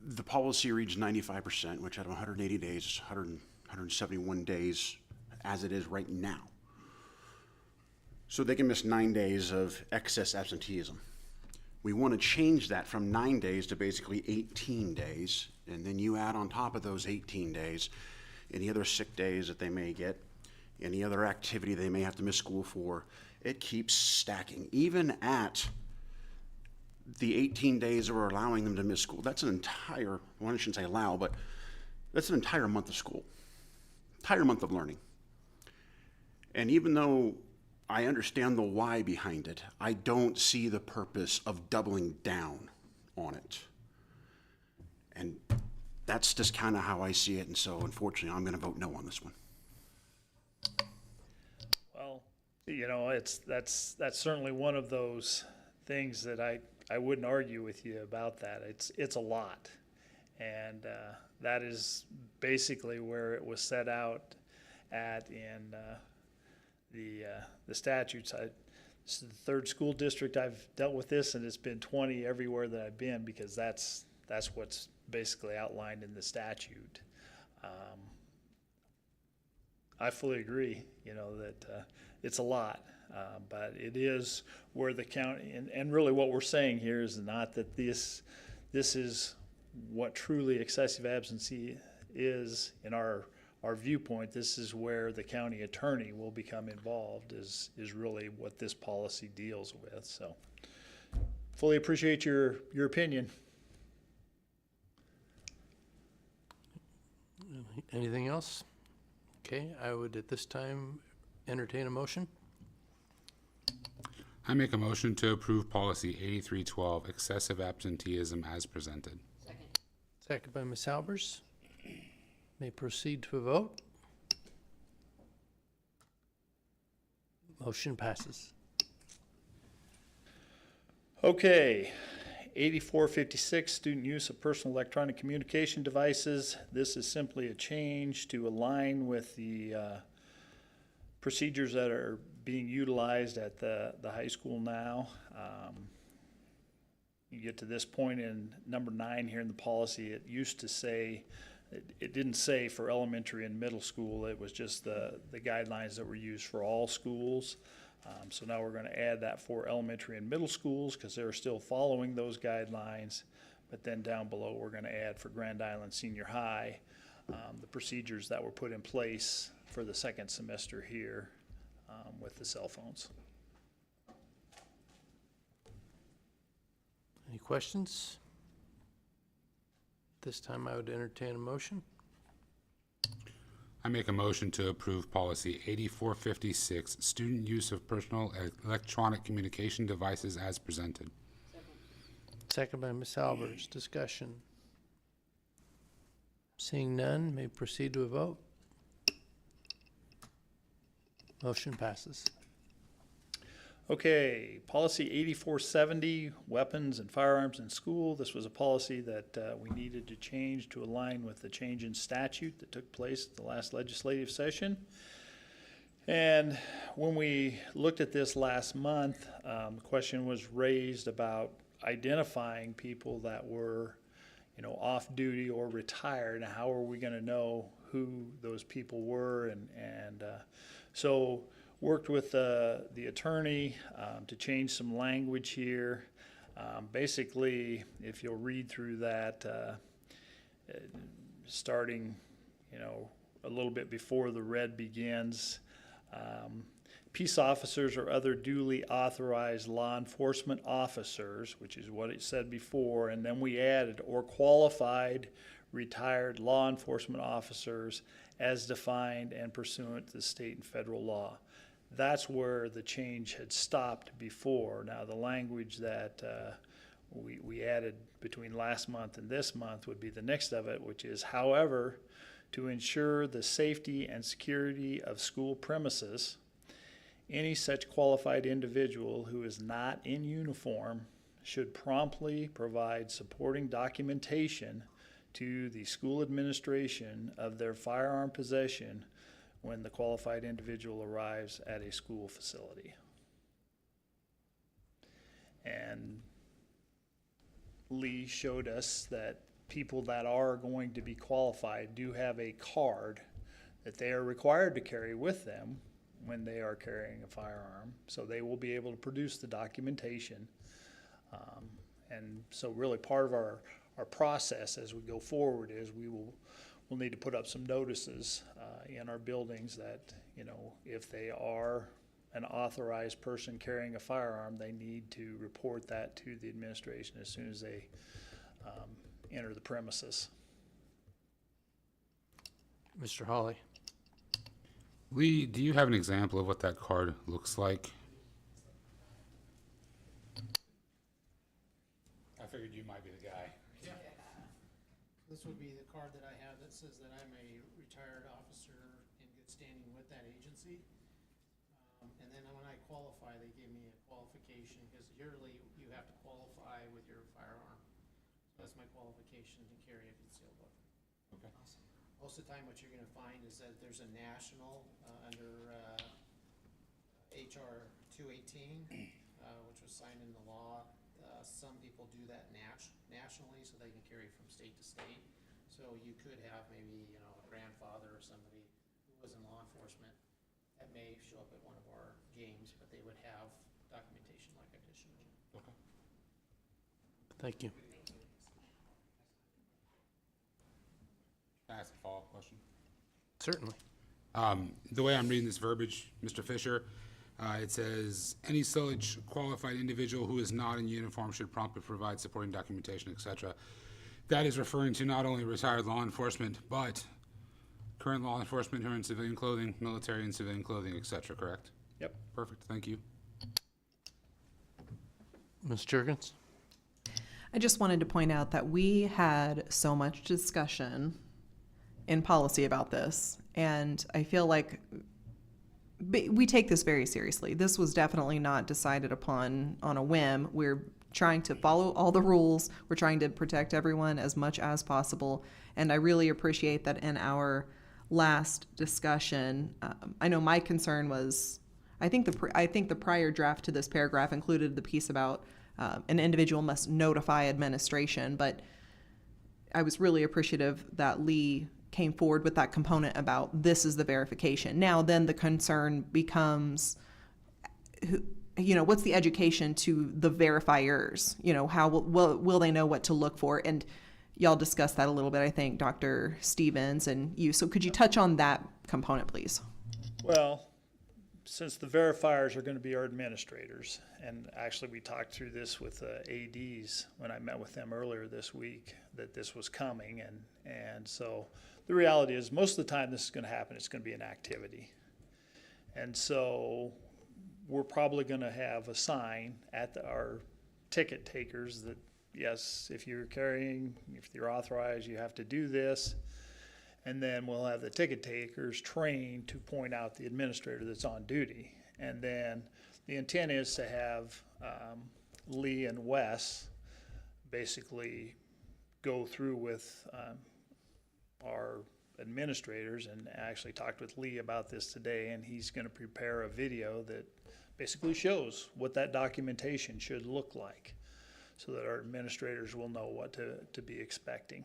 the policy reads 95%, which out of 180 days, 171 days as it is right now. So they can miss 9 days of excess absenteeism. We want to change that from 9 days to basically 18 days, and then you add on top of those 18 days any other sick days that they may get, any other activity they may have to miss school for. It keeps stacking. Even at the 18 days that we're allowing them to miss school, that's an entire, well, I shouldn't say allow, but that's an entire month of school, entire month of learning. And even though I understand the why behind it, I don't see the purpose of doubling down on it. And that's just kind of how I see it, and so unfortunately I'm going to vote no on this one. Well, that's certainly one of those things that I wouldn't argue with you about that. It's a lot. And that is basically where it was set out at in the statutes. This is the third school district I've dealt with this, and it's been 20 everywhere that I've been, because that's what's basically outlined in the statute. I fully agree, that it's a lot, but it is where the county, and really what we're saying here is not that this is what truly excessive absentee is in our viewpoint. This is where the county attorney will become involved, is really what this policy deals with. So fully appreciate your opinion. Anything else? Okay, I would at this time entertain a motion. I make a motion to approve policy 8312, excessive absenteeism as presented. Second by Ms. Albers. May proceed to a vote. Motion passes. Okay, 8456, student use of personal electronic communication devices. This is simply a change to align with the procedures that are being utilized at the high school now. You get to this point in number 9 here in the policy, it used to say, it didn't say for elementary and middle school, it was just the guidelines that were used for all schools. So now we're going to add that for elementary and middle schools, because they're still following those guidelines. But then down below, we're going to add for Grand Island Senior High the procedures that were put in place for the second semester here with the cell phones. Any questions? This time I would entertain a motion. I make a motion to approve policy 8456, student use of personal electronic communication devices as presented. Second by Ms. Albers. Discussion. Seeing none, may proceed to a vote. Motion passes. Okay, policy 8470, weapons and firearms in school. This was a policy that we needed to change to align with the change in statute that took place at the last legislative session. And when we looked at this last month, the question was raised about identifying people that were, off duty or retired. And how are we going to know who those people were? And so worked with the attorney to change some language here. Basically, if you'll read through that, starting, a little bit before the red begins, peace officers or other duly authorized law enforcement officers, which is what it said before, and then we added, or qualified retired law enforcement officers as defined and pursuant to the state and federal law. That's where the change had stopped before. Now, the language that we added between last month and this month would be the next of it, which is, however, to ensure the safety and security of school premises, any such qualified individual who is not in uniform should promptly provide supporting documentation to the school administration of their firearm possession when the qualified individual arrives at a school facility. And Lee showed us that people that are going to be qualified do have a card that they are required to carry with them when they are carrying a firearm. So they will be able to produce the documentation. And so really part of our process as we go forward is we'll need to put up some notices in our buildings that, if they are an authorized person carrying a firearm, they need to report that to the administration as soon as they enter the premises. Mr. Hawley. Lee, do you have an example of what that card looks like? I figured you might be the guy. Yeah. This would be the card that I have that says that I'm a retired officer in good standing with that agency. And then when I qualify, they give me a qualification, because yearly you have to qualify with your firearm. So that's my qualification to carry a concealed weapon. Okay. Awesome. Most of the time what you're going to find is that there's a national under HR 218, which was signed into law. Some people do that nationally so they can carry from state to state. So you could have maybe, a grandfather or somebody who was in law enforcement that may show up at one of our games, but they would have documentation like I just showed you. Okay. Thank you. Can I ask a follow-up question? Certainly. The way I'm reading this verbiage, Mr. Fisher, it says, any such qualified individual who is not in uniform should promptly provide supporting documentation, etc. That is referring to not only retired law enforcement, but current law enforcement who are in civilian clothing, military and civilian clothing, etc., correct? Yep. Perfect, thank you. Ms. Jurgens? I just wanted to point out that we had so much discussion in policy about this, and I feel like we take this very seriously. This was definitely not decided upon on a whim. We're trying to follow all the rules. We're trying to protect everyone as much as possible, and I really appreciate that in our last discussion, I know my concern was, I think the prior draft to this paragraph included the piece about an individual must notify administration, but I was really appreciative that Lee came forward with that component about this is the verification. Now then the concern becomes, what's the education to the verifiers? How will they know what to look for? And y'all discussed that a little bit, I think, Dr. Stevens and you. So could you touch on that component, please? Well, since the verifiers are going to be our administrators, and actually we talked through this with ADs when I met with them earlier this week, that this was coming, and so the reality is most of the time this is going to happen, it's going to be an activity. And so we're probably going to have a sign at our ticket takers that, yes, if you're authorized, you have to do this. And then we'll have the ticket takers trained to point out the administrator that's on duty. And then the intent is to have Lee and Wes basically go through with our administrators, and actually talked with Lee about this today, and he's going to prepare a video that basically shows what that documentation should look like so that our administrators will know what to be expecting.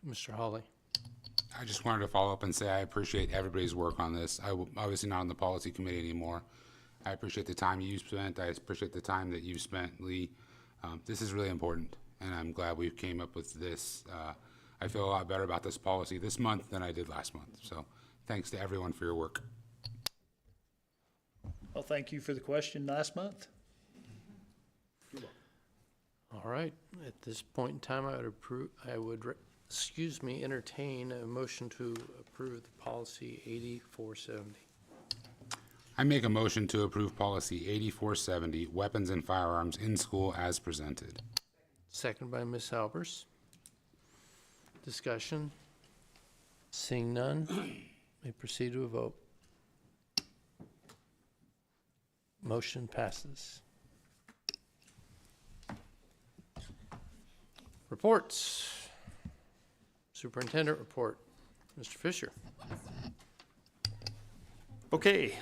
Mr. Hawley. I just wanted to follow up and say I appreciate everybody's work on this. Obviously not on the policy committee anymore. I appreciate the time you spent. I appreciate the time that you spent, Lee. This is really important, and I'm glad we came up with this. I feel a lot better about this policy this month than I did last month. So thanks to everyone for your work. Well, thank you for the question last month. All right, at this point in time, I would entertain a motion to approve the policy 8470. I make a motion to approve policy 8470, weapons and firearms in school as presented. Second by Ms. Albers. Discussion. Seeing none, may proceed to a vote. Motion passes. Reports. Superintendent report. Mr. Fisher. Okay.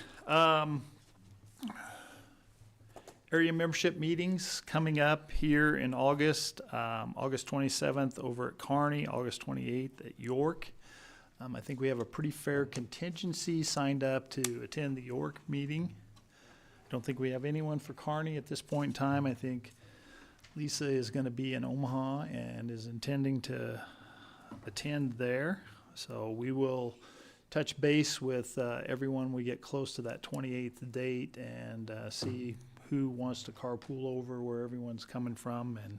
Area membership meetings coming up here in August. August 27th over at Kearney, August 28th at York. I think we have a pretty fair contingency signed up to attend the York meeting. Don't think we have anyone for Kearney at this point in time. I think Lisa is going to be in Omaha and is intending to attend there. So we will touch base with everyone we get close to that 28th date and see who wants to carpool over where everyone's coming from and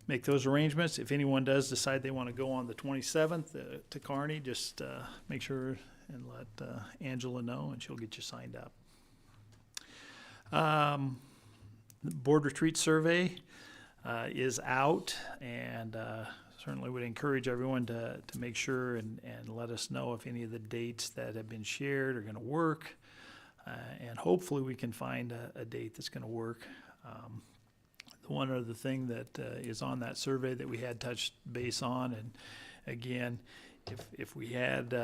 make those arrangements. If anyone does decide they want to go on the 27th to Kearney, just make sure and let Angela know and she'll get you signed up. The board retreat survey is out, and certainly would encourage everyone to make sure and let us know if any of the dates that have been shared are going to work, and hopefully we can find a date that's going to work. The one other thing that is on that survey that we had touched base on, and again, if we had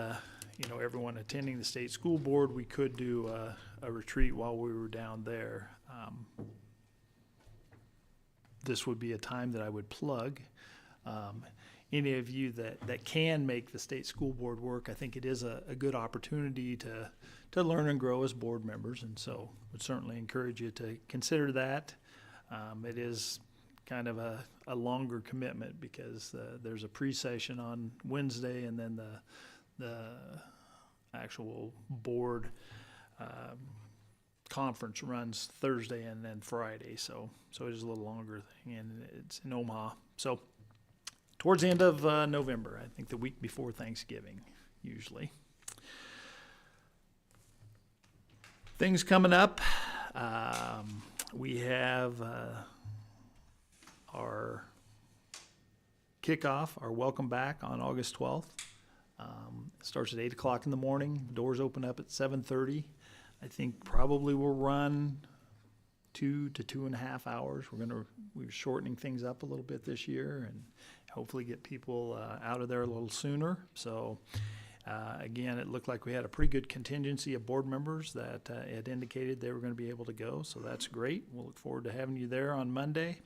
everyone attending the state school board, we could do a retreat while we were down there. This would be a time that I would plug. Any of you that can make the state school board work, I think it is a good opportunity to learn and grow as board members, and so would certainly encourage you to consider that. It is kind of a longer commitment because there's a pre-session on Wednesday and then the actual board conference runs Thursday and then Friday, so it is a little longer thing, and it's in Omaha. So towards the end of November, I think the week before Thanksgiving, usually. Things coming up. We have our kickoff, our welcome back on August 12th. It starts at 8 o'clock in the morning. Doors open up at 7:30. I think probably we'll run 2 to 2.5 hours. We're shortening things up a little bit this year and hopefully get people out of there a little sooner. So again, it looked like we had a pretty good contingency of board members that had indicated they were going to be able to go. So that's great. We'll look forward to having you there on Monday.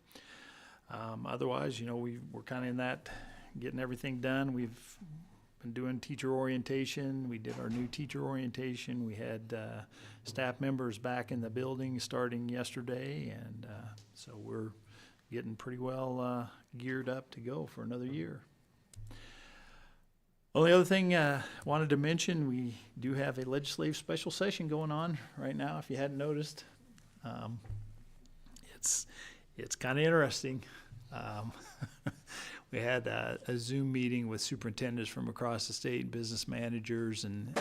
Otherwise, we're kind of in that getting everything done. We've been doing teacher orientation. We did our new teacher orientation. We had staff members back in the building starting yesterday, and so we're getting pretty well geared up to go for another year. Only other thing wanted to mention, we do have a legislative special session going on right now, if you hadn't noticed. It's kind of interesting. We had a Zoom meeting with superintendents from across the state, business managers, and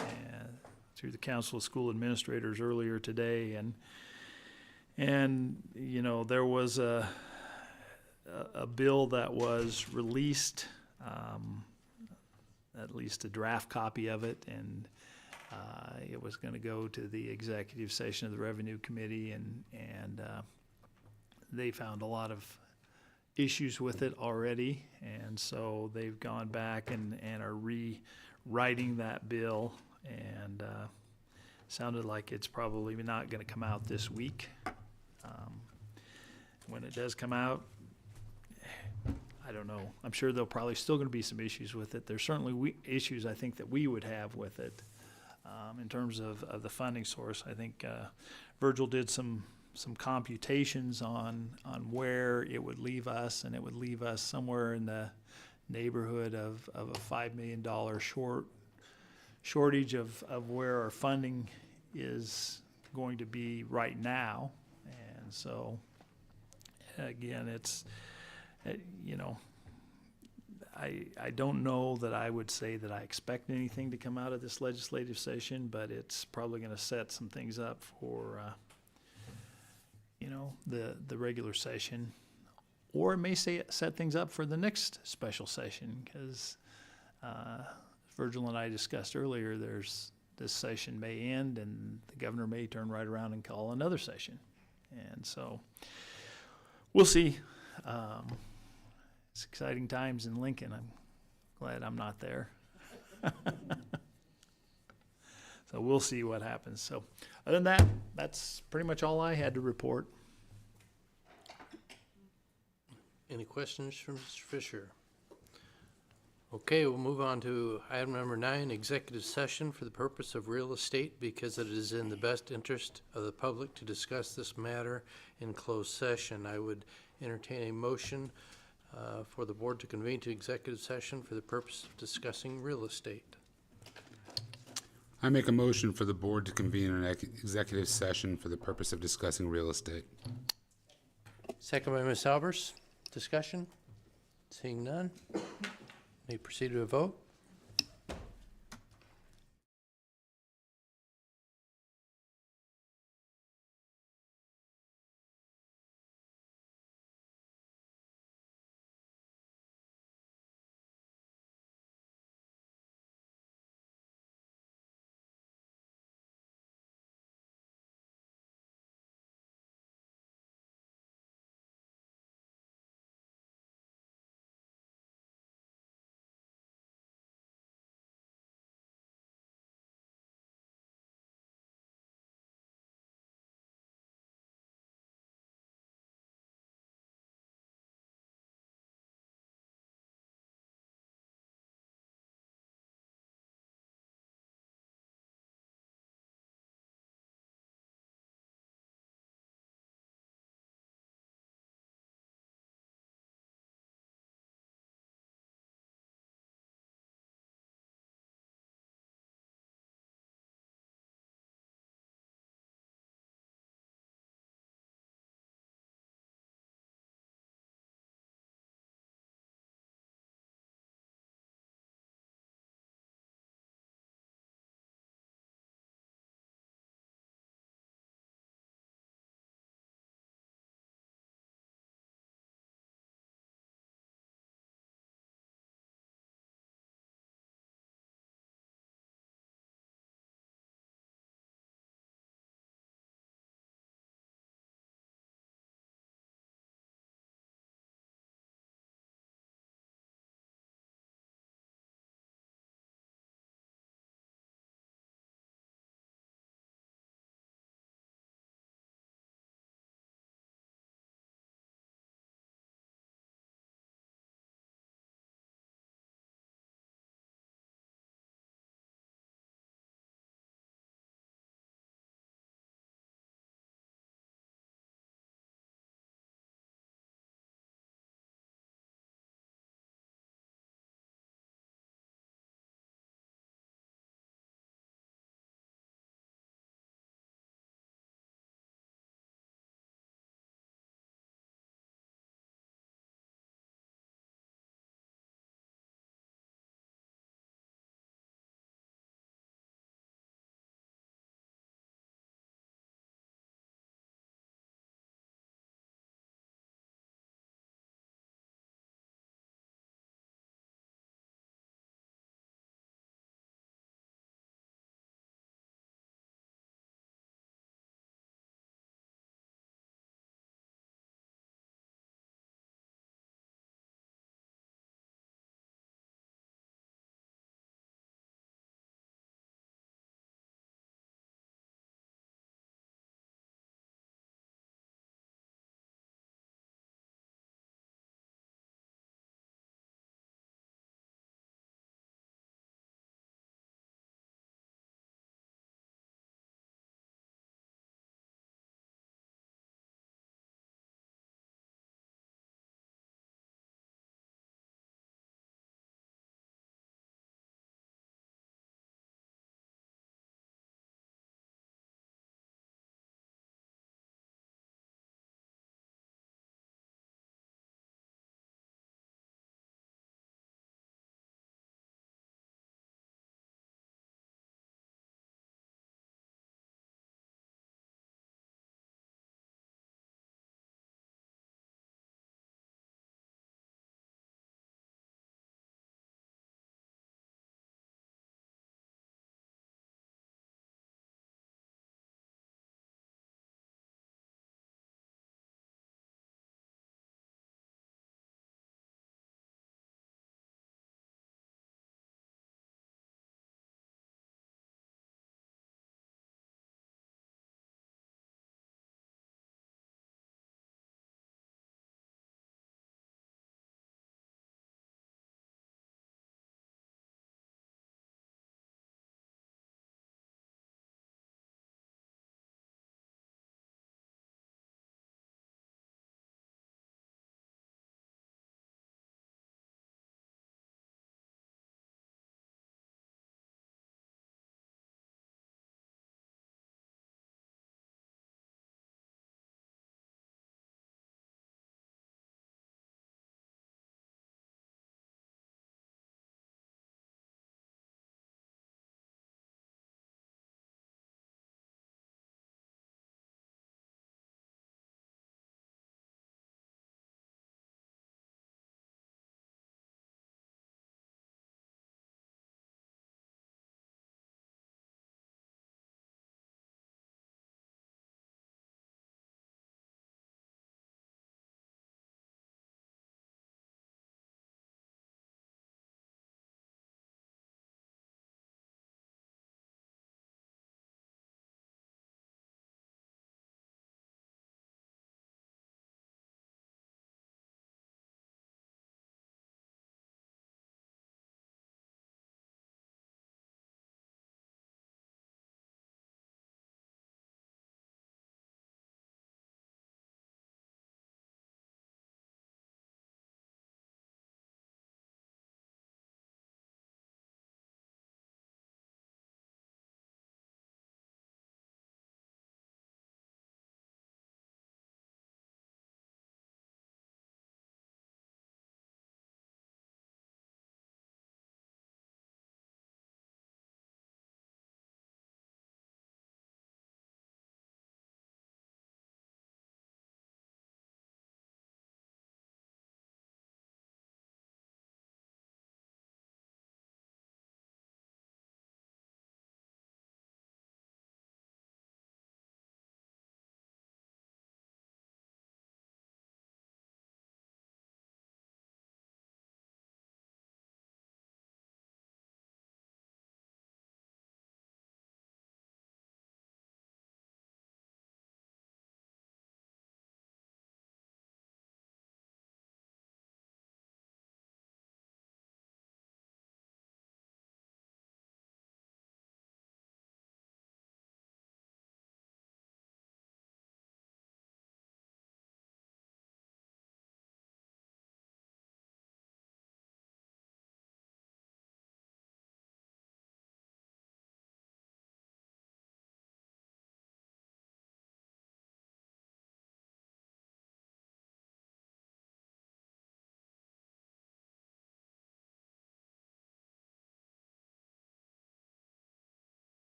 through the Council of School Administrators earlier today, and you know, there was a bill that was released, at least a draft copy of it, and it was going to go to the executive session of the Revenue Committee, and they found a lot of issues with it already, and so they've gone back and are rewriting that bill, and sounded like it's probably not going to come out this week. When it does come out, I don't know. I'm sure there'll probably still going to be some issues with it. There's certainly issues I think that we would have with it in terms of the funding source. I think Virgil did some computations on where it would leave us, and it would leave us somewhere in the neighborhood of a $5 million shortage of where our funding is going to be right now. And so again, it's you know, I don't know that I would say that I expect anything to come out of this legislative session, but it's probably going to set some things up for you know, the regular session, or it may set things up for the next special session, because Virgil and I discussed earlier, this session may end and the governor may turn right around and call another session, and so we'll see. It's exciting times in Lincoln. I'm glad I'm not there. So we'll see what happens. So other than that, that's pretty much all I had to report. Any questions from Mr. Fisher? Okay, we'll move on to item number 9, executive session for the purpose of real estate, because it is in the best interest of the public to discuss this matter in closed session. I would entertain a motion for the board to convene to executive session for the purpose of discussing real estate. I make a motion for the board to convene an executive session for the purpose of discussing real estate. Second by Ms. Albers. Discussion? Seeing none, may proceed to a vote.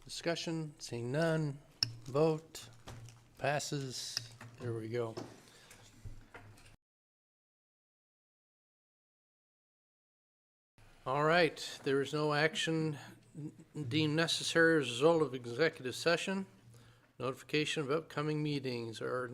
Discussion, seeing none. Vote. Passes. There we go. All right, there is no action deemed necessary as a result of executive session. Notification of upcoming meetings. Our